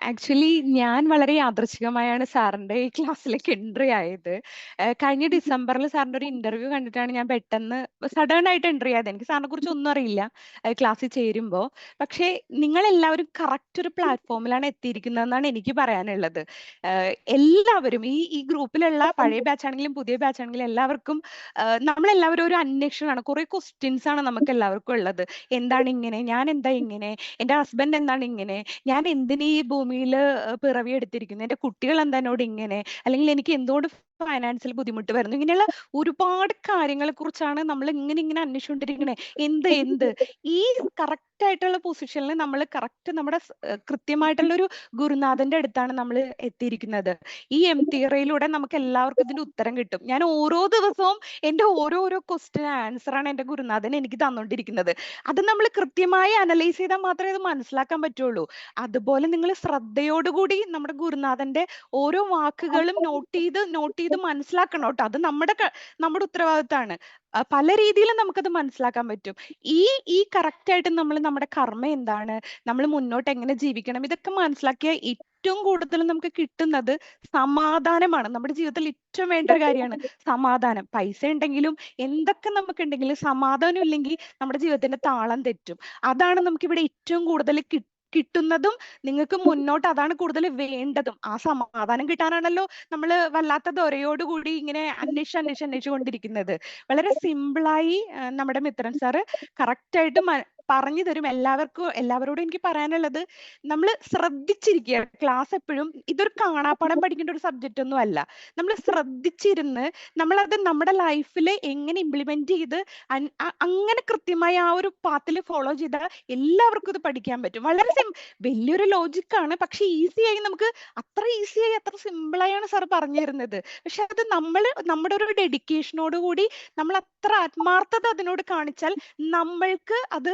Speaker 11: ആക്ച്വലി ഞാൻ വളരെ യാദൃച്ഛികമായാണ് സാറിൻ്റെ ഈ ക്ലാസ്സിലേക്ക് എൻട്രി ആയത്. കഴിഞ്ഞ ഡിസംബറിൽ സാറിൻ്റെ ഒരു ഇന്റർവ്യൂ കണ്ടിട്ടാണ് ഞാൻ പെട്ടെന്ന് സഡൻ ആയിട്ട് എൻട്രി ആയത്. എനിക്ക് സാറിനെ കുറിച്ച് ഒന്നും അറിയില്ല ക്ലാസ്സിൽ ചേരുമ്പോൾ. പക്ഷേ നിങ്ങളെല്ലാവരും കറക്റ്റ് ഒരു പ്ലാറ്റ്ഫോമിലാണ് എത്തിയിരിക്കുന്നതെന്നാണ് എനിക്ക് പറയാനുള്ളത്. എല്ലാവരും ഈ ഗ്രൂപ്പിലുള്ള പഴയ ബാച്ച് ആണെങ്കിലും പുതിയ ബാച്ച് ആണെങ്കിലും എല്ലാവർക്കും നമ്മളെല്ലാവരും ഒരു അന്വേഷണമാണ്, കുറെ ക്വസ്റ്റ്യൻസ് ആണ് നമുക്ക് എല്ലാവർക്കും ഉള്ളത്. എന്താണ് ഇങ്ങനെ, ഞാൻ എന്താ ഇങ്ങനെ, എന്റെ ഹസ്ബൻഡ് എന്താണ് ഇങ്ങനെ, ഞാൻ എന്തിനീ ഭൂമിയിൽ പിറവി എടുത്തിരിക്കുന്നു, എന്റെ കുട്ടികൾ എന്താ എന്നോട് ഇങ്ങനെ, അല്ലെങ്കിൽ എനിക്ക് എന്തുകൊണ്ട് ഫൈനാൻഷ്യൽ ബുദ്ധിമുട്ട് വരുന്നു, ഇങ്ങനെയുള്ള ഒരുപാട് കാര്യങ്ങളെ കുറിച്ചാണ് നമ്മൾ ഇങ്ങനെ അന്വേഷിച്ചുകൊണ്ടിരിക്കണേ. എന്ത് ഈ കറക്റ്റ് ആയിട്ടുള്ള പൊസിഷനിൽ നമ്മൾ കറക്റ്റ് നമ്മുടെ കൃത്യമായിട്ടുള്ള ഒരു ഗുരുനാഥന്റെ അടുത്താണ് നമ്മൾ എത്തിയിരിക്കുന്നത്. ഈ എംതിയറയിലൂടെ നമുക്ക് എല്ലാവർക്കും ഇതിന്റെ ഉത്തരം കിട്ടും. ഞാൻ ഓരോ ദിവസവും എന്റെ ഓരോരോ ക്വസ്റ്റ്യൻ ആൻസറാണ് എന്റെ ഗുരുനാഥൻ എനിക്ക് തന്നുകൊണ്ടിരിക്കുന്നത്. അത് നമ്മൾ കൃത്യമായി അനലൈസ് ചെയ്താൽ മാത്രമേ അത് മനസ്സിലാക്കാൻ പറ്റുള്ളൂ. അതുപോലെ നിങ്ങൾ ശ്രദ്ധയോടുകൂടി നമ്മുടെ ഗുരുനാഥന്റെ ഓരോ വാക്കുകളും നോട്ട് ചെയ്ത് മനസ്സിലാക്കണം കേട്ടോ. അത് നമ്മുടെ ഉത്തരവാദിത്തമാണ്. പല രീതിയിലും നമുക്കത് മനസ്സിലാക്കാൻ പറ്റും. ഈ കറക്റ്റ് ആയിട്ട് നമ്മൾ നമ്മുടെ കർമ്മ എന്താണ്, നമ്മൾ മുന്നോട്ട് എങ്ങനെ ജീവിക്കണം, ഇതൊക്കെ മനസ്സിലാക്കിയ ഏറ്റവും കൂടുതൽ നമുക്ക് കിട്ടുന്നത് സമാധാനമാണ്. നമ്മുടെ ജീവിതത്തിൽ ഏറ്റവും വേണ്ട ഒരു കാര്യമാണ് സമാധാനം. പൈസ ഉണ്ടെങ്കിലും എന്തൊക്കെ നമുക്കുണ്ടെങ്കിലും സമാധാനം ഇല്ലെങ്കിൽ നമ്മുടെ ജീവിതത്തിന്റെ താളം തെറ്റും. അതാണ് നമുക്കിവിടെ ഏറ്റവും കൂടുതൽ കിട്ടുന്നതും നിങ്ങൾക്ക് മുന്നോട്ട് അതാണ് കൂടുതൽ വേണ്ടതും. ആ സമാധാനം കിട്ടാനാണല്ലോ നമ്മൾ വല്ലാത്ത ദൊരയോടുകൂടി ഇങ്ങനെ അന്വേഷിച്ചു കൊണ്ടിരിക്കുന്നത്. വളരെ സിമ്പിളായി നമ്മുടെ മിത്രൻ സാറ് കറക്റ്റ് ആയിട്ട് പറഞ്ഞു തരും. എല്ലാവരോടും എനിക്ക് പറയാനുള്ളത്, നമ്മൾ ശ്രദ്ധിച്ചിരിക്കുക. ക്ലാസ് എപ്പോഴും ഇതൊരു കാണാപ്പാഠം പഠിക്കേണ്ട ഒരു സബ്ജക്റ്റ് ഒന്നും അല്ല. നമ്മൾ ശ്രദ്ധിച്ചിരുന്ന് നമ്മളത് നമ്മുടെ ലൈഫിൽ എങ്ങനെ ഇംപ്ലിമെന്റ് ചെയ്ത് അങ്ങനെ കൃത്യമായി ആ ഒരു പാത്തിൽ ഫോളോ ചെയ്താൽ എല്ലാവർക്കും ഇത് പഠിക്കാൻ പറ്റും. വളരെ വലിയൊരു ലോജിക്കാണ്, പക്ഷെ ഈസിയായി നമുക്ക് അത്ര സിമ്പിളായാണ് സാർ പറഞ്ഞു തരുന്നത്. പക്ഷെ അത് നമ്മുടെ ഒരു ഡെഡിക്കേഷനോട് കൂടി നമ്മൾ അത്ര ആത്മാർത്ഥത അതിനോട് കാണിച്ചാൽ നമ്മൾക്ക് അത്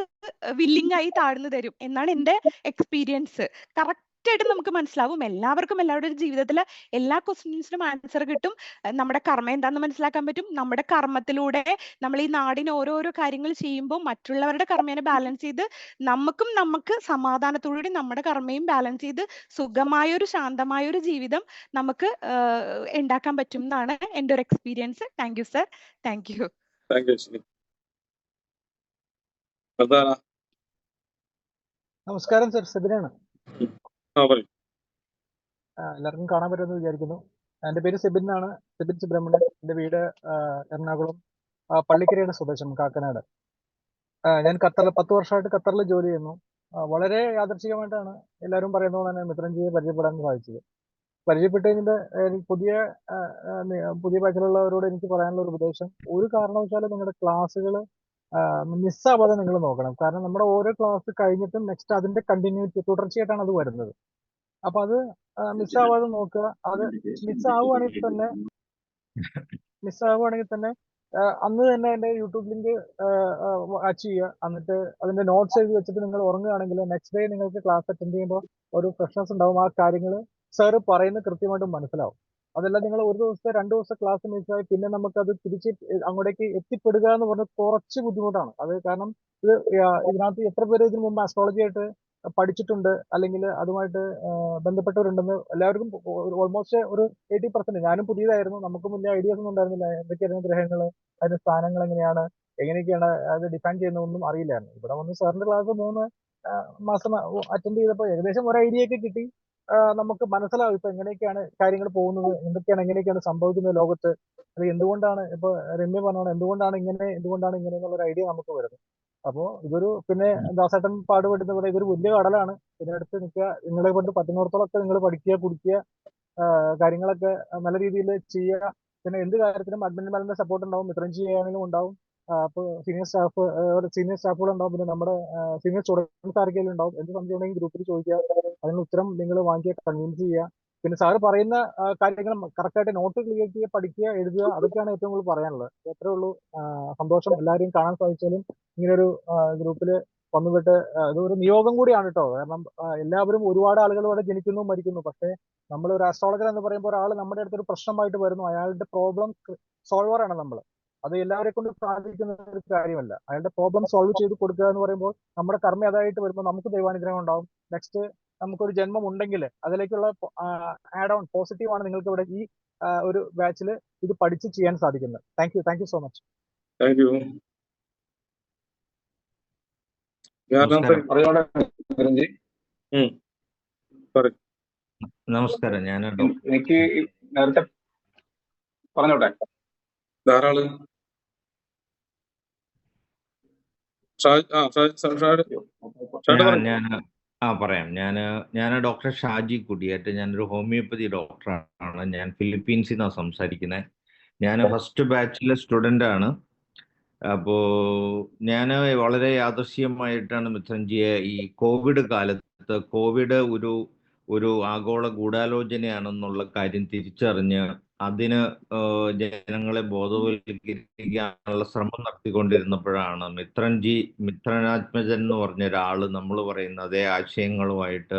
Speaker 11: വില്ലിംഗ് ആയി താഴ്ന്നു തരും എന്നാണ് എൻ്റെ എക്സ്പീരിയൻസ്. കറക്റ്റ് ആയിട്ട് നമുക്ക് മനസ്സിലാവും. എല്ലാവർക്കും എല്ലാവരുടെ ജീവിതത്തിലെ എല്ലാ ക്വസ്റ്റ്യൻസിനും ആൻസർ കിട്ടും. നമ്മുടെ കർമ്മ എന്താണെന്ന് മനസ്സിലാക്കാൻ പറ്റും. നമ്മുടെ കർമ്മത്തിലൂടെ നമ്മൾ ഈ നാടിന് ഓരോരോ കാര്യങ്ങൾ ചെയ്യുമ്പോൾ മറ്റുള്ളവരുടെ കർമ്മേനെ ബാലൻസ് ചെയ്ത് നമുക്ക് സമാധാനത്തോടുകൂടി നമ്മുടെ കർമ്മയും ബാലൻസ് ചെയ്ത് സുഖമായൊരു ശാന്തമായൊരു ജീവിതം നമുക്ക് ഉണ്ടാക്കാൻ പറ്റും എന്നാണ് എൻ്റെ ഒരു experience. Thank you sir. Thank you.
Speaker 12: നമസ്കാരം സർ, സെബിനാണ്. എല്ലാവർക്കും കാണാൻ പറ്റുമെന്ന് വിചാരിക്കുന്നു. എൻ്റെ പേര് സെബിൻ എന്നാണ്, സെബിൻ സുബ്രഹ്മണ്യൻ. എൻ്റെ വീട് എറണാകുളം പള്ളിക്കരയാണ് സ്വദേശം, കാക്കനാട്. ഞാൻ 10 വർഷമായിട്ട് ഖത്തറിൽ ജോലി ചെയ്യുന്നു. വളരെ യാദൃച്ഛികമായിട്ടാണ് എല്ലാവരും പറയുന്ന പോലെ തന്നെ മിത്രൻജിയെ പരിചയപ്പെടാൻ സാധിച്ചത്. പരിചയപ്പെട്ടതിൻ്റെ പുതിയ ബാച്ചിലുള്ളവരോട് എനിക്ക് പറയാനുള്ള ഒരു ഉപദേശം, ഒരു കാരണവശാലും നിങ്ങളുടെ ക്ലാസ്സുകൾ മിസ്സാവാതെ നിങ്ങൾ നോക്കണം. കാരണം നമ്മുടെ ഓരോ ക്ലാസ് കഴിഞ്ഞിട്ടും നെക്സ്റ്റ് അതിന്റെ കണ്ടിന്യൂറ്റി തുടർച്ചയായിട്ടാണ് അത് വരുന്നത്. അപ്പൊ അത് മിസ്സാവാതെ നോക്കുക. അത് മിസ്സാവുകയാണെങ്കിൽ തന്നെ അന്ന് തന്നെ എൻ്റെ യൂട്യൂബ് ലിങ്ക് വാച്ച് ചെയ്യുക. എന്നിട്ട് അതിന്റെ നോട്ട്സ് എഴുതി വെച്ചിട്ട് നിങ്ങൾ ഉറങ്ങുകയാണെങ്കിൽ നെക്സ്റ്റ് ഡേ നിങ്ങൾക്ക് ക്ലാസ് അറ്റൻഡ് ചെയ്യുമ്പോൾ ഒരു ഫ്രഷ്നസ് ഉണ്ടാവും. ആ കാര്യങ്ങൾ സാറ് പറയുന്നത് കൃത്യമായിട്ടും മനസ്സിലാവും. അതെല്ലാം നിങ്ങൾ ഒരു ദിവസത്തെ 2 ദിവസത്തെ ക്ലാസ് മിസ്സായി പിന്നെ നമുക്കത് തിരിച്ച് അങ്ങോട്ടേക്ക് എത്തിപ്പെടുക എന്ന് പറഞ്ഞാൽ കുറച്ച് ബുദ്ധിമുട്ടാണ്. അത് കാരണം ഇതിനകത്ത് എത്ര പേര് ഇതിനു മുമ്പ് അസ്ട്രോളജി ആയിട്ട് പഠിച്ചിട്ടുണ്ട് അല്ലെങ്കിൽ അതുമായിട്ട് ബന്ധപ്പെട്ടവരുണ്ടെന്ന് എല്ലാവർക്കും ഓൾമോസ്റ്റ് ഒരു 80%. ഞാനും പുതിയതായിരുന്നു, നമുക്കും വലിയ ഐഡിയാസ് ഒന്നും ഉണ്ടായിരുന്നില്ല. എന്തൊക്കെയായിരുന്നു ഗ്രഹങ്ങൾ, അതിന്റെ സ്ഥാനങ്ങൾ എങ്ങനെയൊക്കെയാണ് അത് ഡിഫൈൻ ചെയ്യുന്നതൊന്നും അറിയില്ലായിരുന്നു. ഇവിടെ വന്ന് സാറിന്റെ ക്ലാസ് 3 മാസം അറ്റൻഡ് ചെയ്തപ്പോൾ ഏകദേശം ഒരു ഐഡിയ ഒക്കെ കിട്ടി. നമുക്ക് മനസ്സിലാവും ഇപ്പൊ എങ്ങനെയൊക്കെയാണ് കാര്യങ്ങൾ പോകുന്നത്, എങ്ങനെയൊക്കെയാണ് സംഭവിക്കുന്നത് ലോകത്ത്, അത് എന്തുകൊണ്ടാണ് ഇപ്പൊ രമ്യ പറഞ്ഞോണം എന്തുകൊണ്ടാണ് ഇങ്ങനെ എന്നുള്ളൊരു ഐഡിയ നമുക്ക് വരുന്നത്. അപ്പോൾ ഇതൊരു പിന്നെ ദാസേട്ടൻ പാടുപെടുന്ന പോലെ ഇതൊരു വലിയ കടലാണ്. ഇതിനടുത്ത് നിൽക്കുക, നിങ്ങളെ കൊണ്ട് പറ്റുന്നിടത്തോളമൊക്കെ നിങ്ങൾ പഠിക്കുക, കുടിക്കുക, കാര്യങ്ങളൊക്കെ നല്ല രീതിയിൽ ചെയ്യുക. പിന്നെ എന്ത് കാര്യത്തിനും അഡ്മിന്മാരുടെ സപ്പോർട്ട് ഉണ്ടാവും, മിത്രഞ്ചി ചെയ്യാനും ഉണ്ടാവും. അപ്പോൾ സീനിയർ സ്റ്റാഫുകൾ ഉണ്ടാവും, പിന്നെ നമ്മുടെ സീനിയർ സ്റ്റുഡൻസ് ആർക്കെങ്കിലും ഉണ്ടാവും. എന്ത് സംശയം ഉണ്ടെങ്കിൽ ഗ്രൂപ്പിൽ ചോദിക്കുക, അതിന് ഉത്തരം നിങ്ങൾ വാങ്ങിക്കുക, കൺവിൻസ് ചെയ്യുക. പിന്നെ സാറ് പറയുന്ന കാര്യങ്ങൾ കറക്റ്റായിട്ട് നോട്ട് ക്ലിയർ ചെയ്യുക, പഠിക്കുക, എഴുതുക, അതൊക്കെയാണ് ഏറ്റവും കൂടുതൽ പറയാനുള്ളത്. അത്രേ ഉള്ളൂ. സന്തോഷം എല്ലാവരെയും കാണാൻ സാധിച്ചാലും ഇങ്ങനൊരു ഗ്രൂപ്പിൽ വന്നുവിട്ട് ഇതൊരു നിയോഗം കൂടിയാണ് കേട്ടോ. കാരണം എല്ലാവരും ഒരുപാട് ആളുകൾ ഇവിടെ ജനിക്കുന്നു മരിക്കുന്നു. പക്ഷേ നമ്മൾ ഒരു ആസ്ട്രോളജർ എന്ന് പറയുമ്പോൾ ഒരാൾ നമ്മുടെ അടുത്തൊരു പ്രശ്നമായിട്ട് വരുന്നു, അയാളുടെ പ്രോബ്ലം സോൾവറാണ് നമ്മൾ. അത് എല്ലാവരെ കൊണ്ട് സാധിക്കുന്ന ഒരു കാര്യമല്ല. അയാളുടെ പ്രോബ്ലം സോൾവ് ചെയ്ത് കൊടുക്കുക എന്ന് പറയുമ്പോൾ നമ്മുടെ കർമ്മ അതായിട്ട് വരുമ്പോൾ നമുക്ക് ദൈവാനുഗ്രഹം ഉണ്ടാവും. നെക്സ്റ്റ് നമുക്കൊരു ജന്മം ഉണ്ടെങ്കിൽ അതിലേക്കുള്ള ആഡ് ഓൺ പോസിറ്റീവാണ് നിങ്ങൾക്ക് ഇവിടെ ഈ ഒരു ബാച്ചിൽ ഇത് പഠിച്ച് ചെയ്യാൻ സാധിക്കുന്നത്. Thank you so much.
Speaker 1: Thank you.
Speaker 13: നമസ്കാരം. ഞാൻ എനിക്ക് നേരത്തെ പറഞ്ഞോട്ടെ?
Speaker 1: ധാരാളം
Speaker 13: പറയാം. ഞാൻ ഡോക്ടർ ഷാജി കുടിയേറ്റ്. ഞാനൊരു ഹോമിയോപ്പതി ഡോക്ടറാണ്. ഞാൻ ഫിലിപ്പീൻസിൽ നിന്നാണ് സംസാരിക്കുന്നത്. ഞാൻ ഫസ്റ്റ് ബാച്ചിലെ സ്റ്റുഡൻ്റ് ആണ്. അപ്പോൾ ഞാൻ വളരെ യാദൃശ്ചികമായിട്ടാണ് മിത്രൻജിയെ ഈ കോവിഡ് കാലത്ത് കോവിഡ് ഒരു ആഗോള ഗൂഢാലോചനയാണെന്നുള്ള കാര്യം തിരിച്ചറിഞ്ഞ് അതിന് ജനങ്ങളെ ബോധവൽക്കരിക്കാനുള്ള ശ്രമം നടത്തിക്കൊണ്ടിരുന്നപ്പോഴാണ് മിത്രനാത്മജൻ എന്ന് പറഞ്ഞ ഒരാൾ നമ്മൾ പറയുന്ന അതേ ആശയങ്ങളുമായിട്ട്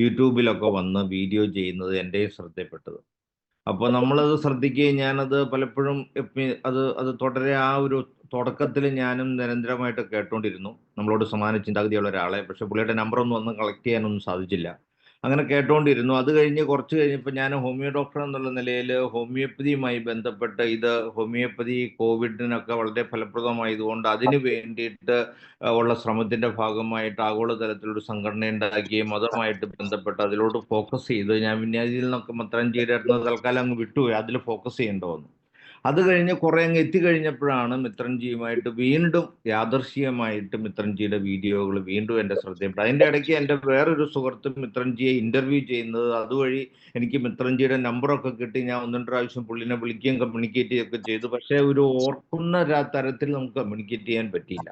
Speaker 13: യൂട്യൂബിലൊക്കെ വന്ന് വീഡിയോ ചെയ്യുന്നത് എൻ്റെയും ശ്രദ്ധയിൽപ്പെട്ടത്. അപ്പോൾ നമ്മളത് ശ്രദ്ധിക്കുകയും ഞാനത് പലപ്പോഴും അത് തുടരെ ആ ഒരു തുടക്കത്തിൽ ഞാനും നിരന്തരമായിട്ട് കേട്ടോണ്ടിരുന്നു, നമ്മളോട് സമാന ചിന്താഗതിയുള്ള ഒരാളെ. പക്ഷെ പുള്ളിയുടെ നമ്പറൊന്നും വന്ന് കളക്ട് ചെയ്യാനൊന്നും സാധിച്ചില്ല. അങ്ങനെ കേട്ടോണ്ടിരുന്നു. അത് കഴിഞ്ഞ് കുറച്ച് കഴിഞ്ഞപ്പോൾ ഞാൻ ഹോമിയോ ഡോക്ടർ എന്നുള്ള നിലയിൽ ഹോമിയോപ്പതിയുമായി ബന്ധപ്പെട്ട് ഹോമിയോപ്പതി കോവിഡിനൊക്കെ വളരെ ഫലപ്രദമായതുകൊണ്ട് അതിന് വേണ്ടിയിട്ട് ഉള്ള ശ്രമത്തിൻ്റെ ഭാഗമായിട്ട് ആഗോളതലത്തിലൊരു സംഘടന ഉണ്ടാക്കുകയും അതുമായിട്ട് ബന്ധപ്പെട്ട് അതിലോട്ട് ഫോക്കസ് ചെയ്ത് ഞാൻ പിന്നെ അതിൽ നിന്നൊക്കെ മിത്രൻജിയുടെ അടുത്ത് തൽക്കാലം അങ്ങ് വിട്ടുപോയി, അതിൽ ഫോക്കസ് ചെയ്യേണ്ടി വന്നു. അത് കഴിഞ്ഞ് കുറേ അങ്ങ് എത്തിക്കഴിഞ്ഞപ്പോഴാണ് മിത്രൻജിയുമായിട്ട് വീണ്ടും യാദർശികമായിട്ട് മിത്രൻജിയുടെ വീഡിയോകൾ വീണ്ടും എൻ്റെ ശ്രദ്ധയിൽപ്പെട്ടു. അതിൻ്റെ ഇടയ്ക്ക് എൻ്റെ വേറൊരു സുഹൃത്ത് മിത്രൻജിയെ ഇൻ്റർവ്യൂ ചെയ്യുന്നത്, അതുവഴി എനിക്ക് മിത്രൻജിയുടെ നമ്പറൊക്കെ കിട്ടി. ഞാൻ 1-2 പ്രാവശ്യം പുള്ളിനെ വിളിക്കുകയും കമ്മ്യൂണിക്കേറ്റ് ചെയ്യുകയൊക്കെ ചെയ്തു. പക്ഷേ ഒരു ഓർക്കുന്ന തരത്തിൽ നമുക്ക് കമ്മ്യൂണിക്കേറ്റ് ചെയ്യാൻ പറ്റിയില്ല.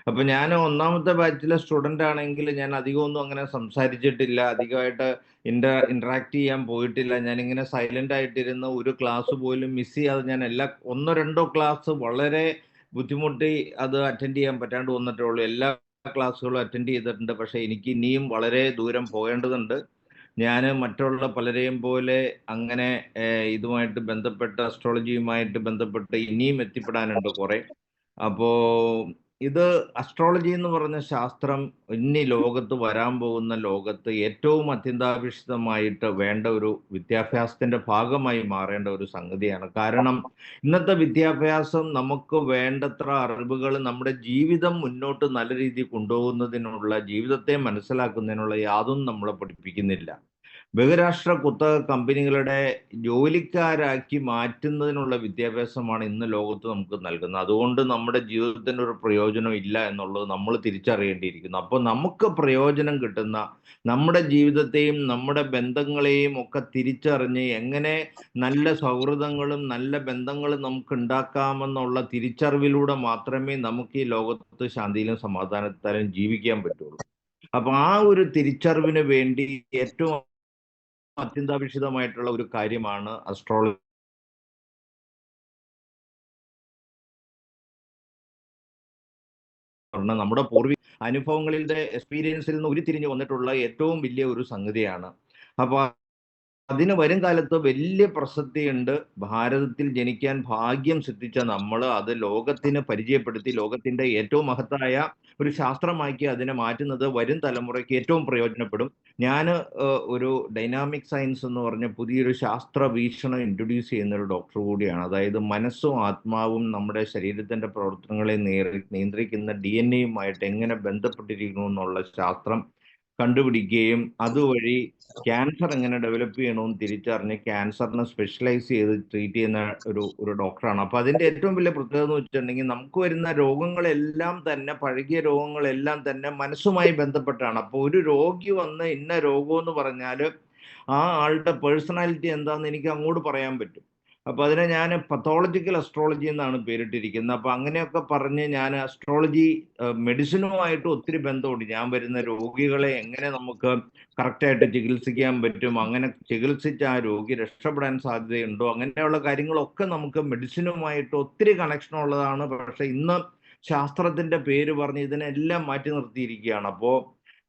Speaker 13: അപ്പോൾ ഞാൻ ഒന്നാമത്തെ ബാച്ചിലെ സ്റ്റുഡൻ്റ് ആണെങ്കിൽ ഞാൻ അധികമൊന്നും അങ്ങനെ സംസാരിച്ചിട്ടില്ല, അധികമായിട്ട് ഇന്ററാക്ട് ചെയ്യാൻ പോയിട്ടില്ല. ഞാനിങ്ങനെ സൈലന്റ് ആയിട്ടിരുന്ന ഒരു ക്ലാസ് പോലും മിസ് ചെയ്യാതെ ഞാൻ 1-2 ക്ലാസ് വളരെ ബുദ്ധിമുട്ടി അത് അറ്റൻഡ് ചെയ്യാൻ പറ്റാണ്ട് വന്നിട്ടേ ഉള്ളൂ. എല്ലാ ക്ലാസ്സുകളും അറ്റൻഡ് ചെയ്തിട്ടുണ്ട്. പക്ഷേ എനിക്ക് ഇനിയും വളരെ ദൂരം പോകേണ്ടതുണ്ട്. ഞാൻ മറ്റുള്ള പലരെയും പോലെ അങ്ങനെ ഇതുമായിട്ട് ബന്ധപ്പെട്ട് അസ്ട്രോളജിയുമായിട്ട് ബന്ധപ്പെട്ട് ഇനിയും എത്തിപ്പെടാനുണ്ട് കുറേ. അപ്പോൾ ഇത് അസ്ട്രോളജി എന്ന് പറഞ്ഞ ശാസ്ത്രം ഇനി ലോകത്ത് വരാൻ പോകുന്ന ലോകത്ത് ഏറ്റവും അത്യന്താപേക്ഷിതമായിട്ട് വേണ്ട ഒരു വിദ്യാഭ്യാസത്തിന്റെ ഭാഗമായി മാറേണ്ട ഒരു സംഗതിയാണ്. കാരണം ഇന്നത്തെ വിദ്യാഭ്യാസം നമുക്ക് വേണ്ടത്ര അറിവുകൾ നമ്മുടെ ജീവിതം മുന്നോട്ട് നല്ല രീതിയിൽ കൊണ്ടുപോകുന്നതിനുള്ള, ജീവിതത്തെ മനസ്സിലാക്കുന്നതിനുള്ള യാതൊന്നും നമ്മളെ പഠിപ്പിക്കുന്നില്ല. ബഹുരാഷ്ട്ര കുത്തക കമ്പനികളുടെ ജോലിക്കാരാക്കി മാറ്റുന്നതിനുള്ള വിദ്യാഭ്യാസമാണ് ഇന്ന് ലോകത്ത് നമുക്ക് നൽകുന്നത്. അതുകൊണ്ട് നമ്മുടെ ജീവിതത്തിന് ഒരു പ്രയോജനം ഇല്ല എന്നുള്ളത് നമ്മൾ തിരിച്ചറിയേണ്ടിയിരിക്കുന്നു. അപ്പോൾ നമുക്ക് പ്രയോജനം കിട്ടുന്ന നമ്മുടെ ജീവിതത്തെയും നമ്മുടെ ബന്ധങ്ങളെയും ഒക്കെ തിരിച്ചറിഞ്ഞ് എങ്ങനെ നല്ല സൗഹൃദങ്ങളും നല്ല ബന്ധങ്ങളും നമുക്ക് ഉണ്ടാക്കാമെന്നുള്ള തിരിച്ചറിവിലൂടെ മാത്രമേ നമുക്ക് ഈ ലോകത്ത് ശാന്തിയിലും സമാധാനത്താലും ജീവിക്കാൻ പറ്റുള്ളൂ. അപ്പോൾ ആ ഒരു തിരിച്ചറിവിന് വേണ്ടി ഏറ്റവും അത്യന്താപേക്ഷിതമായിട്ടുള്ള ഒരു കാര്യമാണ് അസ്ട്രോളജി. നമ്മുടെ പൂർവിക അനുഭവങ്ങളുടെ എക്സ്പീരിയൻസിൽ നിന്ന് ഉരുത്തിരിഞ്ഞ് വന്നിട്ടുള്ള ഏറ്റവും വലിയ ഒരു സംഗതിയാണ്. അപ്പോൾ അതിന് വരും കാലത്ത് വലിയ പ്രസക്തിയുണ്ട്. ഭാരതത്തിൽ ജനിക്കാൻ ഭാഗ്യം സിദ്ധിച്ച നമ്മൾ അത് ലോകത്തിന് പരിചയപ്പെടുത്തി ലോകത്തിന്റെ ഏറ്റവും മഹത്തായ ഒരു ശാസ്ത്രമാക്കി അതിനെ മാറ്റുന്നത് വരും തലമുറയ്ക്ക് ഏറ്റവും പ്രയോജനപ്പെടും. ഞാൻ ഒരു ഡൈനാമിക് സയൻസ് എന്ന് പറഞ്ഞ പുതിയൊരു ശാസ്ത്ര വീക്ഷണം ഇൻട്രൊഡ്യൂസ് ചെയ്യുന്ന ഒരു ഡോക്ടർ കൂടിയാണ്. അതായത് മനസ്സും ആത്മാവും നമ്മുടെ ശരീരത്തിന്റെ പ്രവർത്തനങ്ങളെ നിയന്ത്രിക്കുന്ന DNA യുമായിട്ട് എങ്ങനെ ബന്ധപ്പെട്ടിരിക്കുന്നു എന്നുള്ള ശാസ്ത്രം കണ്ടുപിടിക്കുകയും അതുവഴി ക്യാൻസർ എങ്ങനെ ഡെവലപ്പ് ചെയ്യണമെന്ന് തിരിച്ചറിഞ്ഞ് ക്യാൻസറിനെ സ്പെഷ്യലൈസ് ചെയ്ത് ട്രീറ്റ് ചെയ്യുന്ന ഒരു ഡോക്ടറാണ്. അപ്പൊ അതിന്റെ ഏറ്റവും വലിയ പ്രത്യേകത എന്ന് വെച്ചിട്ടുണ്ടെങ്കിൽ നമുക്ക് വരുന്ന രോഗങ്ങളെല്ലാം തന്നെ, പഴകിയ രോഗങ്ങളെല്ലാം തന്നെ മനസ്സുമായി ബന്ധപ്പെട്ടാണ്. അപ്പോൾ ഒരു രോഗി വന്ന് ഇന്ന രോഗം എന്ന് പറഞ്ഞാൽ ആ ആളുടെ പേഴ്സണാലിറ്റി എന്താണെന്ന് എനിക്ക് അങ്ങോട്ട് പറയാൻ പറ്റും. അപ്പോൾ അതിനെ ഞാൻ പത്തോളജിക്കൽ അസ്ട്രോളജി എന്നാണ് പേരിട്ടിരിക്കുന്നത്. അപ്പോൾ അങ്ങനെയൊക്കെ പറഞ്ഞ് ഞാൻ അസ്ട്രോളജി മെഡിസിനുമായിട്ട് ഒത്തിരി ബന്ധമുണ്ട്. ഞാൻ വരുന്ന രോഗികളെ എങ്ങനെ നമുക്ക് കറക്റ്റായിട്ട് ചികിത്സിക്കാൻ പറ്റും, അങ്ങനെ ചികിത്സിച്ച് ആ രോഗി രക്ഷപ്പെടാൻ സാധ്യതയുണ്ടോ, അങ്ങനെയുള്ള കാര്യങ്ങളൊക്കെ നമുക്ക് മെഡിസിനുമായിട്ട് ഒത്തിരി കണക്ഷൻ ഉള്ളതാണ്. പക്ഷെ ഇന്ന് ശാസ്ത്രത്തിന്റെ പേര് പറഞ്ഞ് ഇതിനെല്ലാം മാറ്റി നിർത്തിയിരിക്കുകയാണ്. അപ്പോൾ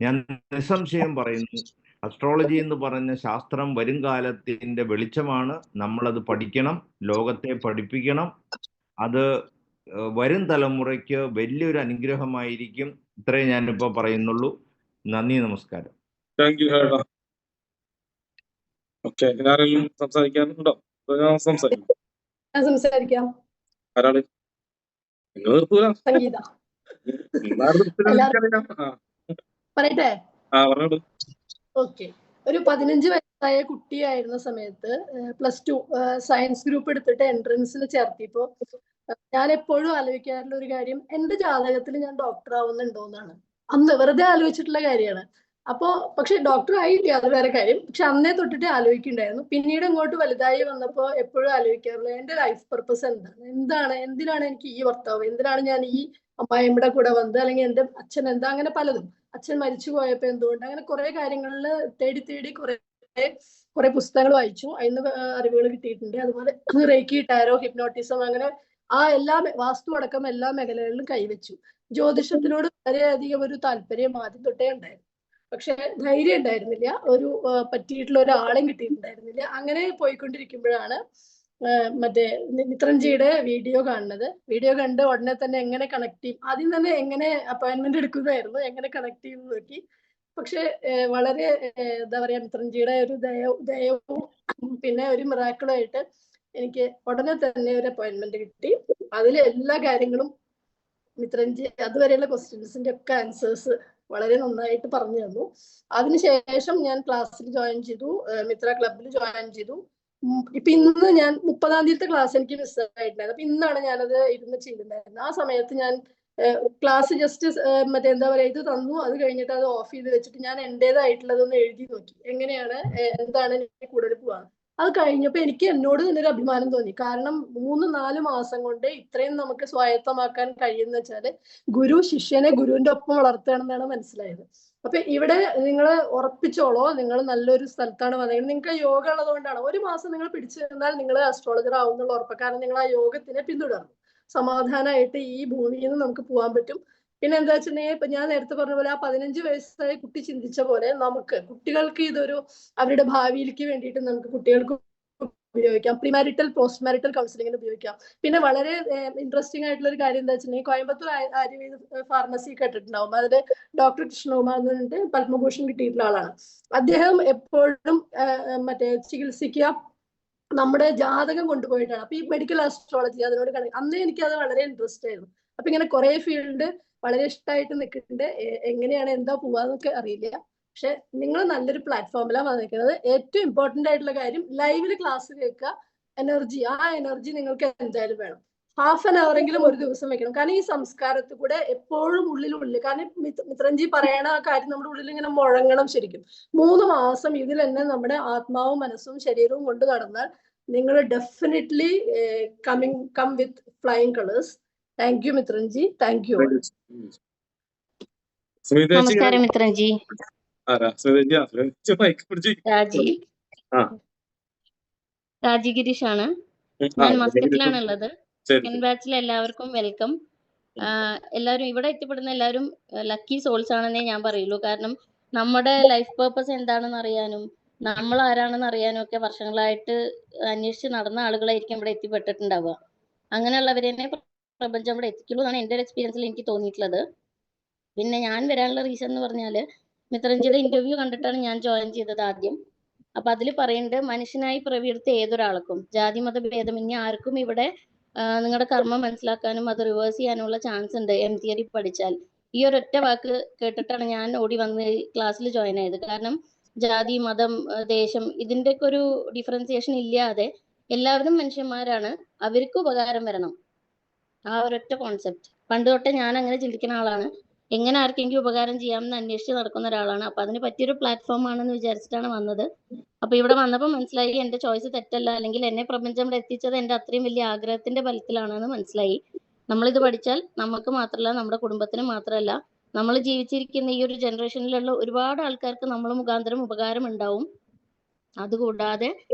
Speaker 13: ഞാൻ നിസ്സംശയം പറയുന്നു, അസ്ട്രോളജി എന്ന് പറഞ്ഞ ശാസ്ത്രം വരും കാലത്തിന്റെ വെളിച്ചമാണ്. നമ്മളത് പഠിക്കണം, ലോകത്തെ പഠിപ്പിക്കണം. അത് വരും തലമുറയ്ക്ക് വലിയൊരു അനുഗ്രഹമായിരിക്കും. ഇത്രയും ഞാനിപ്പോൾ പറയുന്നുള്ളൂ. നന്ദി, നമസ്കാരം.
Speaker 1: Thank you ഹേടാ. ഓക്കെ, ആരെങ്കിലും സംസാരിക്കാനുണ്ടോ? ഞാൻ
Speaker 14: സംസാരിക്കാം.
Speaker 1: ആരാണ്? നിങ്ങൾ നിർത്തൂല.
Speaker 14: സംഗീത. പറയട്ടെ?
Speaker 1: പറഞ്ഞോളൂ.
Speaker 14: ഓക്കെ. ഒരു 15 വയസ്സായ കുട്ടിയായിരുന്ന സമയത്ത് +2 സയൻസ് ഗ്രൂപ്പ് എടുത്തിട്ട് എൻട്രൻസിൽ ചേർത്തിയപ്പോ ഞാൻ എപ്പോഴും ആലോചിക്കാറുള്ള ഒരു കാര്യം, എന്റെ ജാതകത്തിൽ ഞാൻ ഡോക്ടർ ആവുന്നുണ്ടോന്നാണ്. അന്ന് വെറുതെ ആലോചിച്ചിട്ടുള്ള കാര്യമാണ്. അപ്പോ പക്ഷെ ഡോക്ടർ ആയില്ല, അത് വേറെ കാര്യം. പക്ഷെ അന്നേ തൊട്ടിട്ട് ആലോചിക്കുന്നുണ്ടായിരുന്നു. പിന്നീട് ഇങ്ങോട്ട് വലുതായി വന്നപ്പോ എപ്പോഴും ആലോചിക്കാറുള്ളത് എന്റെ ലൈഫ് പർപ്പസ് എന്തിനാണ് എനിക്ക് ഈ ഭർത്താവ്, എന്തിനാണ് ഞാൻ ഈ അമ്മായിയുടെ കൂടെ വന്നത്, അല്ലെങ്കിൽ എന്റെ അച്ഛൻ എന്താ, അങ്ങനെ പലതും. അച്ഛൻ മരിച്ചു പോയപ്പോ എന്തുകൊണ്ട്, അങ്ങനെ കുറെ കാര്യങ്ങളിൽ തേടി കുറെ പുസ്തകങ്ങൾ വായിച്ചു. അതിന് അറിവുകൾ കിട്ടിയിട്ടുണ്ട്. അതുപോലെ റേക്കി, ടാരോ, ഹിപ്നോട്ടിസം, അങ്ങനെ ആ എല്ലാ വാസ്തു അടക്കം എല്ലാ മേഖലകളിലും കൈവച്ചു. ജ്യോതിഷത്തിനോട് വളരെയധികം ഒരു താല്പര്യം ആദ്യം തൊട്ടേ ഉണ്ടായിരുന്നു. പക്ഷെ ധൈര്യം ഉണ്ടായിരുന്നില്ല, ഒരു പറ്റിയിട്ടുള്ള ഒരാളെയും കിട്ടിയിട്ടുണ്ടായിരുന്നില്ല. അങ്ങനെ പോയിക്കൊണ്ടിരിക്കുമ്പോഴാണ് മറ്റേ മിത്രൻജിയുടെ വീഡിയോ കാണുന്നത്. വീഡിയോ കണ്ട് ഉടനെ തന്നെ എങ്ങനെ കണക്ട് ചെയ്യും, ആദ്യം തന്നെ എങ്ങനെ അപ്പോയിന്റ്മെന്റ് എടുക്കുന്നതായിരുന്നു, എങ്ങനെ കണക്ട് ചെയ്ത് നോക്കി. പക്ഷെ വളരെ എന്താ പറയാ, മിത്രൻജിയുടെ ഒരു ദയവും പിന്നെ ഒരു മിറാക്കിളായിട്ട് എനിക്ക് ഉടനെ തന്നെ ഒരു അപ്പോയിന്റ്മെന്റ് കിട്ടി. അതിൽ എല്ലാ കാര്യങ്ങളും മിത്രൻജി അതുവരെയുള്ള ക്വസ്റ്റ്യൻസിന്റെ ഒക്കെ ആൻസേഴ്സ് വളരെ നന്നായിട്ട് പറഞ്ഞു തന്നു. അതിനുശേഷം ഞാൻ ക്ലാസ്സിൽ ജോയിൻ ചെയ്തു, മിത്ര ക്ലബിൽ ജോയിൻ ചെയ്തു. ഇപ്പൊ ഇന്ന് ഞാൻ 30-ാം തീയതിത്തെ ക്ലാസ് എനിക്ക് മിസ്സായിട്ടുണ്ടായിരുന്നു. അപ്പൊ ഇന്നാണ് ഞാനത് ഇരുന്ന് ചെയ്തിട്ടുണ്ടായിരുന്നത്. ആ സമയത്ത് ഞാൻ ക്ലാസ് ജസ്റ്റ് മറ്റേ എന്താ പറയാ, ഇത് തന്നു, അത് കഴിഞ്ഞിട്ട് അത് ഓഫ് ചെയ്ത് വെച്ചിട്ട് ഞാൻ എന്റേതായിട്ടുള്ളതൊന്ന് എഴുതി നോക്കി, എങ്ങനെയാണ് എന്താണ് എനിക്ക് കൂടുതൽ പോവാണ്. അത് കഴിഞ്ഞപ്പോ എനിക്ക് എന്നോട് തന്നെ ഒരു അഭിമാനം തോന്നി. കാരണം 3-4 മാസം കൊണ്ട് ഇത്രയും നമുക്ക് സ്വായത്തമാക്കാൻ കഴിയുന്ന വെച്ചാല് ഗുരു ശിഷ്യനെ ഗുരുവിന്റെ ഒപ്പം വളർത്തുകയാണെന്നാണ് മനസ്സിലായത്. അപ്പൊ ഇവിടെ നിങ്ങൾ ഉറപ്പിച്ചോളോ, നിങ്ങൾ നല്ലൊരു സ്ഥലത്താണ് വന്നത്. നിങ്ങൾക്ക് യോഗ ഉള്ളതുകൊണ്ടാണ്. 1 മാസം നിങ്ങൾ പിടിച്ചു നിന്നാൽ നിങ്ങൾ അസ്ട്രോളജർ ആവുന്നുള്ള ഉറപ്പ്. കാരണം നിങ്ങൾ ആ യോഗത്തിനെ പിന്തുടർന്നു. സമാധാനമായിട്ട് ഈ ഭൂമിയിൽ നിന്ന് നമുക്ക് പോകാൻ പറ്റും. പിന്നെ എന്താ വെച്ചിട്ടുണ്ടെങ്കിൽ ഇപ്പൊ ഞാൻ നേരത്തെ പറഞ്ഞ പോലെ ആ 15 വയസ്സായ കുട്ടി ചിന്തിച്ച പോലെ നമുക്ക് കുട്ടികൾക്ക് ഇതൊരു അവരുടെ ഭാവിയിലേക്ക് വേണ്ടിയിട്ട് നമുക്ക് കുട്ടികൾക്ക് ഉപയോഗിക്കാം. പ്രീമാരിറ്റൽ പോസ്റ്റ് മാരിറ്റൽ കൗൺസിലിങ്ങിന് ഉപയോഗിക്കാം. പിന്നെ വളരെ ഇൻട്രസ്റ്റിംഗ് ആയിട്ടുള്ള ഒരു കാര്യം എന്താ വെച്ചിട്ടുണ്ടെങ്കിൽ കോയമ്പത്തൂർ ആയുർവേദ ഫാർമസി കേട്ടിട്ടുണ്ടാവും. അതിൽ ഡോക്ടർ കൃഷ്ണകുമാർ എന്ന് പറഞ്ഞിട്ട് പത്മഭൂഷൺ കിട്ടിയിട്ടുള്ള ആളാണ്. അദ്ദേഹം എപ്പോഴും മറ്റേ ചികിത്സിക്കുക നമ്മുടെ ജാതകം കൊണ്ടുപോയിട്ടാണ്. അപ്പൊ ഈ മെഡിക്കൽ ആസ്ട്രോളജി അതിനോട് അന്നേ എനിക്ക് അത് വളരെ ഇൻട്രസ്റ്റ് ആയിരുന്നു. അപ്പൊ ഇങ്ങനെ കുറെ ഫീൽഡ് വളരെ ഇഷ്ടമായിട്ട് നിൽക്കുന്നുണ്ട്. എങ്ങനെയാണ് എന്താ പോവാന്നൊക്കെ അറിയില്ല. പക്ഷെ നിങ്ങൾ നല്ലൊരു പ്ലാറ്റ്ഫോമിലാണ് വന്നിരിക്കുന്നത്. ഏറ്റവും ഇമ്പോർട്ടന്റ് ആയിട്ടുള്ള കാര്യം ലൈവില് ക്ലാസ് കേൾക്കുക. എനർജി, ആ എനർജി നിങ്ങൾക്ക് എന്തായാലും വേണം. ഹാഫ് ആൻ അവർ എങ്കിലും ഒരു ദിവസം വെക്കണം. കാരണം ഈ സംസ്കാരത്തിൽ കൂടെ എപ്പോഴും ഉള്ളിൽ കാരണം മിത്രൻജി പറയണ ആ കാര്യം നമ്മുടെ ഉള്ളിൽ ഇങ്ങനെ മുഴങ്ങണം. ശരിക്കും 3 മാസം ഇതിൽ തന്നെ നമ്മുടെ ആത്മാവും മനസ്സും ശരീരവും കൊണ്ട് നടന്നാൽ നിങ്ങൾ definitely come with flying colours. Thank you Mitranji. Thank you.
Speaker 15: നമസ്കാരം മിത്രൻജി. രാജി ഗിരീഷ് ആണ്. ഞാൻ മസ്കറ്റിലാണ് ഉള്ളത്. സെക്കൻഡ് ബാച്ചിൽ എല്ലാവർക്കും വെൽക്കം. എല്ലാവരും ഇവിടെ എത്തിപ്പെടുന്ന എല്ലാവരും ലക്കി സോൾസ് ആണെന്നേ ഞാൻ പറയുള്ളൂ. കാരണം നമ്മുടെ ലൈഫ് പർപ്പസ് എന്താണെന്ന് അറിയാനും നമ്മൾ ആരാണെന്ന് അറിയാനും ഒക്കെ വർഷങ്ങളായിട്ട് അന്വേഷിച്ച് നടന്ന ആളുകളായിരിക്കും ഇവിടെ എത്തിപ്പെട്ടിട്ടുണ്ടാവുക. അങ്ങനെയുള്ളവരെ പ്രപഞ്ചം ഇവിടെ എത്തിക്കുള്ളൂ എന്നാണ് എൻ്റെ ഒരു എക്സ്പീരിയൻസിൽ എനിക്ക് തോന്നിയിട്ടുള്ളത്. പിന്നെ ഞാൻ വരാനുള്ള റീസൺ എന്ന് പറഞ്ഞാൽ മിത്രൻജിയുടെ ഇന്റർവ്യൂ കണ്ടിട്ടാണ് ഞാൻ ജോയിൻ ചെയ്തത് ആദ്യം. അപ്പൊ അതിൽ പറയുന്നുണ്ട്, മനുഷ്യനായി പ്രവൃത്തി ഏതൊരാൾക്കും ജാതി മത ഭേദമന്യേ ആർക്കും ഇവിടെ നിങ്ങളുടെ കർമ്മം മനസ്സിലാക്കാനും അത് റിവേഴ്സ് ചെയ്യാനുള്ള ചാൻസ് ഉണ്ട് എം തിയറി പഠിച്ചാൽ. ഈ ഒരൊറ്റ വാക്ക് കേട്ടിട്ടാണ് ഞാൻ ഓടി വന്ന് ക്ലാസ്സിൽ ജോയിൻ ആയത്. കാരണം ജാതി, മതം, ദേശം ഇതിന്റെയൊക്കെ ഒരു ഡിഫറൻസിയേഷൻ ഇല്ലാതെ എല്ലാവരും മനുഷ്യന്മാരാണ്, അവർക്ക് ഉപകാരം വരണം. ആ ഒരൊറ്റ കോൺസെപ്റ്റ് പണ്ട് തൊട്ടേ ഞാൻ അങ്ങനെ ചിന്തിക്കുന്ന ആളാണ്. എങ്ങനെ ആർക്കെങ്കിലും ഉപകാരം ചെയ്യാമെന്ന് അന്വേഷിച്ച് നടക്കുന്ന ഒരാളാണ്. അപ്പൊ അതിന് പറ്റിയൊരു പ്ലാറ്റ്ഫോം ആണെന്ന് വിചാരിച്ചിട്ടാണ് വന്നത്. അപ്പൊ ഇവിടെ വന്നപ്പോൾ മനസ്സിലായി എന്റെ ചോയ്സ് തെറ്റല്ല, അല്ലെങ്കിൽ എന്നെ പ്രപഞ്ചം ഇവിടെ എത്തിച്ചത് എന്റെ അത്രയും വലിയ ആഗ്രഹത്തിന്റെ ബലത്തിലാണെന്ന് മനസ്സിലായി. നമ്മളിത് പഠിച്ചാൽ നമുക്ക് മാത്രമല്ല, നമ്മുടെ കുടുംബത്തിന് മാത്രമല്ല, നമ്മൾ ജീവിച്ചിരിക്കുന്ന ഈ ഒരു ജനറേഷനിലുള്ള ഒരുപാട് ആൾക്കാർക്ക് നമ്മൾ മുഖാന്തരം ഉപകാരം ഉണ്ടാവും. അതുകൂടാതെ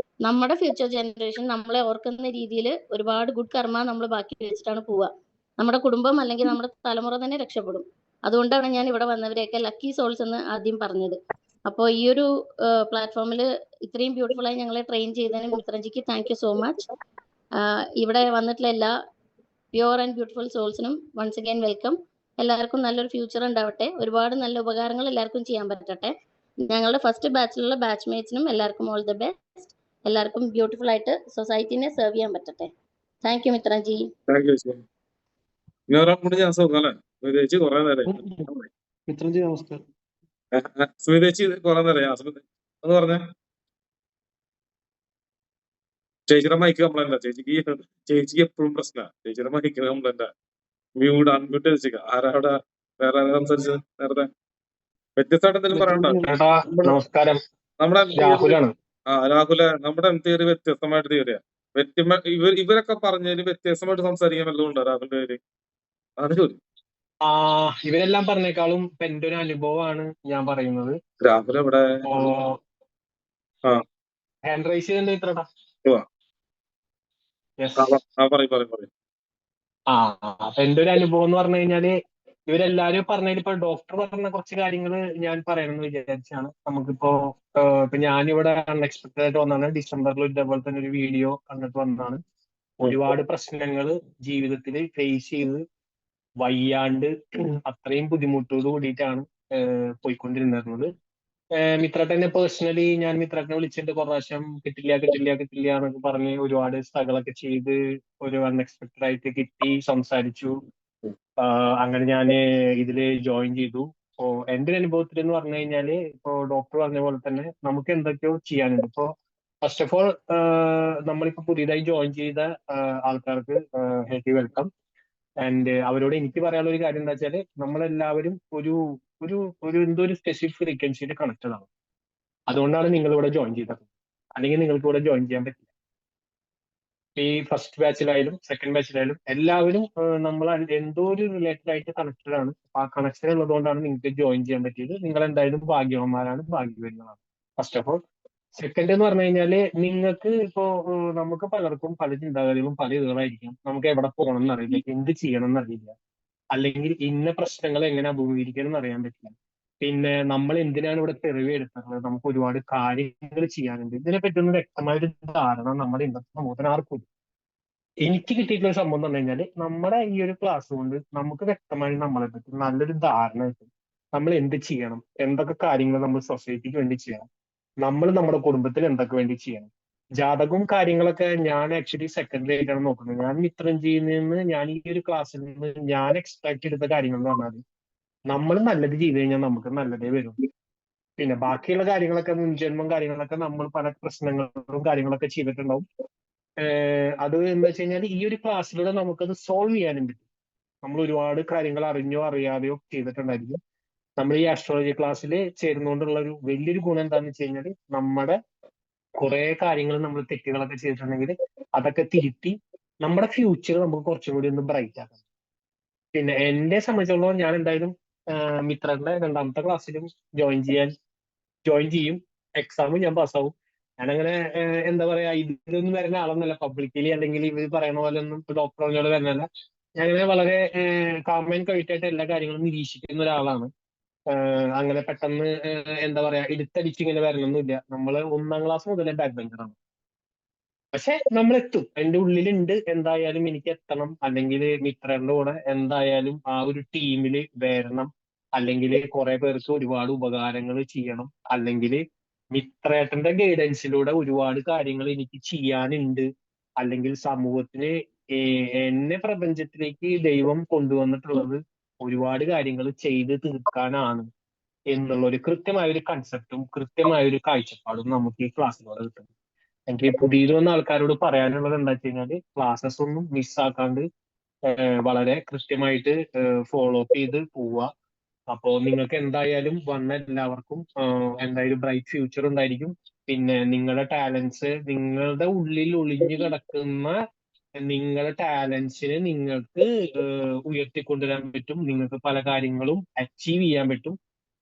Speaker 15: നമ്മുടെ ഫ്യൂച്ചർ ജനറേഷൻ നമ്മളെ ഓർക്കുന്ന രീതിയിൽ ഒരുപാട് ഗുഡ് കർമ്മ നമ്മൾ ബാക്കി വെച്ചിട്ടാണ് പോവുക. നമ്മുടെ കുടുംബം അല്ലെങ്കിൽ നമ്മുടെ തലമുറ തന്നെ രക്ഷപ്പെടും. അതുകൊണ്ടാണ് ഞാൻ ഇവിടെ വന്നവരെയൊക്കെ ലക്കി സോൾസ് എന്ന് ആദ്യം പറഞ്ഞത്. അപ്പോൾ ഈ ഒരു പ്ലാറ്റ്ഫോമിൽ ഇത്രയും ബ്യൂട്ടിഫുൾ ആയി ഞങ്ങളെ ട്രെയിൻ ചെയ്തതിന് മിത്രജിക്ക് താങ്ക് യു സോ മച്ച്. ഇവിടെ വന്നിട്ടുള്ള എല്ലാ പ്യുവർ ആൻഡ് ബ്യൂട്ടിഫുൾ സോൾസിനും വൺസ് അഗൈൻ വെൽക്കം. എല്ലാവർക്കും നല്ലൊരു ഫ്യൂച്ചർ ഉണ്ടാവട്ടെ, ഒരുപാട് നല്ല ഉപകാരങ്ങൾ എല്ലാവർക്കും ചെയ്യാൻ പറ്റട്ടെ. ഞങ്ങളുടെ ഫസ്റ്റ് ബാച്ചിലുള്ള ബാച്ച്മേറ്റ്സിനും എല്ലാവർക്കും ഓൾ ദി ബെസ്റ്റ്. എല്ലാവർക്കും ബ്യൂട്ടിഫുൾ ആയിട്ട് സൊസൈറ്റിനെ സെർവ് ചെയ്യാൻ പറ്റട്ടെ. Thank you Mitraji.
Speaker 1: Thank you. ഇനി ഒരാൾ കൂടി ഞാൻ അല്ലേ സ്മിതേച്ചി കുറെ നേരം
Speaker 16: മിത്രജി നമസ്കാരം.
Speaker 1: സ്മിതേച്ചി കുറെ നേരം ഒന്ന് പറഞ്ഞ ചേച്ചിയുടെ മൈക്ക് കംപ്ലൈന്റ്. ചേച്ചിക്ക് എപ്പോഴും പ്രശ്നമാണ്. ചേച്ചിയുടെ മൈക്ക് കംപ്ലൈന്റ്. മ്യൂട്ട് അൺമ്യൂട്ട് വെച്ചേക്ക. ആരാവിടെ വേറെ സംസാരിച്ചത് നേരത്തെ? വ്യത്യസ്തമായിട്ട് എന്തെങ്കിലും പറയണ്ടോ?
Speaker 16: നമസ്കാരം,
Speaker 1: നമ്മുടെ
Speaker 16: രാഹുലാണ്.
Speaker 1: രാഹുല, നമ്മുടെ തിയറി വ്യത്യസ്തമായിട്ട് തിയറിയാ. ഇവരൊക്കെ പറഞ്ഞതിന് വ്യത്യസ്തമായിട്ട് സംസാരിക്കാൻ വല്ലതും ഉണ്ടോ രാഹുലിന്റെ പേര്? അത് ചോദ്യം.
Speaker 16: ഇവരെല്ലാം പറഞ്ഞേക്കാളും എന്റെ ഒരു അനുഭവമാണ് ഞാൻ പറയുന്നത്.
Speaker 1: രാഹുൽ എവിടെ?
Speaker 16: ഹാൻഡ് റൈസ് ചെയ്തിട്ടുണ്ട് ഇത്രടാ. അപ്പൊ എന്റെ ഒരു അനുഭവം എന്ന് പറഞ്ഞു കഴിഞ്ഞാല് ഇവരെല്ലാരും പറഞ്ഞതിൽ ഇപ്പൊ ഡോക്ടർ പറഞ്ഞ കുറച്ച് കാര്യങ്ങൾ ഞാൻ പറയണമെന്ന് വിചാരിച്ചാണ്. നമുക്കിപ്പോ ഇപ്പൊ ഞാനിവിടെ അൺഎക്സ്പെക്ടഡ് ആയിട്ട് വന്നതാണ്. ഡിസംബറിൽ ഇതേപോലെ തന്നെ ഒരു വീഡിയോ കണ്ടിട്ട് വന്നതാണ്. ഒരുപാട് പ്രശ്നങ്ങൾ ജീവിതത്തിൽ ഫേസ് ചെയ്ത് വയ്യാണ്ട് അത്രയും ബുദ്ധിമുട്ടോട് കൂടിയിട്ടാണ് പോയിക്കൊണ്ടിരുന്നത്. മിത്രട്ടനെ പേഴ്സണലി ഞാൻ മിത്രട്ടനെ വിളിച്ചിട്ട് കുറേ പ്രാവശ്യം കിട്ടില്ല എന്നൊക്കെ പറഞ്ഞ് ഒരുപാട് സ്ട്രഗിളൊക്കെ ചെയ്ത് ഒരു അൺഎക്സ്പെക്ടഡ് ആയിട്ട് കിട്ടി, സംസാരിച്ചു. അങ്ങനെ ഞാൻ ഇതില് ജോയിൻ ചെയ്തു. ഇപ്പോ എന്റെ അനുഭവത്തിൽ എന്ന് പറഞ്ഞു കഴിഞ്ഞാല് ഇപ്പോ ഡോക്ടർ പറഞ്ഞ പോലെ തന്നെ നമുക്ക് എന്തൊക്കെയോ ചെയ്യാനുണ്ട്. ഇപ്പോ ഫസ്റ്റ് ഓഫ് ഓൾ നമ്മളിപ്പോ പുതിയതായി ജോയിൻ ചെയ്ത ആൾക്കാർക്ക് ഹെൽത്തി വെൽക്കം. ആൻഡ് അവരോട് എനിക്ക് പറയാനുള്ള ഒരു കാര്യം എന്താ വെച്ചാല് നമ്മളെല്ലാവരും ഒരു ഒരു ഒരു എന്തോ ഒരു സ്പെസിഫിക് ഫ്രീക്വൻസിയിൽ കണക്റ്റഡ് ആണ്. അതുകൊണ്ടാണ് നിങ്ങൾ ഇവിടെ ജോയിൻ ചെയ്തത്. അല്ലെങ്കിൽ നിങ്ങൾക്ക് ഇവിടെ ജോയിൻ ചെയ്യാൻ പറ്റില്ല. ഈ ഫസ്റ്റ് ബാച്ചിലായാലും സെക്കൻഡ് ബാച്ചിലായാലും എല്ലാവരും നമ്മൾ എന്തോ ഒരു റിലേറ്റഡ് ആയിട്ട് കണക്റ്റഡ് ആണ്. ആ കണക്ഷൻ ഉള്ളതുകൊണ്ടാണ് നിങ്ങൾക്ക് ജോയിൻ ചെയ്യാൻ പറ്റിയത്. നിങ്ങൾ എന്തായാലും ഭാഗ്യവാന്മാരാണ്, ഭാഗ്യവന്മാരാണ് ഫസ്റ്റ് ഓഫ് ഓൾ. സെക്കൻഡ് എന്ന് പറഞ്ഞു കഴിഞ്ഞാല് നിങ്ങൾക്ക് ഇപ്പോ നമുക്ക് പലർക്കും പല ചിന്താഗതികളും പല ഇതുകളായിരിക്കാം. നമുക്ക് എവിടെ പോകണം എന്നറിയില്ല, എന്ത് ചെയ്യണം എന്നറിയില്ല, അല്ലെങ്കിൽ ഇന്ന പ്രശ്നങ്ങൾ എങ്ങനെ അഭിമുഖീകരിക്കണം എന്ന് അറിയാൻ പറ്റില്ല. പിന്നെ നമ്മൾ എന്തിനാണ് ഇവിടെ തെറിവ് എടുക്കുന്നത്, നമുക്ക് ഒരുപാട് കാര്യങ്ങൾ ചെയ്യാനുണ്ട്. ഇതിനെ പറ്റുന്ന വ്യക്തമായൊരു ധാരണ നമ്മുടെ ഇന്നത്തെ സമൂഹത്തിന് ആർക്കും. എനിക്ക് കിട്ടിയിട്ടുള്ള സംഭവം എന്ന് പറഞ്ഞു കഴിഞ്ഞാല് നമ്മുടെ ഈ ഒരു ക്ലാസ് കൊണ്ട് നമുക്ക് വ്യക്തമായി നമ്മളെ പറ്റി നല്ലൊരു ധാരണ കിട്ടും. നമ്മൾ എന്ത് ചെയ്യണം, എന്തൊക്കെ കാര്യങ്ങൾ നമ്മൾ സൊസൈറ്റിക്ക് വേണ്ടി ചെയ്യണം, നമ്മൾ നമ്മുടെ കുടുംബത്തിന് എന്തൊക്കെ വേണ്ടി ചെയ്യണം. ജാതകവും കാര്യങ്ങളൊക്കെ ഞാൻ ആക്ച്വലി സെക്കൻഡറി ആയിട്ടാണ് നോക്കുന്നത്. ഞാൻ മിത്രഞ്ജിയിൽ നിന്ന് ഞാൻ ഈ ഒരു ക്ലാസ്സിൽ നിന്ന് ഞാൻ എക്സ്പെക്ട് ചെയ്ത കാര്യങ്ങൾ എന്ന് പറഞ്ഞാൽ നമ്മൾ നല്ലത് ചെയ്തു കഴിഞ്ഞാൽ നമുക്ക് നല്ലതേ വരും. പിന്നെ ബാക്കിയുള്ള കാര്യങ്ങളൊക്കെ മുൻജന്മം കാര്യങ്ങളൊക്കെ നമ്മൾ പല പ്രശ്നങ്ങളും കാര്യങ്ങളൊക്കെ ചെയ്തിട്ടുണ്ടാവും. അത് എന്താ വെച്ച് കഴിഞ്ഞാൽ ഈ ഒരു ക്ലാസ്സിലൂടെ നമുക്കത് സോൾവ് ചെയ്യാനും പറ്റും. നമ്മൾ ഒരുപാട് കാര്യങ്ങൾ അറിഞ്ഞോ അറിയാതെയോ ചെയ്തിട്ടുണ്ടായിരിക്കും. നമ്മൾ ഈ ആസ്ട്രോളജി ക്ലാസ്സിൽ ചേരുന്നതുകൊണ്ടുള്ള ഒരു വലിയൊരു ഗുണം എന്താണെന്ന് വെച്ച് കഴിഞ്ഞാൽ നമ്മുടെ കുറെ കാര്യങ്ങൾ നമ്മൾ തെറ്റുകളൊക്കെ ചെയ്തിട്ടുണ്ടെങ്കിൽ അതൊക്കെ തിരുത്തി നമ്മുടെ ഫ്യൂച്ചർ നമുക്ക് കുറച്ചും കൂടി ഒന്ന് ബ്രൈറ്റ് ആക്കാം. പിന്നെ എന്നെ സംബന്ധിച്ചിടത്തോളം ഞാൻ എന്തായാലും മിത്രന്റെ രണ്ടാമത്തെ ക്ലാസ്സിലും ജോയിൻ ചെയ്യും. എക്സാമും ഞാൻ പാസ്സാവും. ഞാനങ്ങനെ എന്താ പറയാ ഇതിലൊന്നും വരുന്ന ആളൊന്നല്ല, പബ്ലിക്കലി അല്ലെങ്കിൽ ഇവർ പറയുന്ന പോലെ ഒന്നും ഡോക്ടർ പറഞ്ഞോട് വരുന്നതല്ല. ഞാനിങ്ങനെ വളരെ കാം ആൻഡ് ക്വൈറ്റ് ആയിട്ട് എല്ലാ കാര്യങ്ങളും നിരീക്ഷിക്കുന്ന ഒരാളാണ്. അങ്ങനെ പെട്ടെന്ന് എന്താ പറയാ എടുത്തടിച്ച് ഇങ്ങനെ വരണമെന്നില്ല. നമ്മൾ 1-ാം ക്ലാസ് മുതലേ ബാക്ക് ബെഞ്ചറാണ്. പക്ഷെ നമ്മൾ എത്തും. എന്റെ ഉള്ളിലുണ്ട് എന്തായാലും എനിക്ക് എത്തണം, അല്ലെങ്കിൽ മിത്രന്റെ കൂടെ എന്തായാലും ആ ഒരു ടീമിൽ വരണം, അല്ലെങ്കിൽ കുറെ പേർക്ക് ഒരുപാട് ഉപകാരങ്ങൾ ചെയ്യണം, അല്ലെങ്കിൽ മിത്രേട്ടന്റെ ഗൈഡൻസിലൂടെ ഒരുപാട് കാര്യങ്ങൾ എനിക്ക് ചെയ്യാനുണ്ട്, അല്ലെങ്കിൽ സമൂഹത്തിന് എന്നെ പ്രപഞ്ചത്തിലേക്ക് ദൈവം കൊണ്ടുവന്നിട്ടുള്ളത് ഒരുപാട് കാര്യങ്ങൾ ചെയ്ത് തീർക്കാനാണ് എന്നുള്ള ഒരു കൃത്യമായ ഒരു കൺസെപ്റ്റും കൃത്യമായ ഒരു കാഴ്ചപ്പാടും നമുക്ക് ഈ ക്ലാസ്സിലൂടെ കിട്ടും. എനിക്ക് പുതിയത് വന്ന ആൾക്കാരോട് പറയാനുള്ളത് എന്താ വെച്ച് കഴിഞ്ഞാൽ ക്ലാസ്സസ് ഒന്നും മിസ്സാക്കാണ്ട് വളരെ കൃത്യമായിട്ട് ഫോളോ അപ്പ് ചെയ്ത് പോവുക. അപ്പോൾ നിങ്ങൾക്ക് എന്തായാലും വന്ന എല്ലാവർക്കും എന്തായാലും ബ്രൈറ്റ് ഫ്യൂച്ചർ ഉണ്ടായിരിക്കും. പിന്നെ നിങ്ങളുടെ ടാലൻസ്, നിങ്ങളുടെ ഉള്ളിൽ ഒളിഞ്ഞു കിടക്കുന്ന നിങ്ങളുടെ ടാലൻസിനെ നിങ്ങൾക്ക് ഉയർത്തിക്കൊണ്ടുവരാൻ പറ്റും. നിങ്ങൾക്ക് പല കാര്യങ്ങളും അച്ചീവ് ചെയ്യാൻ പറ്റും.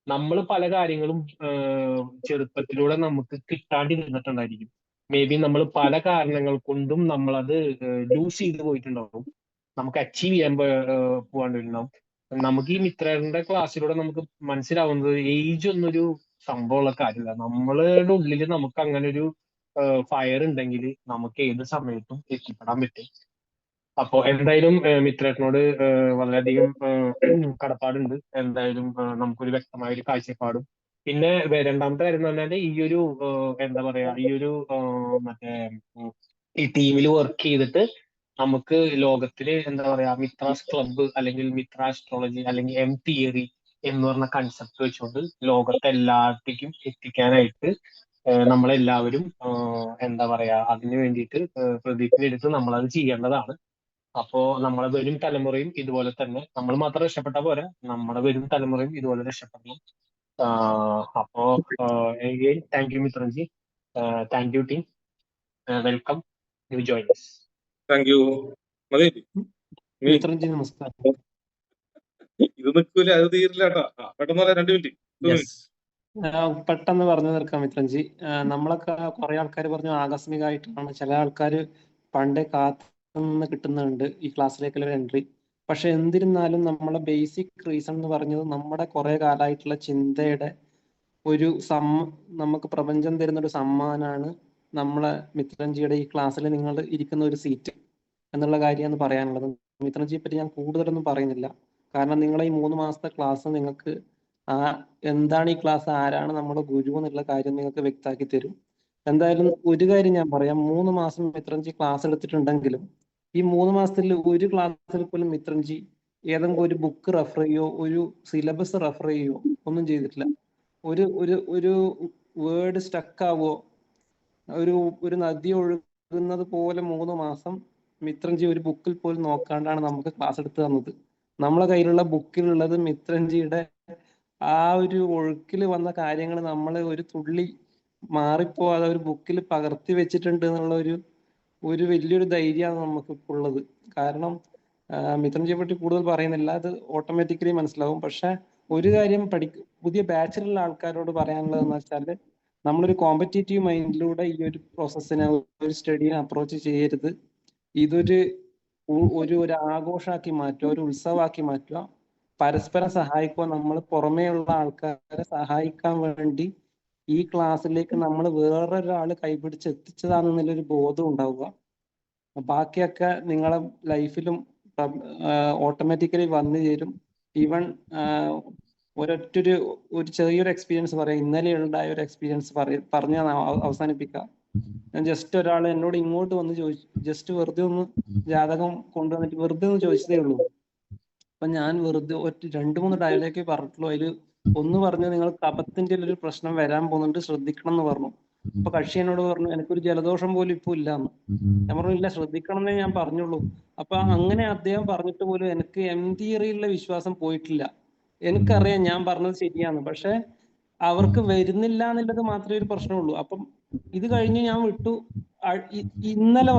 Speaker 16: നമ്മൾ പല കാര്യങ്ങളും ചെറുപ്പത്തിലൂടെ നമുക്ക് കിട്ടാണ്ടിരുന്നിട്ടുണ്ടായിരിക്കും. മേ ബി നമ്മൾ പല കാരണങ്ങൾ കൊണ്ടും നമ്മളത് ലൂസ് ചെയ്ത് പോയിട്ടുണ്ടാവും, നമുക്ക് അച്ചീവ് ചെയ്യാൻ പോകാണ്ടിരുന്നാവും. നമുക്ക് ഈ മിത്രന്റെ ക്ലാസ്സിലൂടെ നമുക്ക് മനസ്സിലാവുന്നത് ഏജ് ഒന്നൊരു സംഭവമുള്ള കാര്യമില്ല. നമ്മളുടെ ഉള്ളിൽ നമുക്ക് അങ്ങനെ ഒരു ഫയർ ഉണ്ടെങ്കിൽ നമുക്ക് ഏത് സമയത്തും എത്തിപ്പെടാൻ പറ്റും. അപ്പോ എന്തായാലും മിത്രേട്ടനോട് വളരെയധികം കടപ്പാടുണ്ട്. എന്തായാലും നമുക്കൊരു വ്യക്തമായ ഒരു കാഴ്ചപ്പാടും. പിന്നെ രണ്ടാമത്തെ കാര്യം എന്ന് പറഞ്ഞാൽ ഈ ഒരു എന്താ പറയാ, ഈ ഒരു മറ്റേ ഈ ടീമിൽ വർക്ക് ചെയ്തിട്ട് നമുക്ക് ലോകത്തില് എന്താ പറയാ മിത്രാസ് ക്ലബ്ബ് അല്ലെങ്കിൽ മിത്ര ആസ്ട്രോളജി അല്ലെങ്കിൽ എം തിയറി എന്ന് പറഞ്ഞ കൺസെപ്റ്റ് വെച്ചുകൊണ്ട് ലോകത്തെ എല്ലാത്തേക്കും എത്തിക്കാനായിട്ട് നമ്മളെല്ലാവരും എന്താ പറയാ അതിന് വേണ്ടിയിട്ട് പ്രതിജ്ഞയെടുത്ത് നമ്മളത് ചെയ്യേണ്ടതാണ്. അപ്പോ നമ്മളെ വരും തലമുറയും ഇതുപോലെ തന്നെ, നമ്മൾ മാത്രം രക്ഷപ്പെട്ട പോരാ, നമ്മുടെ വരും തലമുറയും ഇതുപോലെ രക്ഷപ്പെടണം. അപ്പോ thank you Mitranji, thank you team, welcome you join us.
Speaker 1: Thank you. മതി
Speaker 16: മിത്രൻജി നമസ്കാരം.
Speaker 1: ഇത് നിൽക്കൂല, അത് തീരില്ല കേട്ടോ. പെട്ടെന്ന് പറയാം, 2 മിനിറ്റ്.
Speaker 16: പെട്ടെന്ന് പറഞ്ഞു തീർക്കാം മിത്രൻജി. നമ്മളൊക്കെ കുറെ ആൾക്കാർ പറഞ്ഞു ആകസ്മികമായിട്ടാണ്, ചില ആൾക്കാർ പണ്ടേ കാത്തുനിന്ന് കിട്ടുന്നുണ്ട് ഈ ക്ലാസ്സിലേക്കുള്ള ഒരു എൻട്രി. പക്ഷെ എന്നിരുന്നാലും നമ്മളെ ബേസിക് റീസൺ എന്ന് പറഞ്ഞത് നമ്മുടെ കുറെ കാലമായിട്ടുള്ള ചിന്തയുടെ ഒരു നമുക്ക് പ്രപഞ്ചം തരുന്ന ഒരു സമ്മാനമാണ് നമ്മളെ മിത്രൻജിയുടെ ഈ ക്ലാസ്സിൽ നിങ്ങൾ ഇരിക്കുന്ന ഒരു സീറ്റ് എന്നുള്ള കാര്യമാണ് പറയാനുള്ളത്. മിത്രൻജിയെ പറ്റി ഞാൻ കൂടുതലൊന്നും പറയുന്നില്ല, കാരണം നിങ്ങളെ ഈ 3 മാസത്തെ ക്ലാസ് നിങ്ങൾക്ക് എന്താണ് ഈ ക്ലാസ്, ആരാണ് നമ്മുടെ ഗുരു എന്നുള്ള കാര്യം നിങ്ങൾക്ക് വ്യക്തമാക്കി തരും. എന്തായാലും ഒരു കാര്യം ഞാൻ പറയാം, 3 മാസം മിത്രൻജി ക്ലാസ് എടുത്തിട്ടുണ്ടെങ്കിലും ഈ 3 മാസത്തിൽ ഒരു ക്ലാസ്സിൽ പോലും മിത്രൻജി ഏതെങ്കിലും ഒരു ബുക്ക് റെഫർ ചെയ്യോ ഒരു സിലബസ് റെഫർ ചെയ്യോ ഒന്നും ചെയ്തിട്ടില്ല. ഒരു വേർഡ് സ്റ്റക്ക് ആവോ, ഒരു നദി ഒഴുകുന്നത് പോലെ 3 മാസം മിത്രൻജി ഒരു ബുക്കിൽ പോലും നോക്കാണ്ടാണ് നമുക്ക് ക്ലാസ് എടുത്തു തന്നത്. നമ്മളെ കയ്യിലുള്ള ബുക്കിലുള്ളത് മിത്രൻജിയുടെ ആ ഒരു ഒഴുക്കിൽ വന്ന കാര്യങ്ങൾ നമ്മൾ ഒരു തുള്ളി മാറിപ്പോവാതെ ഒരു ബുക്കിൽ പകർത്തി വെച്ചിട്ടുണ്ട് എന്നുള്ള ഒരു വലിയൊരു ധൈര്യമാണ് നമുക്ക് ഉള്ളത്. കാരണം മിത്രൻജിയെ പറ്റി കൂടുതൽ പറയുന്നില്ല, അത് ഓട്ടോമാറ്റിക്കലി മനസ്സിലാവും. പക്ഷെ ഒരു കാര്യം പുതിയ ബാച്ചിലുള്ള ആൾക്കാരോട് പറയാനുള്ളതെന്ന് വെച്ചാൽ, നമ്മളൊരു കോമ്പറ്റേറ്റീവ് മൈൻഡിലൂടെ ഈ ഒരു പ്രോസസ്സിനെ, ഒരു സ്റ്റഡിയെ അപ്രോച്ച് ചെയ്യരുത്. ഒരു ആഘോഷമാക്കി മാറ്റുക, ഒരു ഉത്സവമാക്കി മാറ്റുക, പരസ്പരം സഹായിക്കുക. നമ്മൾ പുറമേയുള്ള ആൾക്കാരെ സഹായിക്കാൻ വേണ്ടി ഈ ക്ലാസ്സിലേക്ക് നമ്മൾ വേറൊരാൾ കൈപിടിച്ച് എത്തിച്ചതാണെന്നുള്ളൊരു ബോധം ഉണ്ടാവുക. ബാക്കിയൊക്കെ നിങ്ങളെ ലൈഫിലും ഓട്ടോമാറ്റിക്കലി വന്നു ചേരും. ഈവൻ ഒരു ചെറിയൊരു എക്സ്പീരിയൻസ് പറയാം. ഇന്നലെ ഉണ്ടായ ഒരു എക്സ്പീരിയൻസ് പറഞ്ഞ് അവസാനിപ്പിക്കാം. ഞാൻ ജസ്റ്റ് ഒരാൾ എന്നോട് ഇങ്ങോട്ട് വന്ന് ചോദിച്ചു, ജസ്റ്റ് വെറുതെ ഒന്ന് ജാതകം കൊണ്ടുവന്നിട്ട് വെറുതെ ഒന്ന് ചോദിച്ചതേ ഉള്ളൂ. അപ്പൊ ഞാൻ വെറുതെ 2-3 ഡയലോഗ് പറഞ്ഞിട്ടുള്ളൂ. അതിൽ ഒന്ന് പറഞ്ഞു, നിങ്ങൾ കഫത്തിന്റെ ഒരു പ്രശ്നം വരാൻ പോകുന്നുണ്ട്, ശ്രദ്ധിക്കണം എന്ന് പറഞ്ഞു. അപ്പൊ കക്ഷി എന്നോട് പറഞ്ഞു, എനിക്കൊരു ജലദോഷം പോലും ഇപ്പൊ ഇല്ലാന്ന്. ഞാൻ പറഞ്ഞു, ഇല്ല, ശ്രദ്ധിക്കണം എന്നേ ഞാൻ പറഞ്ഞുള്ളൂ. അപ്പൊ അങ്ങനെ അദ്ദേഹം പറഞ്ഞിട്ട് പോലും എനിക്ക് എം തിയറിയിലുള്ള വിശ്വാസം പോയിട്ടില്ല. എനിക്കറിയാം ഞാൻ പറഞ്ഞത് ശരിയാണ്, പക്ഷെ അവർക്ക് വരുന്നില്ല എന്നുള്ളത് മാത്രമേ ഒരു പ്രശ്നമുള്ളൂ. അപ്പം ഇത് കഴിഞ്ഞ് ഞാൻ വിട്ടു. ഇന്നലെ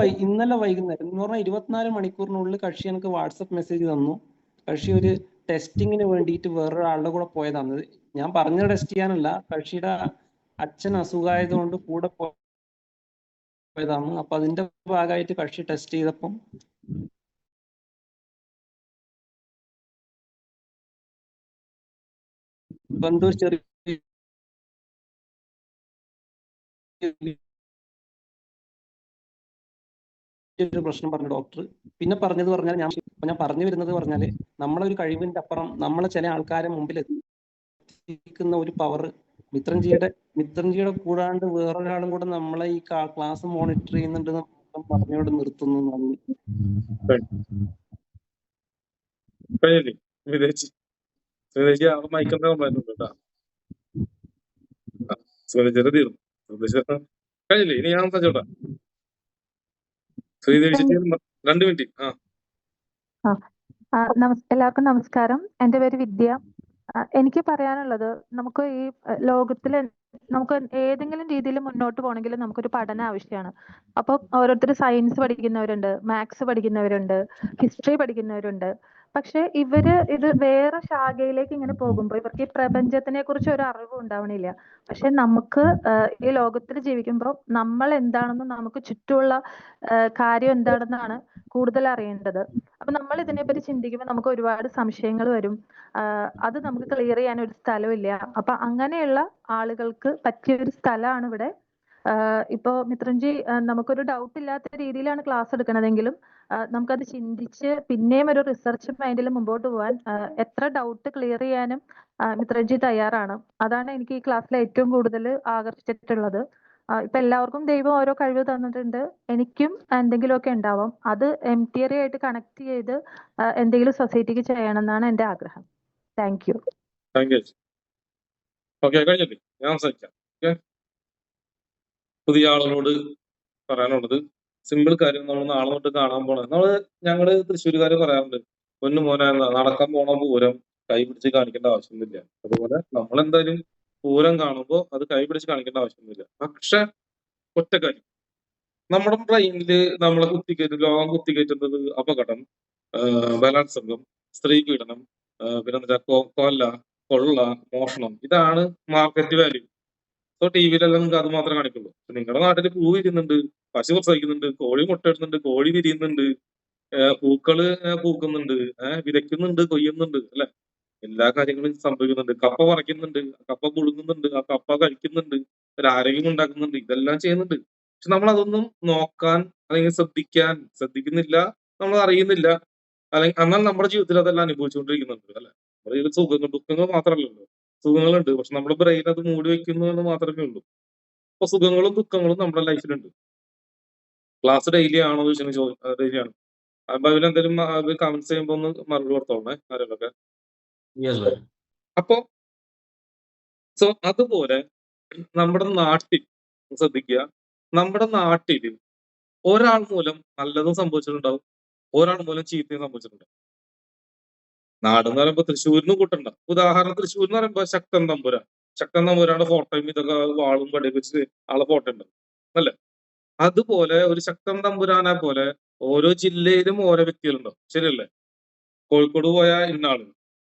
Speaker 16: വൈകുന്നേരം എന്ന് പറഞ്ഞാൽ 24 മണിക്കൂറിനുള്ളിൽ കക്ഷി എനിക്ക് വാട്സപ്പ് മെസ്സേജ് തന്നു. കക്ഷി ഒരു ടെസ്റ്റിങ്ങിന് വേണ്ടിയിട്ട് വേറൊരാളുടെ കൂടെ പോയതാണ്. ഞാൻ പറഞ്ഞ ടെസ്റ്റ് ചെയ്യാനല്ല, കക്ഷിയുടെ അച്ഛൻ അസുഖമായതുകൊണ്ട് കൂടെ പോയതാണ്. അപ്പൊ അതിന്റെ ഭാഗമായിട്ട് കക്ഷി ടെസ്റ്റ് ചെയ്തപ്പം എന്തോ ചെറിയ പ്രശ്നം പറഞ്ഞു ഡോക്ടർ. പിന്നെ പറഞ്ഞാൽ ഞാൻ പറഞ്ഞു വരുന്നത് പറഞ്ഞാല്, നമ്മളൊരു കഴിവിന്റെ അപ്പുറം നമ്മളെ ചില ആൾക്കാരെ മുമ്പിൽ എത്തിക്കുന്ന ഒരു പവർ മിത്രൻജിയുടെ കൂടാണ്ട് വേറൊരാളും കൂടെ നമ്മളെ ഈ ക്ലാസ് മോണിറ്റർ ചെയ്യുന്നുണ്ട് പറഞ്ഞോട് നിർത്തുന്നു.
Speaker 1: സ്മിതേച്ചി സ്മിതേച്ചി ആ മൈക്കിന്റെ കംപ്ലൈന്റ് ഉണ്ട് കേട്ടോ. സ്മിതേച്ചിയുടെ തീർന്നു. സ്മിതേച്ചി കഴിഞ്ഞില്ലേ? ഇനി ഞാൻ സംസാരിച്ചോട്ടെ. ശ്രീദേവി 2 മിനിറ്റ്.
Speaker 17: എല്ലാവർക്കും നമസ്കാരം. എൻ്റെ പേര് വിദ്യ. എനിക്ക് പറയാനുള്ളത്, നമുക്ക് ഈ ലോകത്തില് നമുക്ക് ഏതെങ്കിലും രീതിയിൽ മുന്നോട്ട് പോകണമെങ്കിൽ നമുക്കൊരു പഠനം ആവശ്യമാണ്. അപ്പൊ ഓരോരുത്തർ സയൻസ് പഠിക്കുന്നവരുണ്ട്, മാത്സ് പഠിക്കുന്നവരുണ്ട്, ഹിസ്റ്ററി പഠിക്കുന്നവരുണ്ട്. പക്ഷെ ഇവര് ഇത് വേറെ ശാഖയിലേക്ക് ഇങ്ങനെ പോകുമ്പോൾ ഇവർക്ക് ഈ പ്രപഞ്ചത്തിനെ കുറിച്ച് ഒരു അറിവും ഉണ്ടാവണില്ല. പക്ഷെ നമുക്ക് ഈ ലോകത്തിൽ ജീവിക്കുമ്പോൾ നമ്മൾ എന്താണെന്നും നമുക്ക് ചുറ്റുമുള്ള കാര്യം എന്താണെന്നാണ് കൂടുതൽ അറിയേണ്ടത്. അപ്പൊ നമ്മൾ ഇതിനെപ്പറ്റി ചിന്തിക്കുമ്പോൾ നമുക്ക് ഒരുപാട് സംശയങ്ങൾ വരും. അത് നമുക്ക് ക്ലിയർ ചെയ്യാൻ ഒരു സ്ഥലമില്ല. അപ്പൊ അങ്ങനെയുള്ള ആളുകൾക്ക് പറ്റിയ ഒരു സ്ഥലമാണ് ഇവിടെ. ഇപ്പോ മിത്രൻജി നമുക്കൊരു ഡൗട്ട് ഇല്ലാത്ത രീതിയിലാണ് ക്ലാസ് എടുക്കണതെങ്കിലും നമുക്കത് ചിന്തിച്ച് പിന്നെയും ഒരു റിസർച്ച് മൈൻഡിൽ മുമ്പോട്ട് പോകാൻ എത്ര ഡൗട്ട് ക്ലിയർ ചെയ്യാനും മിത്രൻജി തയ്യാറാണ്. അതാണ് എനിക്ക് ഈ ക്ലാസ്സിൽ ഏറ്റവും കൂടുതൽ ആകർഷിച്ചിട്ടുള്ളത്. ഇപ്പൊ എല്ലാവർക്കും ദൈവം ഓരോ കഴിവ് തന്നിട്ടുണ്ട്. എനിക്കും എന്തെങ്കിലുമൊക്കെ ഉണ്ടാവാം. അത് MTRE ആയിട്ട് കണക്ട് ചെയ്ത് എന്തെങ്കിലും സൊസൈറ്റിക്ക് ചെയ്യണം എന്നാണ് എന്റെ ആഗ്രഹം. Thank you.
Speaker 1: കഴിഞ്ഞില്ലേ? ഞാൻ സംസാരിക്കാം. പുതിയ ആളുകളോട് പറയാനുള്ളത് സിമ്പിൾ കാര്യം. നമ്മൾ നാളെ തൊട്ട് കാണാൻ പോണ ഞങ്ങള് തൃശ്ശൂരുകാര് പറയാറുണ്ട്, പൊന്നു മോനെ നടക്കാൻ പോണ പൂരം കൈ പിടിച്ച് കാണിക്കേണ്ട ആവശ്യമൊന്നുമില്ല. അതുപോലെ നമ്മളെന്തായാലും പൂരം കാണുമ്പോൾ അത് കൈ പിടിച്ച് കാണിക്കേണ്ട ആവശ്യമൊന്നുമില്ല. പക്ഷെ ഒറ്റ കാര്യം, നമ്മുടെ ബ്രെയിനില് നമ്മളെ ലോകം കുത്തിക്കയറ്റുന്നത് അപകടം, ബലാത്സംഗം, സ്ത്രീ പീഡനം, പിന്നെന്താ കൊള്ള, മോഷണം. ഇതാണ് മാർക്കറ്റ് വാല്യൂ. സോ ടിവിയിലെല്ലാം നിങ്ങൾക്ക് അത് മാത്രമേ കാണിക്കുള്ളൂ. നിങ്ങളുടെ നാട്ടിൽ പൂ വിരിയുന്നുണ്ട്, പശു പ്രസവിക്കുന്നുണ്ട്, കോഴി മുട്ടയിടുന്നുണ്ട്, കോഴി വിരിയുന്നുണ്ട്, പൂക്കള് പൂക്കുന്നുണ്ട്, വിതയ്ക്കുന്നുണ്ട്, കൊയ്യുന്നുണ്ട്, അല്ലെ? എല്ലാ കാര്യങ്ങളും സംഭവിക്കുന്നുണ്ട്. കപ്പ പറിക്കുന്നുണ്ട്, കപ്പ പുഴുങ്ങുന്നുണ്ട്, ആ കപ്പ കഴിക്കുന്നുണ്ട്, ഒരു ആരോഗ്യം ഉണ്ടാക്കുന്നുണ്ട്, ഇതെല്ലാം ചെയ്യുന്നുണ്ട്. പക്ഷെ നമ്മൾ അതൊന്നും നോക്കാൻ അല്ലെങ്കിൽ ശ്രദ്ധിക്കുന്നില്ല, നമ്മൾ അറിയുന്നില്ല. അല്ലെങ്കിൽ എന്നാൽ നമ്മുടെ ജീവിതത്തിൽ അതെല്ലാം അനുഭവിച്ചുകൊണ്ടിരിക്കുന്നുണ്ട്, അല്ലെ? നമ്മുടെ ജീവിതത്തിൽ ദുഃഖങ്ങൾ മാത്രമല്ലല്ലോ, സുഖങ്ങളുണ്ട്. പക്ഷെ നമ്മുടെ ബ്രെയിൻ അത് മൂടി വെക്കുന്നു എന്ന് മാത്രമേ ഉള്ളൂ. അപ്പൊ സുഖങ്ങളും ദുഃഖങ്ങളും നമ്മുടെ ലൈഫിലുണ്ട്. ക്ലാസ് ഡെയിലി ആണോ ചോദിച്ചാൽ ഡെയിലി ആണ്. അപ്പൊ അതിലെന്തെങ്കിലും കമന്റ്സ് ചെയ്യുമ്പോ ഒന്ന് മറുപടി കൊടുത്തോളേ ആരെങ്കിലൊക്കെ. അപ്പൊ അതുപോലെ നമ്മുടെ നാട്ടിൽ ശ്രദ്ധിക്കുക, നമ്മുടെ നാട്ടിൽ ഒരാൾ മൂലം നല്ലതും സംഭവിച്ചിട്ടുണ്ടാവും, ഒരാൾ മൂലം ചീത്തയും സംഭവിച്ചിട്ടുണ്ടാവും. നാട് എന്ന് പറയുമ്പോ തൃശ്ശൂരിന് കൂട്ടണ്ട. ഉദാഹരണം തൃശ്ശൂർ എന്ന് പറയുമ്പോ ശക്തൻ തമ്പുരാന്റെ ഫോട്ടോയും ഇതൊക്കെ വാളും കടയിൽ വെച്ച് ആളെ ഫോട്ടോ ഉണ്ട്, അല്ലെ? അതുപോലെ ഒരു ശക്തൻ തമ്പുരാനെ പോലെ ഓരോ ജില്ലയിലും ഓരോ വ്യക്തികളുണ്ടാവും, ശരിയല്ലേ? കോഴിക്കോട് പോയ ഇന്നാള്,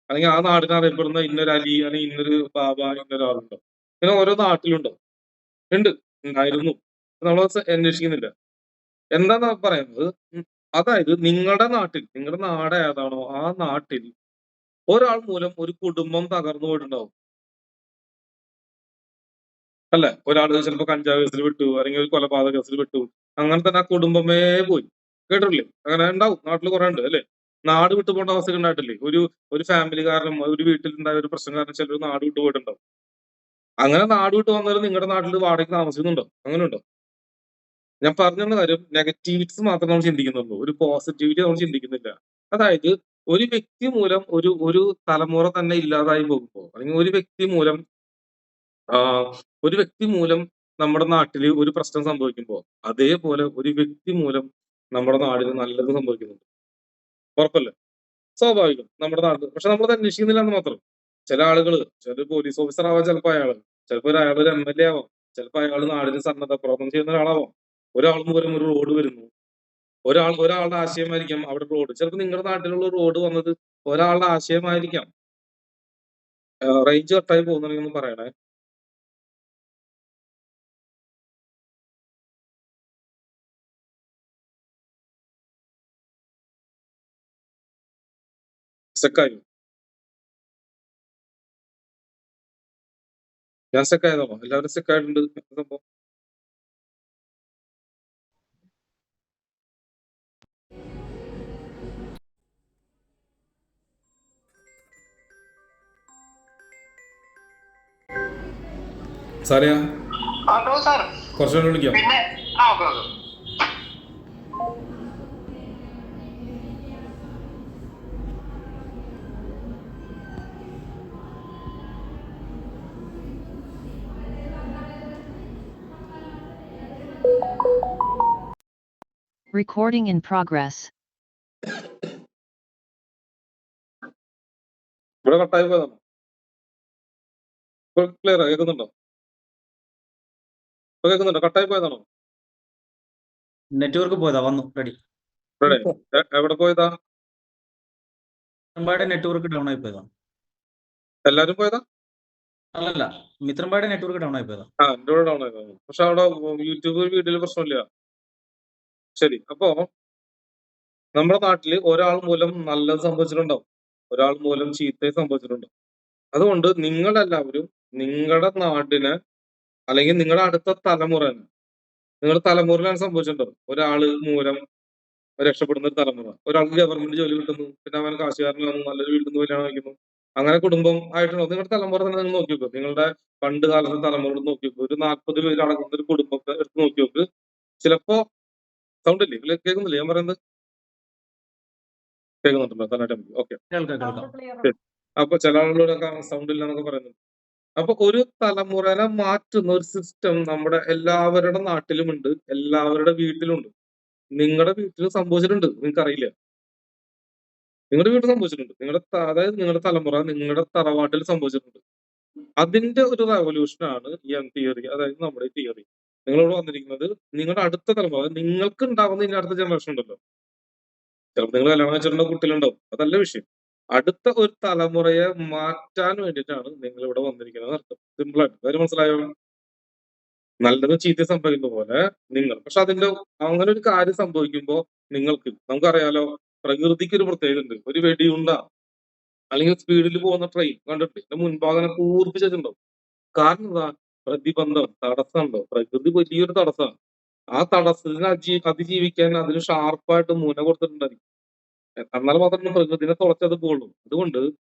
Speaker 1: അല്ലെങ്കിൽ ആ നാടിനെ അറിയപ്പെടുന്ന ഇന്നൊരു അലി, അല്ലെങ്കിൽ ഇന്നൊരു ബാബ, ഇന്നൊരാളുണ്ടാവും. ഇങ്ങനെ ഓരോ നാട്ടിലുണ്ടാവും. ഉണ്ടായിരുന്നു, നമ്മൾ അന്വേഷിക്കുന്നില്ല. എന്താന്ന് പറയുന്നത്, അതായത് നിങ്ങളുടെ നാട് ഏതാണോ ആ നാട്ടിൽ ഒരാൾ മൂലം ഒരു കുടുംബം തകർന്നു പോയിട്ടുണ്ടാവും, അല്ലെ? ഒരാൾ ചിലപ്പോ കഞ്ചാവ് കേസിൽ വിട്ടു, അല്ലെങ്കിൽ ഒരു കൊലപാതക കേസിൽ വിട്ടു, അങ്ങനെ തന്നെ ആ കുടുംബമേ പോയി. കേട്ടിട്ടില്ലേ? അങ്ങനെ ഉണ്ടാവും, നാട്ടിൽ കുറെ ഉണ്ട്, അല്ലെ? നാട് വിട്ടു പോകേണ്ട അവസ്ഥ ഉണ്ടായിട്ടില്ലേ? ഒരു ഫാമിലി കാരണം, ഒരു വീട്ടിലുണ്ടായ ഒരു പ്രശ്നം കാരണം ചിലർ നാട് വിട്ടു പോയിട്ടുണ്ടാവും. അങ്ങനെ നാട് വിട്ടു വന്നവർ നിങ്ങളുടെ നാട്ടിൽ വാടകയ്ക്ക് താമസിക്കുന്നുണ്ടോ? അങ്ങനെ ഉണ്ടോ? ഞാൻ പറഞ്ഞ കാര്യം, നെഗറ്റിവിറ്റീസ് മാത്രം നമ്മൾ ചിന്തിക്കുന്നുള്ളൂ, ഒരു പോസിറ്റിവിറ്റി നമ്മൾ ചിന്തിക്കുന്നില്ല. അതായത് ഒരു വ്യക്തി മൂലം ഒരു തലമുറ തന്നെ ഇല്ലാതായി പോകുമ്പോൾ, അല്ലെങ്കിൽ ഒരു വ്യക്തി മൂലം നമ്മുടെ നാട്ടിൽ ഒരു പ്രശ്നം സംഭവിക്കുമ്പോൾ, അതേപോലെ ഒരു വ്യക്തി മൂലം നമ്മുടെ നാടിൽ നല്ലത് സംഭവിക്കുന്നുണ്ട്. ഉറപ്പല്ലേ? സ്വാഭാവികം നമ്മുടെ നാട്ടിൽ. പക്ഷെ നമ്മളത് അന്വേഷിക്കുന്നില്ല എന്ന് മാത്രം. ചില ആളുകൾ, ചില പോലീസ് ഓഫീസർ ആവാം, ചിലപ്പോൾ അയാൾ ഒരു MLA ആവാം, ചിലപ്പോൾ അയാൾ നാടിന് സന്നദ്ധ പ്രവർത്തനം ചെയ്യുന്ന ഒരാളാവാം. ഒരാൾ മൂലം ഒരു റോഡ് വരുന്നു, ഒരാളുടെ ആശയമായിരിക്കാം അവിടെ റോഡ്. ചിലപ്പോൾ നിങ്ങളുടെ നാട്ടിലുള്ള റോഡ് വന്നത് ഒരാളുടെ ആശയമായിരിക്കാം. റേഞ്ച് കട്ടായി പോകുന്നുണ്ടെങ്കിൽ പറയണേ. സ്റ്റക്കായി? ഞാൻ സ്റ്റക്കായതാണോ? എല്ലാവരും സ്റ്റക്കായിട്ടുണ്ട്. സംഭവം സാറിയാ കുറച്ചുകൂടെ വിളിക്കാം.
Speaker 18: Recording in progress.
Speaker 1: ഇവിടെ കട്ടായി പോയതാണോ? ഇപ്പൊ ക്ലിയർ കേൾക്കുന്നുണ്ടോ? ഇപ്പൊ കേൾക്കുന്നുണ്ടോ? കട്ടായി പോയതാണോ?
Speaker 4: നെറ്റ്വർക്ക് പോയതാ, വന്നു റെഡി.
Speaker 1: എവിടെ പോയതാ?
Speaker 4: മിത്രമ്പാടെ നെറ്റ്വർക്ക് ഡൗൺ ആയി പോയതാ.
Speaker 1: എല്ലാരും പോയതാ?
Speaker 4: അല്ലല്ല, മിത്രമ്പാടെ നെറ്റ്വർക്ക് ഡൗൺ ആയി പോയതാ.
Speaker 1: എന്റെ കൂടെ ഡൗൺ ആയതാണ്. പക്ഷെ അവിടെ യൂട്യൂബ് വീഡിയോയിൽ പ്രശ്നമില്ല. ശരി, അപ്പോ നമ്മുടെ നാട്ടില് ഒരാൾ മൂലം നല്ലത് സംഭവിച്ചിട്ടുണ്ടാവും, ഒരാൾ മൂലം ചീത്തയും സംഭവിച്ചിട്ടുണ്ടാവും. അതുകൊണ്ട് നിങ്ങളെല്ലാവരും നിങ്ങളുടെ നാടിനെ അല്ലെങ്കിൽ നിങ്ങളുടെ അടുത്ത തലമുറനെ, നിങ്ങളുടെ തലമുറയിലാണ് സംഭവിച്ചിട്ടുണ്ടാവും. ഒരാള് മൂലം രക്ഷപ്പെടുന്ന ഒരു തലമുറ, ഒരാൾക്ക് ഗവൺമെന്റ് ജോലി കിട്ടുന്നു, പിന്നെ അവൻ കാശുകാരനാണ്, നല്ലൊരു വീട്ടിൽ നിന്ന് കല്യാണം കഴിക്കുന്നു, അങ്ങനെ കുടുംബം ആയിട്ടുണ്ടോ? നിങ്ങളുടെ തലമുറ തന്നെ നിങ്ങൾ നോക്കി നോക്കുക. നിങ്ങളുടെ പണ്ട് കാലത്തെ തലമുറ നോക്കി നോക്കുക. ഒരു 40 പേര് അടങ്ങുന്ന ഒരു കുടുംബത്തെ എടുത്ത് നോക്കി നോക്ക്. ചിലപ്പോ സൗണ്ട് ഇല്ലേ? കേൾക്കുന്നില്ലേ ഞാൻ പറയുന്നത്? കേൾക്കുന്നുണ്ടല്ലോ? തന്നെ ഓക്കെ. അപ്പൊ ചില ആളുകളൊക്കെ സൗണ്ട് ഇല്ല എന്നൊക്കെ പറയുന്നുണ്ട്. അപ്പൊ ഒരു തലമുറനെ മാറ്റുന്ന ഒരു സിസ്റ്റം നമ്മുടെ എല്ലാവരുടെ നാട്ടിലുമുണ്ട്, എല്ലാവരുടെ വീട്ടിലുണ്ട്. നിങ്ങളുടെ വീട്ടിൽ സംഭവിച്ചിട്ടുണ്ട്, നിങ്ങൾക്ക് അറിയില്ല. നിങ്ങളുടെ വീട്ടിൽ സംഭവിച്ചിട്ടുണ്ട്, അതായത് നിങ്ങളുടെ തലമുറ നിങ്ങളുടെ തറവാട്ടിൽ സംഭവിച്ചിട്ടുണ്ട്. അതിന്റെ ഒരു റെവല്യൂഷനാണ് ഈ തിയറി, അതായത് നമ്മുടെ ഈ തിയറി. നിങ്ങളോട് വന്നിരിക്കുന്നത് നിങ്ങളുടെ അടുത്ത തലമുറ, നിങ്ങൾക്ക് ഉണ്ടാവുന്ന ഇനി അടുത്ത ജനറേഷൻ ഉണ്ടല്ലോ, ചിലപ്പോൾ നിങ്ങൾ കല്യാണം വെച്ചിട്ടുണ്ടാവും, കുട്ടികളുണ്ടാവും, അതല്ല വിഷയം. അടുത്ത ഒരു തലമുറയെ മാറ്റാൻ വേണ്ടിയിട്ടാണ് നിങ്ങൾ ഇവിടെ വന്നിരിക്കുന്നത് അർത്ഥം. സിമ്പിൾ ആയിട്ട് കാര്യം മനസ്സിലായോ? നല്ലതും ചീത്ത സംഭവിക്കുന്ന പോലെ നിങ്ങൾ, പക്ഷെ അതിന്റെ അങ്ങനെ ഒരു കാര്യം സംഭവിക്കുമ്പോ നമുക്കറിയാലോ, പ്രകൃതിക്ക് ഒരു പ്രത്യേകത ഉണ്ട്. ഒരു വെടിയുണ്ട അല്ലെങ്കിൽ സ്പീഡിൽ പോകുന്ന ട്രെയിൻ കണ്ടിട്ട് എന്റെ മുൻഭാഗം കൂർപ്പിച്ചിട്ടുണ്ടാവും. കാരണം എന്താ? പ്രതിബന്ധം, തടസ്സമുണ്ടോ? പ്രകൃതി വലിയൊരു തടസ്സമാണ്. ആ തടസ്സത്തിന് അതിജീവിക്കാൻ അതിന് ഷാർപ്പായിട്ട് മുന കൊടുത്തിട്ടുണ്ടായിരിക്കും. എന്നാൽ മാത്രമേ പ്രകൃതിനെ തുളച്ചത് പോകുള്ളൂ. അതുകൊണ്ട്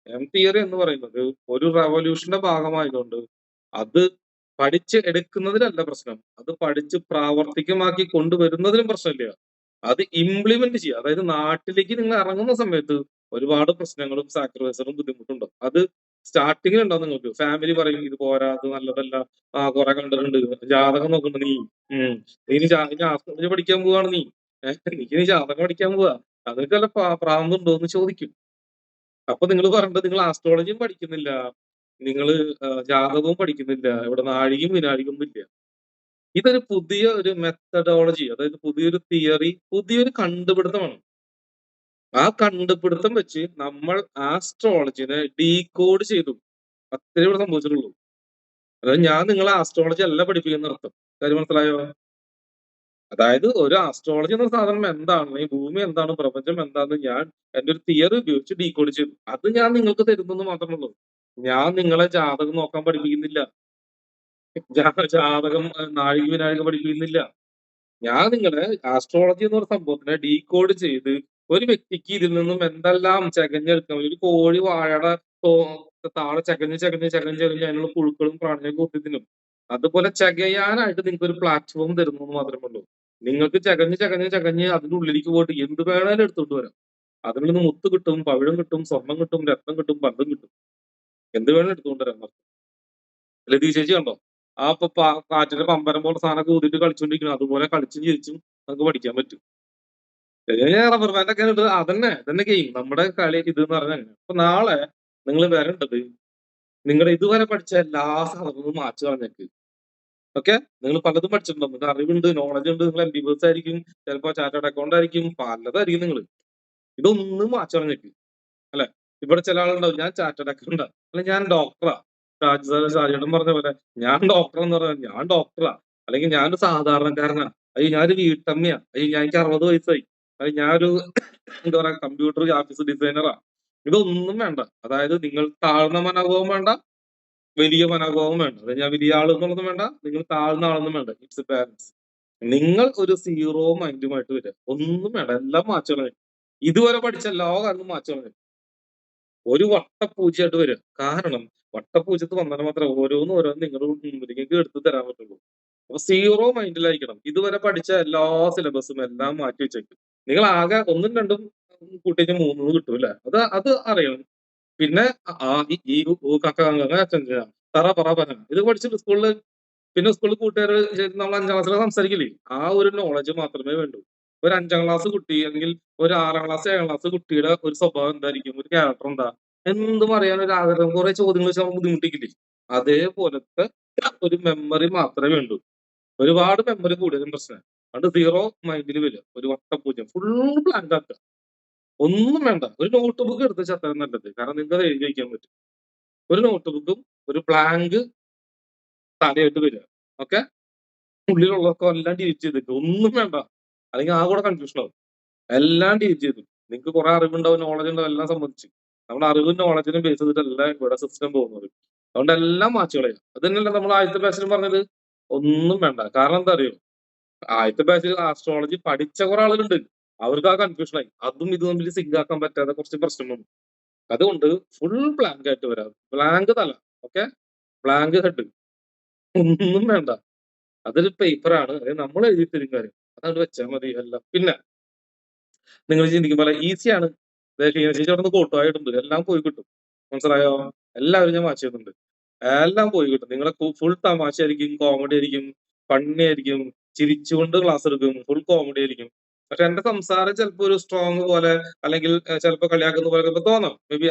Speaker 1: തിയറി എന്ന് പറയുന്നത് ഒരു റെവല്യൂഷന്റെ ഭാഗമായതുകൊണ്ട് അത് പഠിച്ച് എടുക്കുന്നതിലല്ല പ്രശ്നം, അത് പഠിച്ച് പ്രാവർത്തികമാക്കി കൊണ്ടുവരുന്നതിലും പ്രശ്നമില്ല. അത് ഇംപ്ലിമെന്റ് ചെയ്യുക, അതായത് നാട്ടിലേക്ക് നിങ്ങൾ ഇറങ്ങുന്ന സമയത്ത് ഒരുപാട് പ്രശ്നങ്ങളും സാക്രിഫൈസും ബുദ്ധിമുട്ടുണ്ടാവും. അത് സ്റ്റാർട്ടിങ്ങിൽ ഉണ്ടാവും. നിങ്ങൾക്ക് ഫാമിലി പറയും ഇത് പോരാ, അത് നല്ലതല്ല, കുറെ കണ്ടിട്ടുണ്ട്, ജാതകം നോക്കണ്ട നീ, നീ പഠിക്കാൻ പോവാണ് നീ ജാതകം പഠിക്കാൻ പോവാ, അതൊക്കെ വല്ല പ്രാന്തുണ്ടോ എന്ന് ചോദിക്കും. അപ്പൊ നിങ്ങൾ പറഞ്ഞിട്ട് നിങ്ങൾ ആസ്ട്രോളജിയും പഠിക്കുന്നില്ല, നിങ്ങൾ ജാതകവും പഠിക്കുന്നില്ല, ഇവിടെ നാഴികയും വിനാഴികയും ഇല്ല. ഇതൊരു പുതിയ ഒരു മെത്തഡോളജി, അതായത് പുതിയൊരു തിയറി, പുതിയൊരു കണ്ടുപിടുത്തമാണ്. ആ കണ്ടുപിടുത്തം വെച്ച് നമ്മൾ ആസ്ട്രോളജിനെ ഡീകോഡ് ചെയ്തു, അത്രേ ഇവിടെ സംഭവിച്ചിട്ടുള്ളൂ. അതായത് ഞാൻ നിങ്ങളെ ആസ്ട്രോളജി അല്ല പഠിപ്പിക്കുന്ന അർത്ഥം. കാര്യം മനസ്സിലായോ? അതായത് ഒരു ആസ്ട്രോളജി എന്ന സാധനം എന്താണ്, ഈ ഭൂമി എന്താണ്, പ്രപഞ്ചം എന്താണെന്ന് ഞാൻ എന്റെ ഒരു തിയറി ഉപയോഗിച്ച് ഡീകോഡ് ചെയ്തു. അത് ഞാൻ നിങ്ങൾക്ക് തരുന്നെന്ന് മാത്രമുള്ളൂ. ഞാൻ നിങ്ങളെ ജാതകം നോക്കാൻ പഠിപ്പിക്കുന്നില്ല, ജാതകം നാഴിക വിനാഴിക പഠിപ്പിക്കുന്നില്ല. ഞാൻ നിങ്ങളെ ആസ്ട്രോളജി എന്ന് പറഞ്ഞ സംഭവത്തിനെ ഡീകോഡ് ചെയ്ത് ഒരു വ്യക്തിക്ക് ഇതിൽ നിന്നും എന്തെല്ലാം ചകഞ്ഞെടുക്കാം. ഒരു കോഴി വാഴയുടെ താഴെ ചകഞ്ഞ് അതിനുള്ള പുഴുക്കളും പ്രാണികളും കുത്തി തിന്നും. അതുപോലെ ചകയാനായിട്ട് നിങ്ങൾക്ക് ഒരു പ്ലാറ്റ്ഫോം തരുന്നു എന്ന് മാത്രമേ ഉള്ളൂ. നിങ്ങൾക്ക് ചകഞ്ഞ് അതിന്റെ ഉള്ളിലേക്ക് പോയിട്ട് എന്ത് വേണേലും എടുത്തോണ്ട് വരാം. അതിൽ നിന്ന് മുത്ത് കിട്ടും, പവിഴം കിട്ടും, സ്വർണം കിട്ടും, രത്നം കിട്ടും, പണ്ടും കിട്ടും, എന്ത് വേണേലും എടുത്തുകൊണ്ട് വരാം. ലതീ ചേച്ചി കണ്ടോ, ആ കാറ്റിന്റെ പമ്പരം പോലെ സാധനം ഊതിട്ട് കളിച്ചോണ്ടിരിക്കണം, അതുപോലെ കളിച്ചും ചിരിച്ചും നമുക്ക് പഠിക്കാൻ പറ്റും. റബ്ബർ ബാൻഡൊക്കെ അതന്നെ ഗെയിം, നമ്മുടെ കളി ഇത് എന്ന് പറഞ്ഞാൽ. അപ്പൊ നാളെ നിങ്ങൾ വരേണ്ടത് നിങ്ങളുടെ ഇതുവരെ പഠിച്ച എല്ലാ സാധനങ്ങളും മാറ്റി കളഞ്ഞേക്ക്. ഓക്കെ, നിങ്ങൾ പലതും പഠിച്ചിട്ടുണ്ടോ, നിങ്ങൾക്ക് അറിവുണ്ട്, നോളജ് ഉണ്ട്, നിങ്ങൾ MBBS ആയിരിക്കും, ചിലപ്പോ ചാർട്ടേഡ് അക്കൗണ്ട് ആയിരിക്കും, പലതായിരിക്കും. നിങ്ങൾ ഇതൊന്നും മാറ്റി കളഞ്ഞേക്ക്. അല്ലെ, ഇവിടെ ചില ആളുണ്ടാവും, ഞാൻ ചാർട്ടേഡ് അക്കൗണ്ടാ, അല്ലെ ഞാൻ ഡോക്ടറാ. ഷാജിയേട്ടൻ പറഞ്ഞ പോലെ ഞാൻ ഡോക്ടർ എന്ന് പറഞ്ഞാൽ ഞാൻ ഡോക്ടറാ, അല്ലെങ്കിൽ ഞാനൊരു സാധാരണക്കാരനാ, അയ്യോ ഞാനൊരു വീട്ടമ്മയാ, അയ്യോ എനിക്ക് 60 വയസ്സായി, അത് ഞാനൊരു എന്താ പറയാ കമ്പ്യൂട്ടർ ഗ്രാഫിക്സ് ഡിസൈനറാ. ഇതൊന്നും വേണ്ട. അതായത് നിങ്ങൾ താഴ്ന്ന മനോഭാവം വേണ്ട, വലിയ മനോഭാവം വേണ്ട. അതായത് ഞാൻ വലിയ ആളെന്നുള്ളതും വേണ്ട, നിങ്ങൾ താഴ്ന്ന ആളൊന്നും വേണ്ട. It's A balance. നിങ്ങൾ ഒരു സീറോ മൈൻഡുമായിട്ട് വരിക, ഒന്നും വേണ്ട, എല്ലാം മാറ്റി കളഞ്ഞു. ഇതുവരെ പഠിച്ച എല്ലാ കാര്യങ്ങളും മാറ്റി കളഞ്ഞു, ഒരു വട്ടപ്പൂജയായിട്ട് വരിക. കാരണം വട്ടപ്പൂജത്ത് വന്നാൽ മാത്രമേ ഓരോന്നും നിങ്ങളുടെ മുമ്പിലേക്ക് എടുത്തു തരാൻ പറ്റുള്ളൂ. അപ്പൊ സീറോ മൈൻഡിലായിരിക്കണം. ഇതുവരെ പഠിച്ച എല്ലാ സിലബസും എല്ലാം മാറ്റി വെച്ചേക്കും. നിങ്ങൾ ആകെ 1ഉം 2ഉം കൂട്ടിച്ച് 3 കിട്ടും അല്ലെ, അത് അറിയണം. പിന്നെ ഈ കക്ക തറ പറ പന ഇത് പഠിച്ചിട്ട് സ്കൂളിൽ പിന്നെ സ്കൂളിൽ കൂട്ടുകാർ നമ്മൾ 5ാം ക്ലാസ്സിൽ സംസാരിക്കില്ലേ, ആ ഒരു നോളജ് മാത്രമേ വേണ്ടൂ. ഒരു 5ാം ക്ലാസ് കുട്ടി അല്ലെങ്കിൽ ഒരു 6ാം ക്ലാസ് 7ാം ക്ലാസ് കുട്ടിയുടെ ഒരു സ്വഭാവം എന്തായിരിക്കും, ഒരു ക്യാരക്ടർ എന്താ, എന്തും അറിയാൻ ഒരു ആഗ്രഹം, കുറെ ചോദ്യങ്ങൾ വെച്ചാൽ നമുക്ക് ബുദ്ധിമുട്ടിക്കില്ലേ, അതേപോലത്തെ ഒരു മെമ്മറി മാത്രമേ വേണ്ടൂ. ഒരുപാട് മെമ്മറി കൂടുതലും പ്രശ്നം. അത് 0 മൈൻഡിൽ വരിക, ഒരു വട്ടപൂജ്യം, ഫുൾ ബ്ലാങ്ക് ആക്കുക, ഒന്നും വേണ്ട. ഒരു നോട്ട് ബുക്ക് എടുത്ത് വെച്ചാൽ അത്രയും നല്ലത്. കാരണം നിങ്ങൾക്ക് അത് എഴുതി വയ്ക്കാൻ പറ്റും. ഒരു നോട്ട് ബുക്കും ഒരു ബ്ലാങ്ക് തലയായിട്ട് വരിക. ഓക്കെ, ഉള്ളിലുള്ളതൊക്കെ എല്ലാം ഡിലീറ്റ് ചെയ്തിട്ട് ഒന്നും വേണ്ട, അല്ലെങ്കിൽ ആ കൂടെ കൺഫ്യൂഷൻ ആവും. എല്ലാം ഡിലീറ്റ് ചെയ്തു. നിങ്ങൾക്ക് കുറെ അറിവുണ്ടാവും, നോളജ് ഉണ്ടാവും, എല്ലാം സംബന്ധിച്ച്. നമ്മുടെ അറിവും നോളജിനും ബേസ് ചെയ്തിട്ടല്ല ഇവിടെ സിസ്റ്റം പോകുന്നത്. അതുകൊണ്ട് എല്ലാം മാറ്റി കളയുക. അത് തന്നെയല്ല നമ്മൾ ആദ്യത്തെ ബാച്ചിൽ പറഞ്ഞത്, ഒന്നും വേണ്ട. കാരണം എന്താ അറിയോ, ആദ്യത്തെ ബാച്ചിൽ ആസ്ട്രോളജി പഠിച്ച കുറെ ആളുകളുണ്ട്, അവർക്ക് ആ കൺഫ്യൂഷൻ ആയി. അതും ഇതും തമ്മിൽ സിങ്ക് ആക്കാൻ പറ്റാതെ കുറച്ച് പ്രശ്നം വന്നു. അതുകൊണ്ട് ഫുൾ ബ്ലാങ്ക് ആയിട്ട് വരാം. ബ്ലാങ്ക് തല, ഓക്കെ, ബ്ലാങ്ക് ഹെഡ്, ഒന്നും വേണ്ട. അതൊരു പേപ്പറാണ്, അതായത് നമ്മൾ എഴുതി തരും കാര്യം, അതവിടെ വെച്ചാൽ മതി. എല്ലാം പിന്നെ നിങ്ങൾ ചിന്തിക്കും പോലെ ഈസിയാണ്. ചേച്ചി അവിടെ നിന്ന് കോട്ടുമായിട്ടുണ്ട്, എല്ലാം പോയി കിട്ടും. മനസ്സിലായോ? എല്ലാവരും ഞാൻ വാച്ച് ചെയ്യുന്നുണ്ട്, എല്ലാം പോയി കിട്ടും. നിങ്ങളെ ഫുൾ തമാശ ആയിരിക്കും, കോമഡി ആയിരിക്കും, ഫണ്ണി ആയിരിക്കും, ചിരിച്ചുകൊണ്ട് ക്ലാസ് എടുക്കും, ഫുൾ കോമഡി ആയിരിക്കും. പക്ഷെ എന്റെ സംസാരം ചിലപ്പോൾ ഒരു സ്ട്രോങ് പോലെ, അല്ലെങ്കിൽ ചിലപ്പോൾ കളിയാക്കുന്ന പോലെ ഒക്കെ തോന്നാം. മേ ബി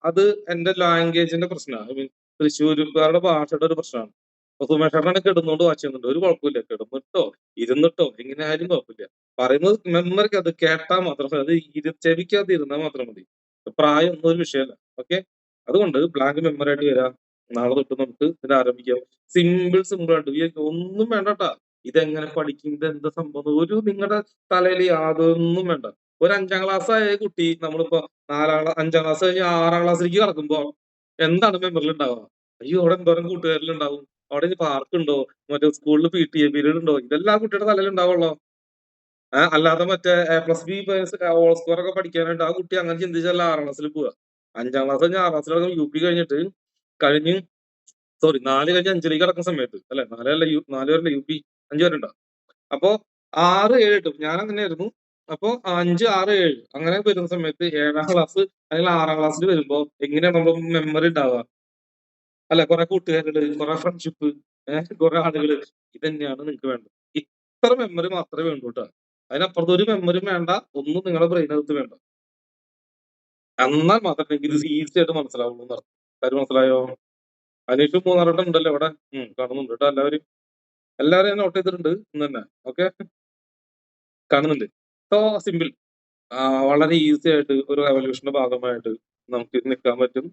Speaker 1: അത് എന്റെ ലാംഗ്വേജിന്റെ പ്രശ്നമാണ്. ഐ മീൻ തൃശ്ശൂരുകാരുടെ ഭാഷയുടെ ഒരു പ്രശ്നമാണ്. അപ്പൊ സുമേഷേട്ടനെ കിടന്നുകൊണ്ട് വാച്ച് ചെയ്യുന്നുണ്ട്, ഒരു കുഴപ്പമില്ല. കിടന്നിട്ടോ ഇരുന്നിട്ടോ എങ്ങനെ ആയാലും കുഴപ്പമില്ല. പറയുന്നത് മെമ്മറിക്ക് അത് കേട്ടാൽ മാത്രം മതി, അത് ചെവിക്കാതെ ഇരുന്നാൽ മാത്രം മതി. പ്രായം ഒന്നും ഒരു വിഷയമല്ല. ഓക്കെ, അതുകൊണ്ട് ബ്ലാങ്ക് മെമ്മറി ആയിട്ട് വരാം. നാളെ തൊട്ട് നമുക്ക് ഇതിന് ആരംഭിക്കാം. സിമ്പിൾ ആയിട്ട്, ഒന്നും വേണ്ടട്ടാ. ഇതെങ്ങനെ പഠിക്കും, ഇത് എന്താ സംഭവം, ഒരു നിങ്ങളുടെ തലയിൽ യാതൊന്നും വേണ്ട. ഒരു 5ാം ക്ലാസ് ആയ കുട്ടി നമ്മളിപ്പോ 5ാം ക്ലാസ് കഴിഞ്ഞ് 6ാം ക്ലാസ്സിലേക്ക് കടക്കുമ്പോ എന്താണ് മെമ്മറിയിൽ ഉണ്ടാവുക? അയ്യോ, അവിടെ എന്തോരം കൂട്ടുകാരിലുണ്ടാവും, അവിടെ ഇനി പാർക്ക് ഉണ്ടോ, മറ്റേ സ്കൂളിൽ PTA പീരീഡ് ഉണ്ടോ, ഇതെല്ലാം കുട്ടിയുടെ തലയിൽ ഉണ്ടാവുള്ളൂ. അല്ലാതെ മറ്റേ A+B ഹോൾ സ്കോർ ഒക്കെ പഠിക്കാനായിട്ട് ആ കുട്ടി അങ്ങനെ ചിന്തിച്ചല്ല 6ാം ക്ലാസ്സിൽ പോവുക. 5ാം ക്ലാസ് കഴിഞ്ഞ് 6ാം ക്ലാസ്സിൽ UP കഴിഞ്ഞിട്ട് 4 കഴിഞ്ഞ് 5ലേക്ക് കടക്കുന്ന സമയത്ത്, അല്ലെ 4 വരെ UP 5 വരെ ഉണ്ടാവും. അപ്പോ 6, 7 കിട്ടും. ഞാൻ അങ്ങനെയായിരുന്നു. അപ്പോ 5, 6, 7 അങ്ങനെ വരുന്ന സമയത്ത് 7ാം ക്ലാസ് അല്ലെങ്കിൽ 6ാം ക്ലാസ്സിൽ വരുമ്പോ എങ്ങനെയാണ് നമ്മൾ മെമ്മറി ഉണ്ടാവുക? അല്ല, കുറെ കൂട്ടുകാരുണ്ട്, കുറെ ഫ്രണ്ട്ഷിപ്പ്, കുറെ ആളുകള്, ഇത് തന്നെയാണ് നിങ്ങൾക്ക് വേണ്ടത്. ഇത്ര മെമ്മറി മാത്രമേ വേണ്ടൂ കേട്ടോ. അതിനപ്പുറത്ത് ഒരു മെമ്മറിയും വേണ്ട, ഒന്നും നിങ്ങളുടെ ബ്രെയിനകത്ത് വേണ്ട. എന്നാൽ മാത്രമേ നിങ്ങൾക്ക് ഇത് ഈസി ആയിട്ട് മനസ്സിലാവുള്ളൂ എന്നർത്ഥം. കാര്യം മനസ്സിലായോ? അനീഷ് 3 ഉണ്ടല്ലോ ഇവിടെ, കാണുന്നുണ്ട് കേട്ടോ. എല്ലാവരും നോട്ട് ചെയ്തിട്ടുണ്ട് ഇന്ന് തന്നെ. ഓക്കെ, കാണുന്നുണ്ട്. സോ സിമ്പിൾ, വളരെ ഈസി ആയിട്ട് ഒരു റെവല്യൂഷന്റെ ഭാഗമായിട്ട് നമുക്ക് നിൽക്കാൻ പറ്റും.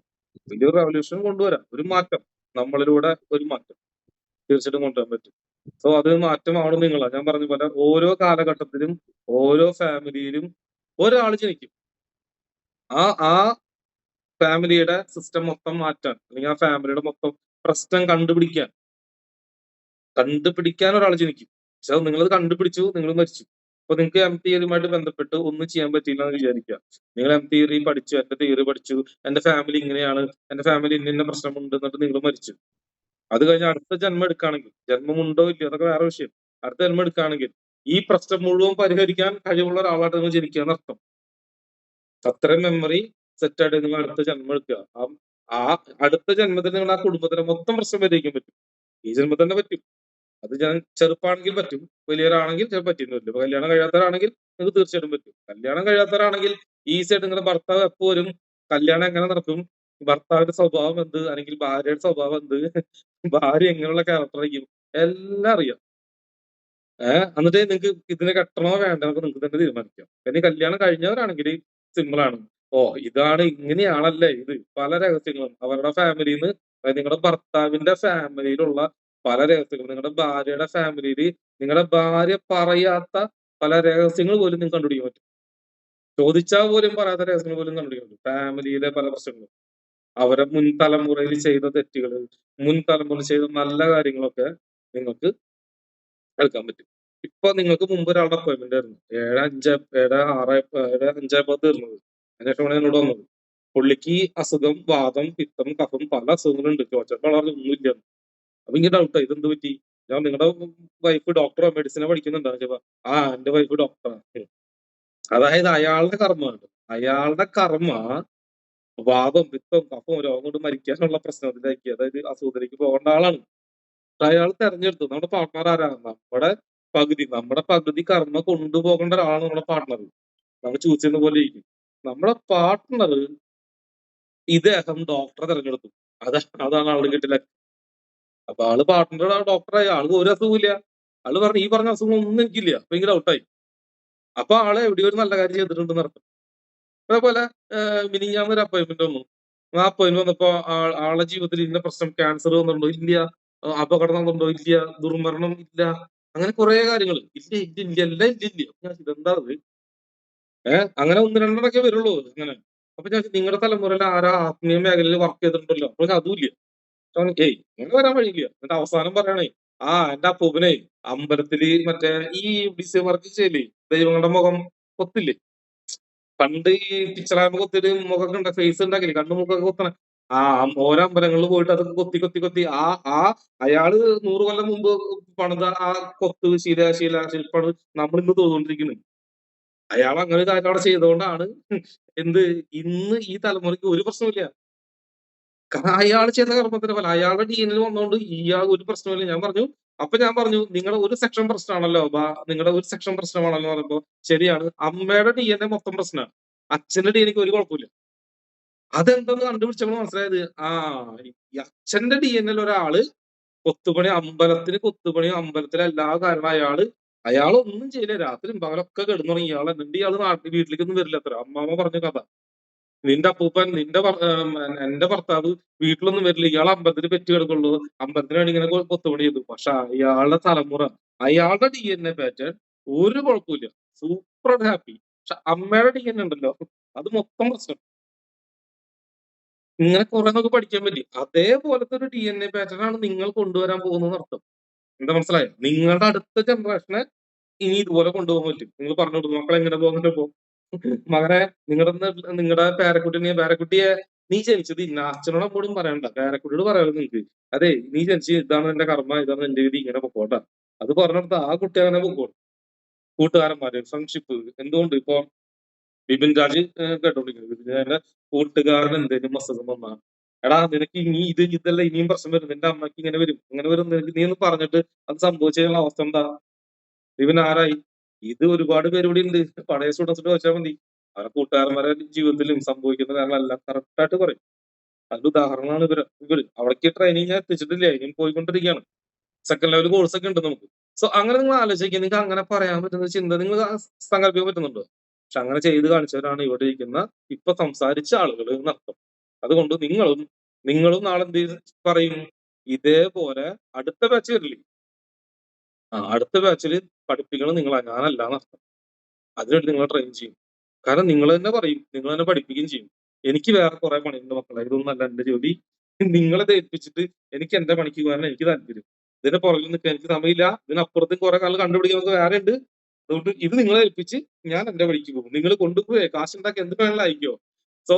Speaker 1: വലിയൊരു റെവല്യൂഷൻ കൊണ്ടുവരാം, ഒരു മാറ്റം, നമ്മളിലൂടെ ഒരു മാറ്റം തീർച്ചയായിട്ടും കൊണ്ടുവരാൻ പറ്റും. സോ അത് മാറ്റമാണ് നിങ്ങളാ. ഞാൻ പറഞ്ഞ പോലെ ഓരോ കാലഘട്ടത്തിലും ഓരോ ഫാമിലിയിലും ഒരാൾ ജനിക്കും. ആ ഫാമിലിയുടെ സിസ്റ്റം മൊത്തം മാറ്റാൻ, അല്ലെങ്കിൽ ആ ഫാമിലിയുടെ മൊത്തം പ്രശ്നം കണ്ടുപിടിക്കാൻ ഒരാൾ ജനിക്കും. പക്ഷെ അത് നിങ്ങളത് കണ്ടുപിടിച്ചു, നിങ്ങൾ മരിച്ചു. അപ്പൊ നിങ്ങൾക്ക് എം തിയറിയുമായിട്ട് ബന്ധപ്പെട്ട് ഒന്നും ചെയ്യാൻ പറ്റില്ല എന്ന് വിചാരിക്കുക. നിങ്ങൾ എം തിയറി പഠിച്ചു, എന്റെ തിയറി പഠിച്ചു, എന്റെ ഫാമിലി ഇങ്ങനെയാണ്, എന്റെ ഫാമിലി ഇന്ന പ്രശ്നമുണ്ട്, എന്നിട്ട് നിങ്ങൾ മരിച്ചു. അത് കഴിഞ്ഞ് അടുത്ത ജന്മം എടുക്കുകയാണെങ്കിൽ, ജന്മമുണ്ടോ ഇല്ലയോ അതൊക്കെ വേറെ വിഷയം, അടുത്ത ജന്മം എടുക്കുകയാണെങ്കിൽ ഈ പ്രശ്നം മുഴുവൻ പരിഹരിക്കാൻ കഴിവുള്ള ഒരാളായിട്ട് നിങ്ങൾ ജനിക്കുക എന്നർത്ഥം. അത്രയും മെമ്മറി സെറ്റ് ആയിട്ട് നിങ്ങൾ അടുത്ത ജന്മം എടുക്കുക. ആ അടുത്ത ജന്മത്തിൽ നിങ്ങൾ ആ കുടുംബത്തിന്റെ മൊത്തം പ്രശ്നം പരിഹരിക്കാൻ പറ്റും. ഈ ജന്മത്തിൽ തന്നെ പറ്റും. അത് ഞാൻ ചെറുപ്പാണെങ്കിൽ പറ്റും, വലിയവരാണെങ്കിൽ ചിലപ്പോൾ പറ്റിയെന്ന് വരില്ല. ഇപ്പൊ കല്യാണം കഴിയാത്തവരാണെങ്കിൽ നിങ്ങൾക്ക് തീർച്ചയായിട്ടും പറ്റും. കല്യാണം കഴിയാത്തവരാണെങ്കിൽ ഈസി ആയിട്ട് നിങ്ങളുടെ ഭർത്താവ് എപ്പോ വരും, കല്യാണം എങ്ങനെ നടക്കും, ഭർത്താവിന്റെ സ്വഭാവം എന്ത്, അല്ലെങ്കിൽ ഭാര്യയുടെ സ്വഭാവം എന്ത്, ഭാര്യ എങ്ങനെയുള്ള ക്യാരക്ടറായിരിക്കും, എല്ലാം അറിയാം. എന്നിട്ട് നിങ്ങൾക്ക് ഇതിനെ കെട്ടണോ വേണ്ടോ നിങ്ങൾക്ക് തന്നെ തീരുമാനിക്കാം. പിന്നെ കല്യാണം കഴിഞ്ഞവരാണെങ്കിൽ സിമ്പിൾ ആണ്. ഇതാണ്, ഇങ്ങനെയാണല്ലേ ഇത്. പല രഹസ്യങ്ങളും അവരുടെ ഫാമിലിയിൽ നിന്ന്, നിങ്ങളുടെ ഭർത്താവിന്റെ ഫാമിലിയിലുള്ള പല രഹസ്യങ്ങളും, നിങ്ങളുടെ ഭാര്യയുടെ ഫാമിലിയിൽ നിങ്ങളുടെ ഭാര്യ പറയാത്ത പല രഹസ്യങ്ങൾ പോലും നിങ്ങൾക്ക് കണ്ടുപിടിക്കാൻ പറ്റും. ചോദിച്ചാൽ പോലും പറയാത്ത രഹസ്യങ്ങൾ പോലും കണ്ടുപിടിക്കാൻ പറ്റും. ഫാമിലിയിലെ പല പ്രശ്നങ്ങളും, അവരെ മുൻ തലമുറയിൽ ചെയ്ത തെറ്റുകൾ, മുൻ തലമുറ ചെയ്ത നല്ല കാര്യങ്ങളൊക്കെ നിങ്ങൾക്ക് എടുക്കാൻ പറ്റും. ഇപ്പൊ നിങ്ങൾക്ക് മുമ്പ് ഒരാളുടെ അപ്പോയിന്റ്മെന്റ് ആയിരുന്നു 7/5 തീർന്നത്. അതിനുശേഷമാണ് എന്നോട് വന്നത്. പുള്ളിക്ക് അസുഖം, വാദം, പിത്തം, കഫം, പല അസുഖങ്ങളുണ്ട്. ചോദിച്ചപ്പോൾ വളരെ ഒന്നുമില്ല. അപ്പൊ ഇങ്ങനെ ഡൗട്ടായി, ഇതെന്ത് പറ്റി? ഞാൻ നിങ്ങളുടെ വൈഫ് ഡോക്ടറോ മെഡിസിനോ പഠിക്കുന്നുണ്ടോ? എന്റെ വൈഫ് ഡോക്ടറാണ്. അതായത് അയാളുടെ കർമ്മമാണ്. അയാളുടെ കർമ്മ വാദം, പിത്തം, കഫം രോഗം കൊണ്ട് മരിക്കാനുള്ള പ്രശ്നത്തിലേക്ക്, അതായത് അസുഖത്തിലേക്ക് പോകേണ്ട ആളാണ്. അയാൾ തെരഞ്ഞെടുത്തു. നമ്മുടെ പാർട്ട്ണർ ആരാണ്? നമ്മുടെ പകുതി കർമ്മ കൊണ്ടുപോകേണ്ട ഒരാളാണ് നമ്മുടെ പാർട്ട്ണർ. നമ്മൾ ചൂസ് ചെയ്യുന്ന പോലെ ഇരിക്കും. നമ്മുടെ പാർട്ട്ണർ ഇദ്ദേഹം ഡോക്ടറെ തെരഞ്ഞെടുത്തു. അതാണ് ആള് കിട്ടില്ല. അപ്പൊ ആള് പാർട്ട്ണർ ഡോക്ടറായി. ആൾക്ക് ഒരു അസുഖമില്ല. ആള് പറഞ്ഞു ഈ പറഞ്ഞ അസുഖമൊന്നും എനിക്കില്ല. അപ്പൊ ഭയങ്കര ഔട്ടായി. അപ്പൊ ആള് എവിടെയോ ഒരു നല്ല കാര്യം ചെയ്തിട്ടുണ്ടെന്ന് അർത്ഥം. അതേപോലെ മിനിഞ്ഞാന്ന് ഒരു അപ്പോയിന്റ്മെന്റ് വന്നു. ആ അപ്പോയിന്റ്മെന്റ് വന്നപ്പോ ആളുടെ ജീവിതത്തിൽ ഇന്ന പ്രശ്നം, ക്യാൻസർ വന്നിട്ടുണ്ടോ? ഇല്ല. അപകടം വന്നിട്ടുണ്ടോ? ഇല്ല. ദുർമരണം ഇല്ല. അങ്ങനെ കുറെ കാര്യങ്ങൾ ഇല്ല ഇല്ല ഇല്ല എല്ലാം ഇല്ല ഇല്ല. ഇതെന്താ അത്? അങ്ങനെ ഒന്ന് രണ്ടെണ്ണൊക്കെ വരുള്ളൂ അങ്ങനെ. അപ്പൊ ഞാൻ നിങ്ങളുടെ തലമുറയിൽ ആരാ ആത്മീയ മേഖലയിൽ വർക്ക് ചെയ്തിട്ടുണ്ടല്ലോ? അപ്പൊ അതും ഇല്ല. ഏയ് അങ്ങനെ വരാൻ വഴിയില്ല. എന്നിട്ട് അവസാനം പറയണേ, എന്റെ അപ്പൂപ്പനെ അമ്പലത്തില് മറ്റേ ഈ ഡിസൈൻ വർക്ക് ചെയ്യില്ലേ, ദൈവങ്ങളുടെ മുഖം കൊത്തില്ലേ, പണ്ട് ഈ പിക്ചറാകുമ്പോ കൊത്തിട്ട് മുഖമൊക്കെ ഉണ്ട്, ഫേസ് ഉണ്ടാക്കില്ലേ, കണ്ണു മുഖമൊക്കെ കൊത്തണ ഓരോ അമ്പലങ്ങളിൽ പോയിട്ട് അതൊക്കെ കൊത്തി കൊത്തി കൊത്തി അയാള് 100 കൊല്ലം മുമ്പ് പണിത ആ കൊത്ത് ശില്പാണ് നമ്മൾ ഇന്ന് തോന്നുകൊണ്ടിരിക്കുന്നത്. അയാൾ അങ്ങനെ ഒരു കാര്യം അവിടെ ചെയ്തുകൊണ്ടാണ് ഇന്ന് ഈ തലമുറയ്ക്ക് ഒരു പ്രശ്നമില്ല. കാരണം അയാൾ ചെയ്ത കർമ്മത്തിന്റെ ഫലം അയാളുടെ ഡീനിൽ വന്നോണ്ട് ഇയാൾ ഒരു പ്രശ്നമില്ല. ഞാൻ പറഞ്ഞു നിങ്ങളുടെ ഒരു സെക്ഷൻ പ്രശ്നമാണല്ലോ, നിങ്ങളുടെ ഒരു സെക്ഷൻ പ്രശ്നമാണല്ലോ പറയുമ്പോ ശരിയാണ്. അമ്മയുടെ DNA മൊത്തം പ്രശ്നമാണ്, അച്ഛന്റെ DNA ഒരു കുഴപ്പമില്ല. അതെന്തെന്ന് കണ്ടുപിടിച്ചപ്പോൾ മനസ്സിലായത്, ഈ അച്ഛന്റെ DNA ഒരാള് കൊത്തുപണിയും അമ്പലത്തിലെ എല്ലാ കാര്യങ്ങളും അയാളൊന്നും ചെയ്യില്ല. രാത്രി പകലൊക്കെ കിടന്നുറങ്ങി. ഇയാള് വീട്ടിലേക്കൊന്നും വരില്ല. അത്ര അമ്മാമ്മ പറഞ്ഞ കഥ. നിന്റെ അപ്പൂപ്പൻ എന്റെ ഭർത്താവ് വീട്ടിലൊന്നും വരില്ല. ഇയാൾ അമ്പലത്തിൽ പെറ്റ് കിടക്കുള്ളൂ. അമ്പലത്തിന് വേണ്ടി ഇങ്ങനെ കൊത്തുപണി ചെയ്തു. പക്ഷെ അയാളുടെ തലമുറ, അയാളുടെ DNA പാറ്റേൺ ഒരു കുഴപ്പമില്ല, സൂപ്പർ ഹാപ്പി. പക്ഷെ അമ്മയുടെ DNA ഉണ്ടല്ലോ, അത് മൊത്തം പ്രശ്നം. ഇങ്ങനെ കുറെ നമുക്ക് പഠിക്കാൻ പറ്റി. അതേപോലത്തെ ഒരു DNA പാറ്റേൺ ആണ് നിങ്ങൾ കൊണ്ടുവരാൻ പോകുന്നത് അർത്ഥം. എന്താ മനസ്സിലായോ? നിങ്ങളുടെ അടുത്ത ജനറേഷനെ ഇനി ഇതുപോലെ കൊണ്ടുപോകാൻ പറ്റും. നിങ്ങൾ പറഞ്ഞു കൊടുക്കും, മക്കളെ എങ്ങനെ പോകുന്നുണ്ട് മകനെ, നിങ്ങളുടെ പേരക്കുട്ടിയെ നീ ജനിച്ചത് ഇന്ന, അച്ഛനോട് അപ്പോഴും പറയണ്ട, പേരക്കുട്ടിയോട് പറയാമല്ലോ നിങ്ങൾക്ക്. അതെ നീ ജനിച്ച് ഇതാണ് എന്റെ കർമ്മ, ഇതാണ് എന്റെ വിധി, ഇങ്ങനെ പൊക്കോട്ടാ. അത് പറഞ്ഞിടത്ത് ആ കുട്ടി അങ്ങനെ പൊക്കോട്ടെ. കൂട്ടുകാരന്മാര്, ഫ്രണ്ട്ഷിപ്പ്. എന്തുകൊണ്ട് ഇപ്പൊ ബിപിൻ രാജ് കേട്ടോണ്ടിരിക്കുന്നത്, ബിപിൻ കൂട്ടുകാരൻ എന്തെങ്കിലും അസുഖം വന്നാ, എടാ നിനക്ക് ഇനി ഇതല്ല ഇനിയും പ്രശ്നം വരും, നിന്റെ അമ്മയ്ക്ക് ഇങ്ങനെ വരും നിനക്ക്, നീ ഒന്ന് പറഞ്ഞിട്ട് അത് സംഭവിച്ചുള്ള അവസ്ഥ എന്താ? ബിപിൻ ആരായി? ഇത് ഒരുപാട് പേര് ഇവിടെ ഉണ്ട്. പഴയ സ്റ്റുഡൻസിട്ട് ചോദിച്ചാൽ മതി. അവരുടെ കൂട്ടുകാരന്മാരെ ജീവിതത്തിലും സംഭവിക്കുന്ന കാര്യങ്ങളെല്ലാം കറക്റ്റ് ആയിട്ട് പറയും. അതിന്റെ ഉദാഹരണമാണ് ഇവര് അവിടേക്ക് ട്രെയിനിങ് ഞാൻ എത്തിച്ചിട്ടില്ല, ഇനിയും പോയിക്കൊണ്ടിരിക്കുകയാണ്. സെക്കൻഡ് ലെവൽ കോഴ്സ് ഒക്കെ ഉണ്ട് നമുക്ക്. സോ അങ്ങനെ നിങ്ങൾ ആലോചിക്കുക, നിങ്ങൾക്ക് അങ്ങനെ പറയാൻ പറ്റുന്ന ചിന്ത നിങ്ങൾ സങ്കല്പിക്കാൻ പറ്റുന്നുണ്ടോ? പക്ഷെ അങ്ങനെ ചെയ്ത് കാണിച്ചവരാണ് ഇവിടെ ഇരിക്കുന്ന ഇപ്പൊ സംസാരിച്ച ആളുകൾ എന്നർത്ഥം. അതുകൊണ്ട് നിങ്ങളും നാളെ എന്ത് പറയും, ഇതേപോലെ അടുത്ത ബാച്ച് വരില്ലേ, അടുത്ത ബാച്ചിൽ പഠിപ്പിക്കണം ഞാനല്ല എന്നർത്ഥം. അതിനുവേണ്ടി നിങ്ങൾ ട്രെയിൻ ചെയ്യും. കാരണം നിങ്ങൾ തന്നെ പറയും, നിങ്ങൾ തന്നെ പഠിപ്പിക്കുകയും ചെയ്യും. എനിക്ക് വേറെ കുറെ പണിയുണ്ട് മക്കളെ, ഇതൊന്നല്ല എന്റെ ജോലി. നിങ്ങളെ ഏൽപ്പിച്ചിട്ട് എനിക്ക് എന്റെ പണിക്ക് പോകാൻ എനിക്ക് താല്പര്യം. ഇതിന്റെ പുറകിൽ നിൽക്കാൻ എനിക്ക് സമയമില്ല. ഇതിനപ്പുറത്ത് കുറെ കാലം കണ്ടുപിടിക്കാൻ നമുക്ക് വേറെ ഉണ്ട്. അതുകൊണ്ട് ഇത് നിങ്ങളെ ഏൽപ്പിച്ച് ഞാൻ എന്റെ വഴിക്ക് പോകും. നിങ്ങൾ കൊണ്ടുപോയി കാശുണ്ടാക്കി എന്ത് വേണമെങ്കിലും അയക്കോ. സോ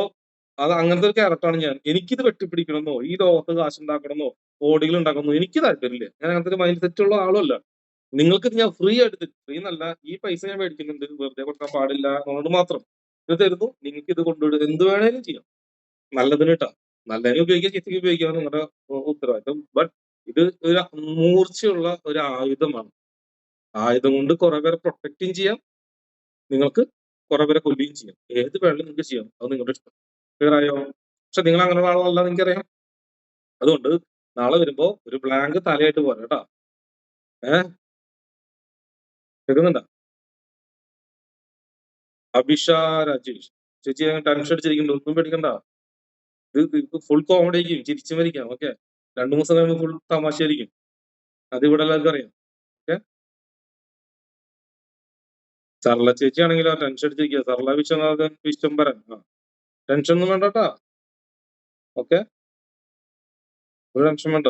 Speaker 1: അത് അങ്ങനത്തെ ഒരു ക്യാരക്ടറാണ് ഞാൻ. എനിക്കിത് വെട്ടിപ്പിടിക്കണമെന്നോ ഈ ലോകത്ത് കാശുണ്ടാക്കണമെന്നോ കോടികൾ ഉണ്ടാക്കണമെന്നോ എനിക്ക് താല്പര്യമില്ല. ഞാൻ അങ്ങനത്തെ ഒരു മൈൻഡ് സെറ്റ് ഉള്ള ആളുമല്ല. നിങ്ങൾക്ക് ഞാൻ ഫ്രീ ആയിട്ട്, ഫ്രീ എന്നല്ല, ഈ പൈസ ഞാൻ മേടിക്കുന്നുണ്ട്, വെറുതെ കൊടുക്കാൻ പാടില്ല എന്നുള്ളത് മാത്രം. ഇത് തരുന്നു, നിങ്ങൾക്ക് ഇത് കൊണ്ടുവിടുക, എന്ത് വേണേലും ചെയ്യാം. നല്ലതിന് കേട്ടാ, നല്ലതിന് ഉപയോഗിക്കാൻ, ചീത്തയ്ക്ക് ഉപയോഗിക്കാൻ നിങ്ങളുടെ ഉത്തരവാദിത്വം. ബട്ട് ഇത് ഒരു മൂർച്ചയുള്ള ഒരു ആയുധമാണ്. ആയുധം കൊണ്ട് കുറെ പേരെ പ്രൊട്ടക്റ്റും ചെയ്യാം, നിങ്ങൾക്ക് കുറെ പേരെ കൊല്ലുകയും ചെയ്യാം. ഏത് വേണമെങ്കിലും നിങ്ങൾക്ക് ചെയ്യാം, അത് നിങ്ങളുടെ ഇഷ്ടം. ക്ലിയർ ആയോ? പക്ഷെ നിങ്ങൾ അങ്ങനെ ആളല്ല, നിങ്ങൾക്കറിയാം. അതുകൊണ്ട് നാളെ വരുമ്പോ ഒരു ബ്ലാങ്ക് തലയായിട്ട് പോരാ കേട്ടാ. കേൾക്കുന്നുണ്ടോ? അഭിഷ രാജേഷ് ചേച്ചി ടെൻഷൻ അടിച്ചിരിക്കുന്നുണ്ട്, ഒന്നും പേടിക്കണ്ട. ഇത് ഫുൾ കോമഡി ആയിരിക്കും, ചിരിച്ചു മരിക്കാം. ഓക്കെ, 2-3 ദിവസം കഴിയുമ്പോൾ ഫുൾ തമാശ ആയിരിക്കും. അത് ഇവിടെ എല്ലാവർക്കും അറിയാം. ഓക്കെ, സർല ചേച്ചി ആണെങ്കിലോ ടെൻഷൻ അടിച്ചിരിക്കുക. സർല വിശ്വനാഥൻ വിശ്വംബരൻ, ടെൻഷൻ ഒന്നും വേണ്ട കേട്ടാ. ഓക്കെ, ഒരു ടെൻഷൻ വേണ്ട.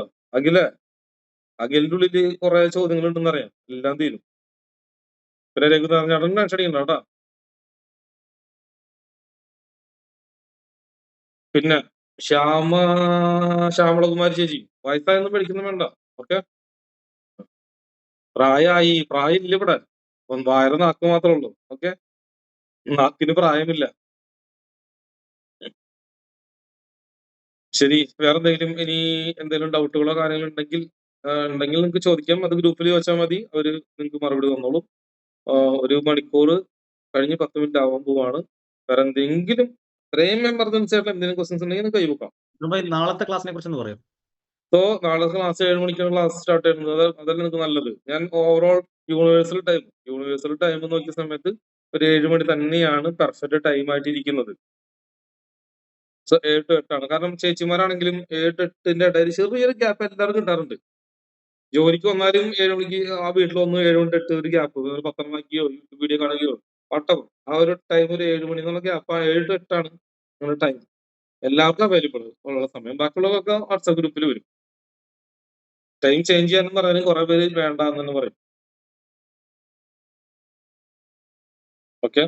Speaker 1: അഖിലിന്റെ ഉള്ളില് കുറെ ചോദ്യങ്ങൾ ഉണ്ടെന്ന് അറിയാം, എല്ലാം തീരും. പിന്നെ രഘുനാഥൻ ചേട്ടൻ ടെൻഷൻ അടിക്കണ്ട കേട്ടാ. പിന്നെ ശ്യാമളകുമാരി ചേച്ചി, വയസ്സായൊന്നും പഠിക്കുന്നു വേണ്ട. ഓക്കെ, പ്രായമില്ല ഇവിടെ, വായന നാക്ക് മാത്രമേ ഉള്ളൂ. ഓക്കെ, നാക്കിന് പ്രായമില്ല. ശരി, വേറെ എന്തെങ്കിലും ഇനി എന്തെങ്കിലും ഡൗട്ടുകളോ കാര്യങ്ങളോ ഉണ്ടെങ്കിൽ ഉണ്ടെങ്കിൽ നിങ്ങൾക്ക് ചോദിക്കാം. അത് ഗ്രൂപ്പിൽ ചോദിച്ചാൽ മതി, അവര് നിങ്ങൾക്ക് മറുപടി തന്നോളും. 1 മണിക്കൂർ കഴിഞ്ഞ് 10 മിനിറ്റ് ആവാൻ പോവാണ്. വേറെ എന്തെങ്കിലും ഇത്രയും എമർജൻസി ആയിട്ടുള്ള എന്തെങ്കിലും ക്വസ്റ്റ്യൻസ് ഉണ്ടെങ്കിൽ നിങ്ങൾക്ക് കൈവക്കാം.
Speaker 4: നാളത്തെ ക്ലാസ്സിനെ കുറിച്ച് ഒന്ന് പറയും.
Speaker 1: സോ നാളെ ക്ലാസ് 7 മണിക്കാണ് ക്ലാസ് സ്റ്റാർട്ട് ചെയ്യുന്നത്. അതല്ല നിങ്ങൾക്ക് നല്ലത്. ഞാൻ ഓവറോൾ യൂണിവേഴ്സൽ ടൈം നോക്കിയ സമയത്ത് ഒരു 7 മണി തന്നെയാണ് പെർഫെക്റ്റ് ടൈം ആയിട്ട് ഇരിക്കുന്നത്. സോ 7 to 8 ആണ്. കാരണം ചേച്ചിമാരാണെങ്കിലും 7 to 8ന്റെ ഇടയിൽ ചെറിയൊരു ഗ്യാപ്പ് എല്ലാവരും കിട്ടാറുണ്ട്. ജോലിക്ക് വന്നാലും 7 മണിക്ക് ആ വീട്ടിൽ വന്നു 7 to 8 ഒരു ഗ്യാപ്പ്, പത്രം വായിക്കുകയോ യൂട്യൂബ് വീഡിയോ കാണുകയോ വട്ടവും ആ ഒരു ടൈം ഒരു 7 മണി എന്നുള്ള ഗ്യാപ്പ് 7 to 8 ആണ് നിങ്ങളുടെ ടൈം. എല്ലാവർക്കും അവൈലബിൾ ഉള്ള സമയം. ബാക്കിയുള്ളതൊക്കെ വാട്സാപ്പ് ഗ്രൂപ്പിൽ വരും. ടൈം ചേഞ്ച് ചെയ്യാനും പറയാനും കുറെ പേര് വേണ്ട എന്ന് തന്നെ പറയും. ഓക്കെ.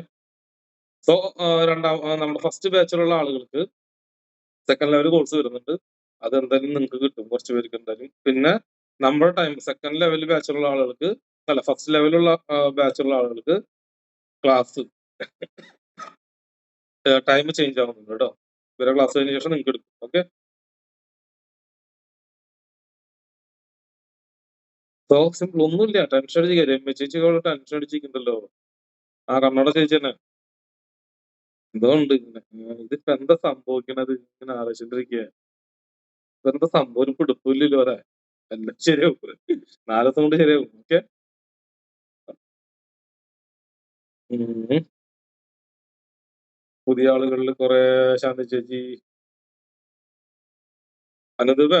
Speaker 1: സോ നമ്മുടെ ഫസ്റ്റ് ബാച്ചിലുള്ള ആളുകൾക്ക് സെക്കൻഡ് ലെവൽ കോഴ്സ് വരുന്നുണ്ട്. അത് എന്തായാലും നിങ്ങൾക്ക് കിട്ടും, കുറച്ച് പേർക്ക് എന്തായാലും. പിന്നെ നമ്മുടെ ടൈം സെക്കൻഡ് ലെവൽ ബാച്ചിലുള്ള ആളുകൾക്ക് അല്ല ഫസ്റ്റ് ലെവലുള്ള ബാച്ചിലുള്ള ആളുകൾക്ക് ക്ലാസ് ടൈം ചേഞ്ച് ആവുന്നുണ്ട് കേട്ടോ. ഇവരെ ക്ലാസ് കഴിഞ്ഞ ശേഷം നിങ്ങൾക്ക് എടുക്കും. ഓക്കെ. സോ സിമ്പിൾ, ഒന്നുമില്ല. ടെൻഷൻ അടിച്ചിരിക്കുക. രമ്യ ചേച്ചി ടെൻഷൻ അടിച്ചിരിക്കുന്നുണ്ടല്ലോ. ആ കണ്ണട ചേച്ചി തന്നെ എന്തുകൊണ്ട് ഇങ്ങനെ ഇതിപ്പോ എന്താ സംഭവിക്കണത് ഇങ്ങനെ ആലോചിച്ചിട്ടിരിക്കുക. ഇപ്പൊ എന്താ സംഭവം, ഒരു പിടുപ്പില്ലല്ലോ വരെ. എല്ലാം ശരിയാവും, 4 ദിവസം കൊണ്ട് ശരിയാവും. ഓക്കെ. പുതിയ ആളുകളിൽ കുറെ ശാന്തി ചേച്ചി, അനുദീപ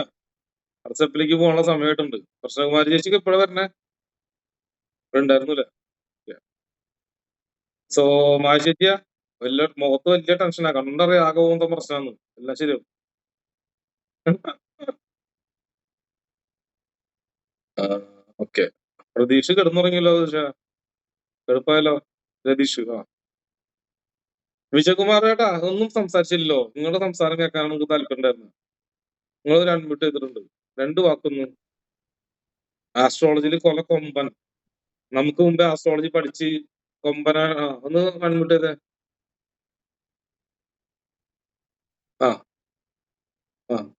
Speaker 1: വാട്സാപ്പിലേക്ക് പോകാനുള്ള സമയമായിട്ടുണ്ട്. കൃഷ്ണകുമാരി ചേച്ചിക്ക് എപ്പോഴാ വരണേ? ഉണ്ടായിരുന്നില്ല. സോ മായ ചേച്ചിയാ മുഖത്ത് വലിയ ടെൻഷനാ, കണ്ടറിയാം ആകെ പോകുന്ന പ്രശ്നമാണ്. എല്ലാം ശരിയാവും. ഓക്കെ. പ്രതീക്ഷ കിടന്നുറങ്ങിയല്ലോ. കിടപ്പായല്ലോ രതീഷ്. വിജയകുമാർ ചേട്ടാ ഒന്നും സംസാരിച്ചില്ലല്ലോ. നിങ്ങളുടെ സംസാരം കേൾക്കാൻ നമുക്ക് താല്പര്യമുണ്ടായിരുന്നു. നിങ്ങൾ ഒരു അൺമ്യൂട്ട് ചെയ്തിട്ടുണ്ട്. 2 വാക്കൊന്നും. ആസ്ട്രോളജിയിൽ കൊമ്പൻ. നമുക്ക് മുമ്പേ ആസ്ട്രോളജി പഠിച്ച് കൊമ്പന ഒന്ന് അൺമ്യൂട്ട് ചെയ്തേ.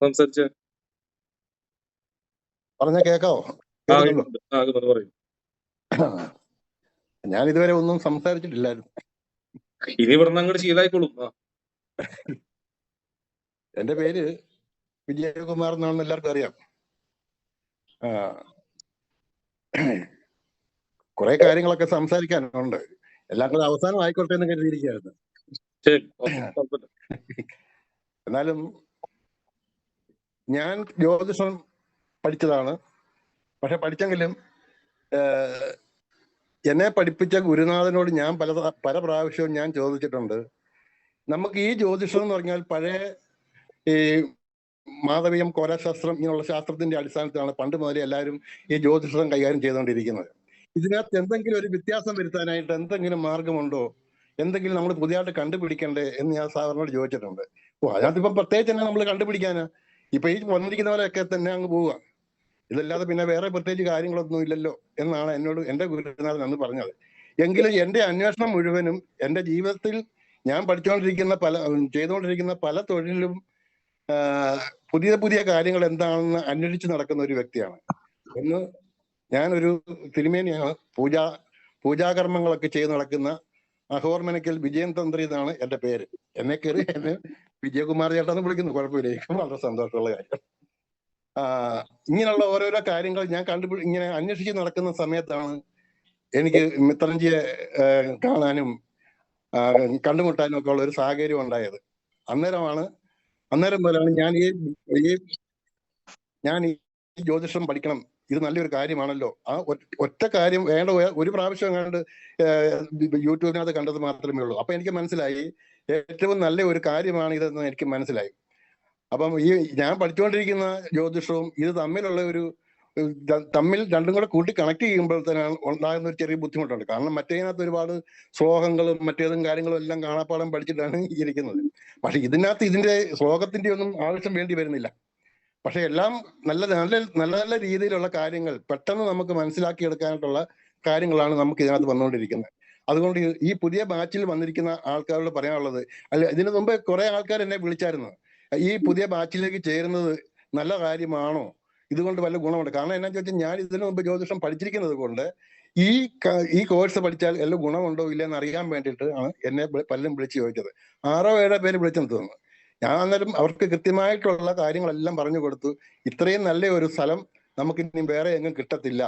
Speaker 1: സംസാരിച്ചേ.
Speaker 19: പറഞ്ഞ കേക്കാവോ?
Speaker 1: പറയും.
Speaker 19: ഞാൻ ഇതുവരെ ഒന്നും സംസാരിച്ചിട്ടില്ലായിരുന്നു.
Speaker 1: ഇനി ഇവിടുന്ന് അങ്ങോട്ട് ശീലായിക്കോളും.
Speaker 19: എന്റെ പേര് വിജയകുമാർ എന്നാണെന്ന് എല്ലാവർക്കും അറിയാം. കുറെ കാര്യങ്ങളൊക്കെ സംസാരിക്കാനുണ്ട്. എല്ലാം കൂടെ അവസാനം ആയിക്കോട്ടെ എന്ന് കരുതിയിരിക്കുകയായിരുന്നു. എന്നാലും ഞാൻ ജ്യോതിഷം പഠിച്ചതാണ്. പക്ഷെ പഠിച്ചെങ്കിലും എന്നെ പഠിപ്പിച്ച ഗുരുനാഥനോട് ഞാൻ പല പ്രാവശ്യവും ഞാൻ ചോദിച്ചിട്ടുണ്ട്. നമുക്ക് ഈ ജ്യോതിഷം എന്ന് പറഞ്ഞാൽ പഴയ ഈ മാധവീയം കോലാശാസ്ത്രം ഇങ്ങനെയുള്ള ശാസ്ത്രത്തിന്റെ അടിസ്ഥാനത്തിലാണ് പണ്ട് മുതലേ എല്ലാവരും ഈ ജ്യോതിഷം കൈകാര്യം ചെയ്തുകൊണ്ടിരിക്കുന്നത്. ഇതിനകത്ത് എന്തെങ്കിലും ഒരു വ്യത്യാസം വരുത്താനായിട്ട് എന്തെങ്കിലും മാർഗമുണ്ടോ, എന്തെങ്കിലും നമ്മൾ പുതിയതായിട്ട് കണ്ടുപിടിക്കണ്ടേ എന്ന് ഞാൻ സാറിനോട് ചോദിച്ചിട്ടുണ്ട്. അതിനകത്ത് ഇപ്പം പ്രത്യേകിച്ച് തന്നെ നമ്മൾ കണ്ടുപിടിക്കാനാ ഇപ്പൊ ഈ വന്നിരിക്കുന്നവരൊക്കെ തന്നെ അങ്ങ് പോവുക. ഇതല്ലാതെ പിന്നെ വേറെ പ്രത്യേകിച്ച് കാര്യങ്ങളൊന്നും ഇല്ലല്ലോ എന്നാണ് എന്നോട് എന്റെ ഗുരുനാഥൻ അന്ന് പറഞ്ഞത്. എങ്കിലും എന്റെ അന്വേഷണം മുഴുവനും എന്റെ ജീവിതത്തിൽ ഞാൻ ചെയ്തുകൊണ്ടിരിക്കുന്ന പല തൊഴിലും പുതിയ പുതിയ കാര്യങ്ങൾ എന്താണെന്ന് അന്വേഷിച്ച് നടക്കുന്ന ഒരു വ്യക്തിയാണ്. ഒന്ന് ഞാനൊരു തിരുമേനിയാണ്. പൂജാകർമ്മങ്ങളൊക്കെ ചെയ്ത് നടക്കുന്ന അഹോർമനക്കൽ വിജയൻ തന്ത്രി എന്നാണ് എന്റെ പേര്. എന്നെ കയറി എന്നെ വിജയകുമാർ ചേട്ടാന്ന് വിളിക്കുന്നു. കുഴപ്പമില്ല, വളരെ സന്തോഷമുള്ള കാര്യം. ഇങ്ങനെയുള്ള ഓരോരോ കാര്യങ്ങൾ ഞാൻ ഇങ്ങനെ അന്വേഷിച്ച് നടക്കുന്ന സമയത്താണ് എനിക്ക് മിത്രൻജിയെ കാണാനും കണ്ടുമുട്ടാനും ഒക്കെ ഉള്ള ഒരു സാഹചര്യം ഉണ്ടായത്. അന്നേരം മുതലാണ് ഞാൻ ഈ ജ്യോതിഷം പഠിക്കണം, ഇത് നല്ലൊരു കാര്യമാണല്ലോ. ആ ഒറ്റ കാര്യം വേണ്ട ഒരു പ്രാവശ്യം കണ്ട് യൂട്യൂബിനകത്ത് കണ്ടത് മാത്രമേ ഉള്ളൂ. അപ്പൊ എനിക്ക് മനസ്സിലായി ഏറ്റവും നല്ല ഒരു കാര്യമാണ് ഇതെന്ന് എനിക്ക് മനസ്സിലായി. അപ്പം ഈ ഞാൻ പഠിച്ചുകൊണ്ടിരിക്കുന്ന ജ്യോതിഷവും ഇത് തമ്മിൽ രണ്ടും കൂടെ കൂട്ടി കണക്ട് ചെയ്യുമ്പോഴത്തേനാണ് ഉണ്ടാകുന്ന ഒരു ചെറിയ ബുദ്ധിമുട്ടുണ്ട്. കാരണം മറ്റേതിനകത്ത് ഒരുപാട് ശ്ലോകങ്ങളും മറ്റേതും കാര്യങ്ങളും എല്ലാം കാണാപ്പാടം പഠിച്ചിട്ടാണ് ഇരിക്കുന്നത്. പക്ഷെ ഇതിനകത്ത് ഇതിന്റെ ശ്ലോകത്തിന്റെ ഒന്നും ആവശ്യം വേണ്ടി വരുന്നില്ല. പക്ഷെ എല്ലാം നല്ല നല്ല രീതിയിലുള്ള കാര്യങ്ങൾ പെട്ടെന്ന് നമുക്ക് മനസ്സിലാക്കിയെടുക്കാനായിട്ടുള്ള കാര്യങ്ങളാണ് നമുക്ക് ഇതിനകത്ത് വന്നുകൊണ്ടിരിക്കുന്നത്. അതുകൊണ്ട് ഈ പുതിയ ബാച്ചിൽ വന്നിരിക്കുന്ന ആൾക്കാരോട് പറയാനുള്ളത്, ഇതിനു മുമ്പ് കുറെ ആൾക്കാർ എന്നെ വിളിച്ചായിരുന്നു, ഈ പുതിയ ബാച്ചിലേക്ക് ചേരുന്നത് നല്ല കാര്യമാണോ, ഇതുകൊണ്ട് വല്ല ഗുണമുണ്ട്. കാരണം എന്നാ ചോദിച്ചാൽ ഞാൻ ഇതിനു മുമ്പ് ജ്യോതിഷം പഠിച്ചിരിക്കുന്നത് കൊണ്ട് ഈ കോഴ്സ് പഠിച്ചാൽ എല്ലാം ഗുണമുണ്ടോ ഇല്ലെന്ന് അറിയാൻ വേണ്ടിയിട്ട് ആണ് എന്നെ പലരും വിളിച്ച് ചോദിച്ചത്. 6-7 പേര് വിളിച്ചെന്ന് തോന്നുന്നു. ഞാൻ അന്നേരം അവർക്ക് കൃത്യമായിട്ടുള്ള കാര്യങ്ങളെല്ലാം പറഞ്ഞു കൊടുത്തു. ഇത്രയും നല്ല ഒരു സ്ഥലം നമുക്ക് ഇനി വേറെ എങ്ങും കിട്ടത്തില്ല.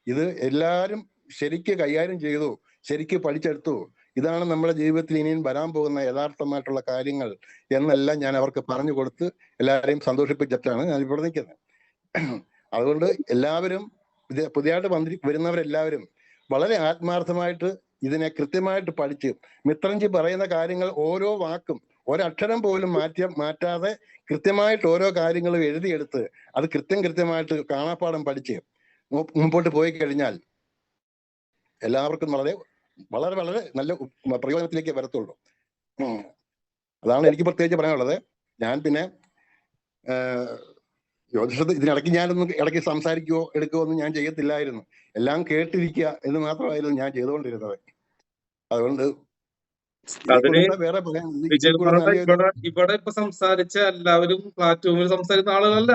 Speaker 19: ഇത് എല്ലാവരും ശരിക്ക് കൈകാര്യം ചെയ്തു, ശരിക്ക് പഠിച്ചെടുത്തു. ഇതാണ് നമ്മുടെ ജീവിതത്തിൽ ഇനിയും വരാൻ പോകുന്ന യഥാർത്ഥമായിട്ടുള്ള കാര്യങ്ങൾ എന്നെല്ലാം ഞാൻ അവർക്ക് പറഞ്ഞു കൊടുത്ത് എല്ലാവരെയും സന്തോഷിപ്പിച്ചിട്ടാണ് ഞാൻ ഇവിടെ നിൽക്കുന്നത്. അതുകൊണ്ട് എല്ലാവരും പുതിയതായിട്ട് വരുന്നവരെല്ലാവരും വളരെ ആത്മാർത്ഥമായിട്ട് ഇതിനെ കൃത്യമായിട്ട് പഠിച്ച് മിത്രൻജി പറയുന്ന കാര്യങ്ങൾ ഓരോ വാക്കും ഒരക്ഷരം പോലും മാറ്റാതെ കൃത്യമായിട്ട് ഓരോ കാര്യങ്ങളും എഴുതിയെടുത്ത് അത് കൃത്യമായിട്ട് കാണാപ്പാഠം പഠിച്ച് മുമ്പോട്ട് പോയി കഴിഞ്ഞാൽ എല്ലാവർക്കും വളരെ വളരെ വളരെ നല്ല പ്രയോജനത്തിലേക്ക് വരത്തുള്ളൂ. അതാണ് എനിക്ക് പ്രത്യേകിച്ച് പറയാനുള്ളത്. ഞാൻ പിന്നെ ജ്യോതിഷത്തിൽ ഇതിനിടയ്ക്ക് ഞാനൊന്നും ഇടയ്ക്ക് സംസാരിക്കുകയോ എടുക്കുകയോ ഒന്നും ഞാൻ ചെയ്യത്തില്ലായിരുന്നു. എല്ലാം കേട്ടിരിക്കുക എന്ന് മാത്രമായിരുന്നു ഞാൻ ചെയ്തുകൊണ്ടിരുന്നത്. അതുകൊണ്ട് വേറെ
Speaker 1: ഇവിടെ ഇപ്പൊ സംസാരിച്ച എല്ലാവരും പ്ലാറ്റ്ഫോമിൽ സംസാരിക്കുന്ന ആളുകളല്ല.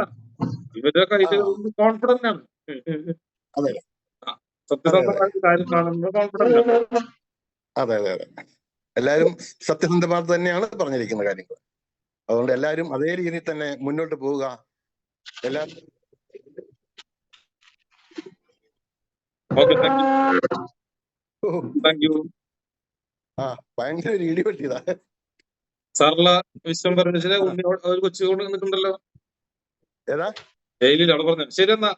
Speaker 1: ഇവരുടെ കയ്യിൽ കോൺഫിഡന്റ് ആണ്. സത്യസന്ധമായ കാര്യം കാണുന്നത് കോൺഫിഡന്റ് ആണ്.
Speaker 19: അതെ അതെ അതെ, എല്ലാവരും സത്യസന്ധമായിട്ട് തന്നെയാണ് പറഞ്ഞിരിക്കുന്ന കാര്യങ്ങൾ. അതുകൊണ്ട് എല്ലാവരും അതേ രീതിയിൽ തന്നെ മുന്നോട്ട് പോവുക. എല്ലാവരും ഭയങ്കര ഒരു ഇടി പറ്റിയതാ.
Speaker 1: സാറുള്ള വിശ്വം പറഞ്ഞ ഒരു കൊച്ചു കൊണ്ട് നിൽക്കുന്നുണ്ടല്ലോ.
Speaker 19: ഏതാ
Speaker 1: ജയിലിൽ അവിടെ പറഞ്ഞു. ശരി എന്നാ.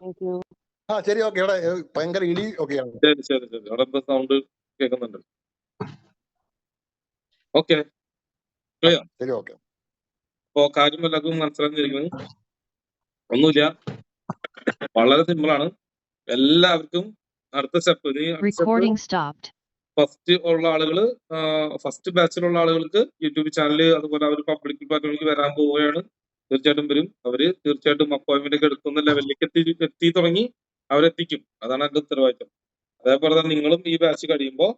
Speaker 19: ശരി, ഓക്കെ. ഇവിടെ ഭയങ്കര ഇടി ഒക്കെയാണ്.
Speaker 1: ശരി ശരി ശരി, അവിടെ എന്താ സൗണ്ട് കേൾക്കുന്നുണ്ട്. Okay, clear.
Speaker 19: ശരി, ഓക്കെ.
Speaker 1: അപ്പോ കാര്യം എല്ലാവർക്കും മനസ്സിലാക്കിയിരിക്കുന്നത് ഒന്നുമില്ല, വളരെ സിമ്പിളാണ്. എല്ലാവർക്കും അടുത്ത സ്റ്റെപ്പ് ഫസ്റ്റ് ഉള്ള ആളുകള്, ഫസ്റ്റ് ബാച്ചിലുള്ള ആളുകൾക്ക് യൂട്യൂബ് ചാനൽ അതുപോലെ അവർ പബ്ലിക് പ്ലാറ്റ്ഫോമിലേക്ക് വരാൻ പോവുകയാണ്. തീർച്ചയായിട്ടും വരും. അവര് തീർച്ചയായിട്ടും അപ്പോയിന്റ്മെന്റ് ഒക്കെ എടുക്കുന്ന ലെവലിലേക്ക് എത്തി തുടങ്ങി. അവരെത്തിക്കും. അതാണ് എന്റെ ഉത്തരവാദിത്തം. അതേപോലെ തന്നെ നിങ്ങളും ഈ ബാച്ച് കഴിയുമ്പോൾ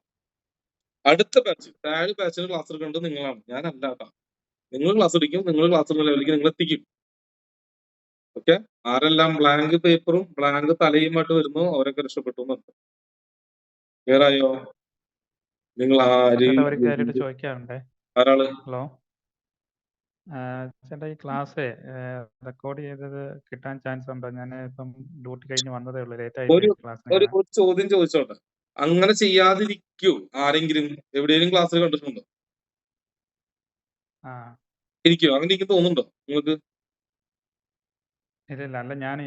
Speaker 1: അടുത്ത ബാച്ച്, താഴെ ബാച്ചിന് ക്ലാസ് എടുക്കേണ്ടത് നിങ്ങളാണ്, ഞാനല്ല കേട്ടോ. നിങ്ങൾ ക്ലാസ് എടുക്കും, നിങ്ങൾ ക്ലാസ് എടുക്കുന്ന ലെവലിലേക്ക് നിങ്ങൾ എത്തിക്കും. ഓക്കെ, ആരെല്ലാം ബ്ലാങ്ക് പേപ്പറും ബ്ലാങ്ക് തലയുമായിട്ട് വരുന്നു അവരൊക്കെ രക്ഷപ്പെട്ടു എന്നുണ്ട്. ക്ലിയർ ആയോ? നിങ്ങൾ ആരാള്?
Speaker 20: ഹലോ ചേട്ടാ, ഈ ക്ലാസ് റെക്കോർഡ് ചെയ്തത് കിട്ടാൻ ചാൻസ് ഉണ്ടോ? ഞാൻ ഇപ്പം ഡ്യൂട്ടി കഴിഞ്ഞ് വന്നതേ ഉള്ളൂ, ലേറ്റ് ആയിട്ട്.
Speaker 1: ഒരു ചോദ്യം ചോദിച്ചോട്ടെ, അങ്ങനെ ചെയ്യാതിരിക്കൂ ആരെങ്കിലും എവിടെയെങ്കിലും ക്ലാസ്സിൽ കണ്ടിട്ടുണ്ടോ? ഇരിക്കോ? അങ്ങനെ എനിക്ക് തോന്നുന്നുണ്ടോ നിങ്ങൾക്ക്?
Speaker 20: ഇല്ല, അല്ല, ഞാൻ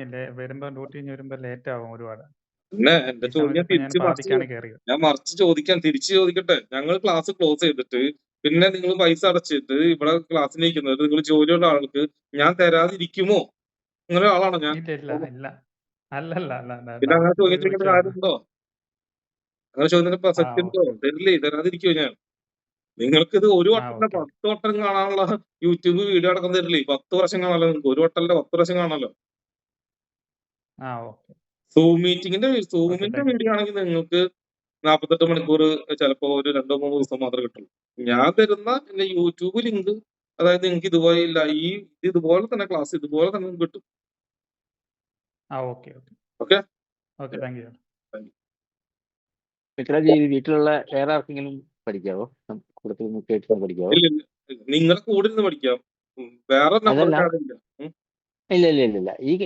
Speaker 20: വരുമ്പോ ഡ്യൂട്ടി കഴിഞ്ഞ് വരുമ്പോ ലേറ്റ് ആവും ഒരുപാട്.
Speaker 1: പിന്നെ എന്റെ ചോദ്യം ഞാൻ മറിച്ച് ചോദിക്കാൻ, തിരിച്ചു ചോദിക്കട്ടെ. ഞങ്ങൾ ക്ലാസ് ക്ലോസ് ചെയ്തിട്ട് പിന്നെ നിങ്ങൾ പൈസ അടച്ചിട്ട് ഇവിടെ ക്ലാസ്സിലിരിക്കുന്നത് നിങ്ങൾ ജോലിയുള്ള ആൾക്ക് ഞാൻ തരാതിരിക്കുമോ? അങ്ങനെ ആളാണോ ഞാൻ? പിന്നെ അങ്ങനെ ചോദിച്ചിരിക്കേണ്ട കാര്യമുണ്ടോ? അങ്ങനെ ചോദ്യത്തിന് പ്രസക്തി ഉണ്ടോ? തരില്ലേ, തരാതിരിക്കുമോ ഞാൻ? നിങ്ങൾക്ക് ഇത് ഒരു വട്ടല്ല 10 വട്ടം കാണാനുള്ള യൂട്യൂബ് വീഡിയോ അടക്കം തരില്ലേ? 10 വർഷം കാണാലോ നിങ്ങൾക്ക്. ഒരു വട്ടല്ല 10 വർഷം കാണാലോ. സൂം മീറ്റിംഗിന്റെ വീഡിയോ ആണെങ്കിൽ നിങ്ങൾക്ക് 48 മണിക്കൂർ ചിലപ്പോ ഒരു 2-3 ദിവസം മാത്രമേ കിട്ടുള്ളൂ. ഞാൻ തരുന്ന എന്റെ യൂട്യൂബ് ലിങ്ക്, അതായത് നിങ്ങൾക്ക് ഇതുപോലെ ഇല്ല, ഇതുപോലെ തന്നെ ക്ലാസ് ഇതുപോലെ തന്നെ കിട്ടും. ഓക്കെ,
Speaker 21: വീട്ടിലുള്ള വേറെ ആർക്കെങ്കിലും പഠിക്കാവോ? പഠിക്കാവോ?
Speaker 1: നിങ്ങളുടെ കൂടെ ഇരുന്ന് പഠിക്കാം. വേറെ
Speaker 21: ഇല്ല,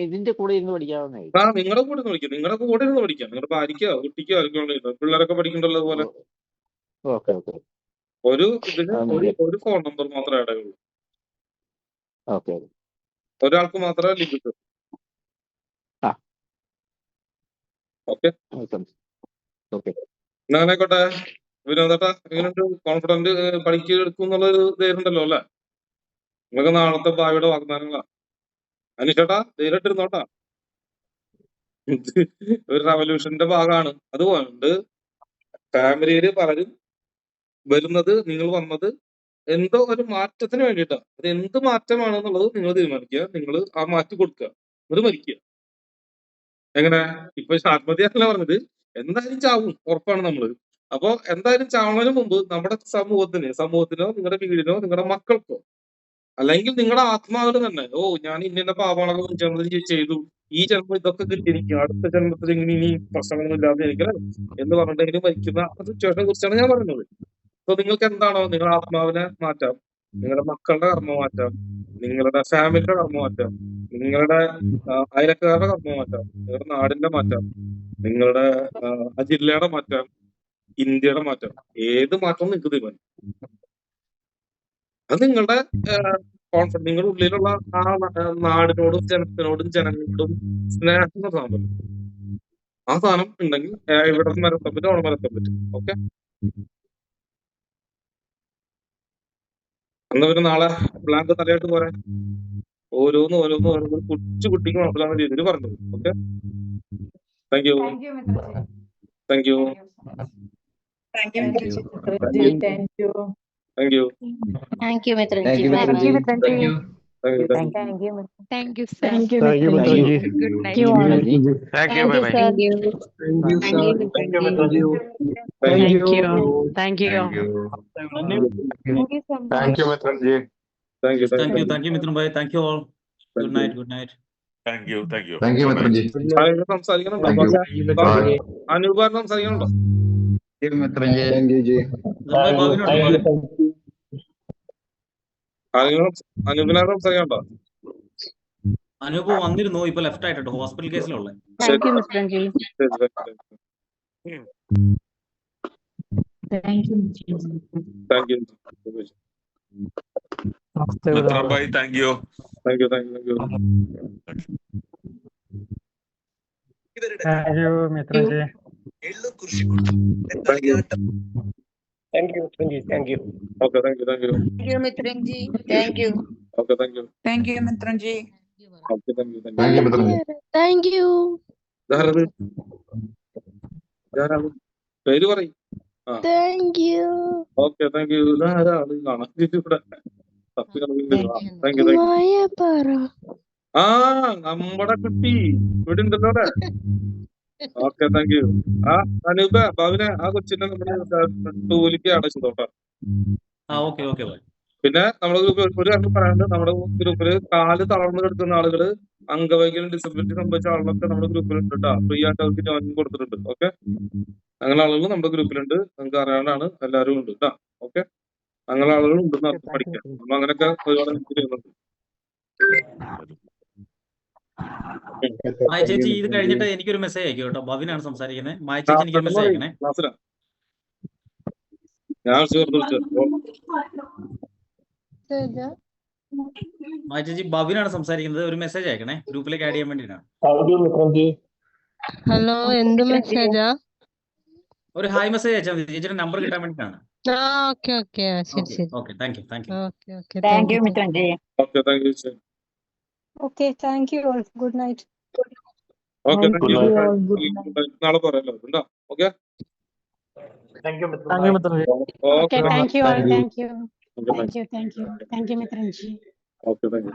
Speaker 21: ഇതിന്റെ കൂടെ ഇരുന്ന് പഠിക്കാവുന്ന.
Speaker 1: നിങ്ങളുടെ കൂടെ ഇരുന്ന് പഠിക്കാം. നിങ്ങളുടെ കൂടെ ഇരുന്ന് പഠിക്കാം. നിങ്ങളുടെ ഭാര്യയ്ക്കോ കുട്ടിക്കോ ആർക്കും പിള്ളേരൊക്കെ പഠിക്കണ്ടല്ലോ പോലെ. ഒരു ഫോൺ നമ്പർ മാത്രമേ ഇടയുള്ളൂ. ഒരാൾക്ക് മാത്രമേ ലിങ്ക് കിട്ടൂ. ഓക്കെ, എന്നായിക്കോട്ടെ. വിനോദേട്ടാ, എങ്ങനെയുണ്ട്? കോൺഫിഡന്റ് പഠിക്കെടുക്കും എന്നുള്ളൊരു ധൈര്യമുണ്ടല്ലോ അല്ലെ? നിങ്ങൾക്ക് നാളത്തെ ഭാവിയുടെ വാഗ്ദാനങ്ങളാ. അനീഷേട്ടാ, ധൈര്യമായിട്ടിരുന്നോട്ടാ. ഒരു റവല്യൂഷന്റെ ഭാഗമാണ്. അതുകൊണ്ട് ഫാമിലിയില് പലരും വരുന്നത്, നിങ്ങൾ വന്നത് എന്തോ ഒരു മാറ്റത്തിന് വേണ്ടിയിട്ടാ. അത് എന്ത് മാറ്റമാണെന്നുള്ളത് നിങ്ങൾ തീരുമാനിക്കുക. നിങ്ങൾ ആ മാറ്റി കൊടുക്കുക, അത് മരിക്കുക. എങ്ങനെ? ഇപ്പൊ ആത്മഹത്യ പറഞ്ഞത് എന്തായാലും ചാവും, ഉറപ്പാണ് നമ്മള്. അപ്പൊ എന്തായാലും ചാവുന്നതിന് മുമ്പ് നമ്മുടെ സമൂഹത്തിനോ നിങ്ങളുടെ വീടിനോ നിങ്ങളുടെ മക്കൾക്കോ അല്ലെങ്കിൽ നിങ്ങളുടെ ആത്മാവിന് തന്നെ, ഞാൻ ഇന്ന പാപങ്ങളൊക്കെ ചെയ്തു, ഈ ജന്മം ഇതൊക്കെ കിട്ടിയിരിക്കും, അടുത്ത ജന്മത്തിൽ ഇങ്ങനെ ഇനി പ്രശ്നങ്ങളൊന്നും ഇല്ലാതെ ഇരിക്കണം എന്ന് പറഞ്ഞിട്ടെങ്കിലും മരിക്കുന്ന സിറ്റുവേഷനെ കുറിച്ചാണ് ഞാൻ പറയുന്നത്. അപ്പൊ നിങ്ങൾക്ക് എന്താണോ നിങ്ങളുടെ ആത്മാവിനെ മാറ്റാം, നിങ്ങളുടെ മക്കളുടെ കർമ്മം മാറ്റാം, നിങ്ങളുടെ ഫാമിലിയുടെ കർമ്മം മാറ്റാം, നിങ്ങളുടെ അയലക്കാരുടെ കർമ്മം മാറ്റാം, നിങ്ങളുടെ നാടിന്റെ മാറ്റാം, നിങ്ങളുടെ ജില്ലയുടെ മാറ്റാം, ഇന്ത്യയുടെ മാറ്റാം, ഏത് മാറ്റവും നിങ്ങൾക്ക് തീരുമാനിക്കാം. അത് നിങ്ങളുടെ കോൺഫിഡൻസ്, നിങ്ങളുടെ ഉള്ളിലുള്ള ആ നാടിനോടും ജനങ്ങളോടും സ്നേഹം എന്ന സാധനം, ആ സാധനം ഉണ്ടെങ്കിൽ ഇവിടെ മരത്താൻ പറ്റും, അവിടെ മരത്താൻ പറ്റും. ഓക്കെ, എന്നാ പിന്നെ നാളെ ബ്ലാങ്ക് തലയായിട്ട് പോരാ, ഓരോന്ന് കൊച്ചു കുട്ടിക്ക് മനസ്സിലാവുന്ന രീതിയിൽ പറഞ്ഞത്. Okay, thank you, thank you,
Speaker 3: Thank you, Mitranji. Thank you.
Speaker 15: Thank you, Mitranji.
Speaker 10: Thank you, Mitranji.
Speaker 11: Thank you, sir.
Speaker 12: Thank you, Mitranji.
Speaker 11: Good night.
Speaker 2: Thank you, bye bye.
Speaker 15: Thank you.
Speaker 12: Thank you, Mitranji.
Speaker 2: Thank you.
Speaker 12: Thank you.
Speaker 2: Thank you, Mitranji.
Speaker 1: Thank you,
Speaker 4: Thank you, Mithran bhai. Thank you all. Good night. Good night.
Speaker 2: Thank you.
Speaker 21: Thank you, Mitranji.
Speaker 1: സംസാരിക്കണുണ്ടോ?
Speaker 21: Thank you. Bye.
Speaker 1: അനൂപാരൻ സംസാരിക്കണുണ്ടോ?
Speaker 21: Thank you, Mitranji. Thank you, Ji.
Speaker 1: അനൂപിനാഥ് സംസാരിക്കണുണ്ടോ?
Speaker 4: അനൂപ് വന്നിരുന്നു, ഇപ്പൊ left ആയിട്ടോ, hospital കേസിലുള്ള.
Speaker 15: Thank you, Mitranji.
Speaker 1: Thank you.
Speaker 2: Mitran bhai, thank you.
Speaker 1: Thank you, thank you, thank you.
Speaker 12: Thank you, Mitranji.
Speaker 1: Thank you.
Speaker 12: Thank you, Mitranji. Thank you.
Speaker 1: Okay, thank you, thank you.
Speaker 22: Thank you, Mitranji. Thank you.
Speaker 1: Okay, thank you.
Speaker 22: Thank you, Mitranji.
Speaker 1: Okay, thank you, thank
Speaker 21: Thank
Speaker 1: you.
Speaker 21: you, Mitranji.
Speaker 15: Thank you.
Speaker 1: ഇതാരത്? ഇതാരാണ്? പേര് പറയും. ആ,
Speaker 15: Thank you.
Speaker 1: Okay, thank you. ഇതാരാണ്? കാണാൻ ഇവിടെ തപ്പി നടക്കുന്നുണ്ട്. Thank you, thank you.
Speaker 15: Mayapara.
Speaker 1: ആ, നമ്മടെ കുട്ടി ഇവിടെ ഉണ്ടല്ലോ അവിടെ. Okay, thank you. ആ, അനൂപ ഭാവിനെ ആ കൊച്ചിനെ നമ്മുടെ ടൂലിക്ക് അടച്ചു തോട്ടാ.
Speaker 4: Okay bye.
Speaker 1: പിന്നെ നമ്മുടെ ഗ്രൂപ്പിൽ ഒരു കാര്യം പറയാനുണ്ട്. നമ്മുടെ ഗ്രൂപ്പിൽ കാല് തളർന്നു കിടക്കുന്ന ആളുകള്, അംഗവൈകല്യം, ഡിസബിലിറ്റി സംഭവിച്ച ആളുകളൊക്കെ നമ്മുടെ ഗ്രൂപ്പിലുണ്ട് കേട്ടോ. ഫ്രീ ആയിട്ട് അവർക്ക് ജോയിനിങ് കൊടുത്തിട്ടുണ്ട്. ഓക്കെ, അങ്ങനെ ആളുകൾ നമ്മുടെ ഗ്രൂപ്പിലുണ്ട്. നിങ്ങൾക്ക് അറിയാണ്ടാണ്, എല്ലാവരും ഉണ്ട് കേട്ടോ. ഓക്കെ, അങ്ങനെ ആളുകൾ ഉണ്ടെന്ന് അർത്ഥം പഠിക്കാം. അപ്പൊ അങ്ങനെയൊക്കെ ഒരുപാട് ഹെൽപ്പ് ചെയ്യുന്നുണ്ട്.
Speaker 4: മായ ചേച്ചി, ഇത് കഴിഞ്ഞിട്ട് എനിക്കൊരു മെസ്സേജ് അയക്കും കേട്ടോ. ഭവിനാണ് സംസാരിക്കുന്നത്. മായ ചേച്ചി എനിക്ക് മെസ്സേജ് അയക്കണേ.
Speaker 1: ഞാൻ വിളിച്ചത്
Speaker 4: മായ ചേച്ചി, ഭവിനാണ് സംസാരിക്കുന്നത്. ഒരു മെസ്സേജ് അയക്കണേ, ഗ്രൂപ്പിലേക്ക് ആഡ് ചെയ്യാൻ വേണ്ടിയിട്ടാണ്.
Speaker 15: ഹലോ, എന്ത് മെസ്സേജാ?
Speaker 4: ഒരു ഹായ് മെസ്സേജ് അയച്ചാൽ മതി, ചേച്ചിയുടെ നമ്പർ കിട്ടാൻ വേണ്ടിയിട്ടാണ്.
Speaker 15: ഓക്കെ ഓക്കെ, ശരി.
Speaker 4: Okay, thank U.
Speaker 15: Okay,
Speaker 22: Thank you, Mitranji.
Speaker 1: Okay, thank U.
Speaker 23: Okay, thank you all. Good night.
Speaker 1: Okay, thank U. നാളെ പറയാലോ. ഉണ്ടോ? Okay,
Speaker 12: Thank you, Mitranji.
Speaker 23: Okay, thank you all. Thank you.
Speaker 1: Okay,
Speaker 23: Thank you, Mitranji.
Speaker 1: Okay, thank U.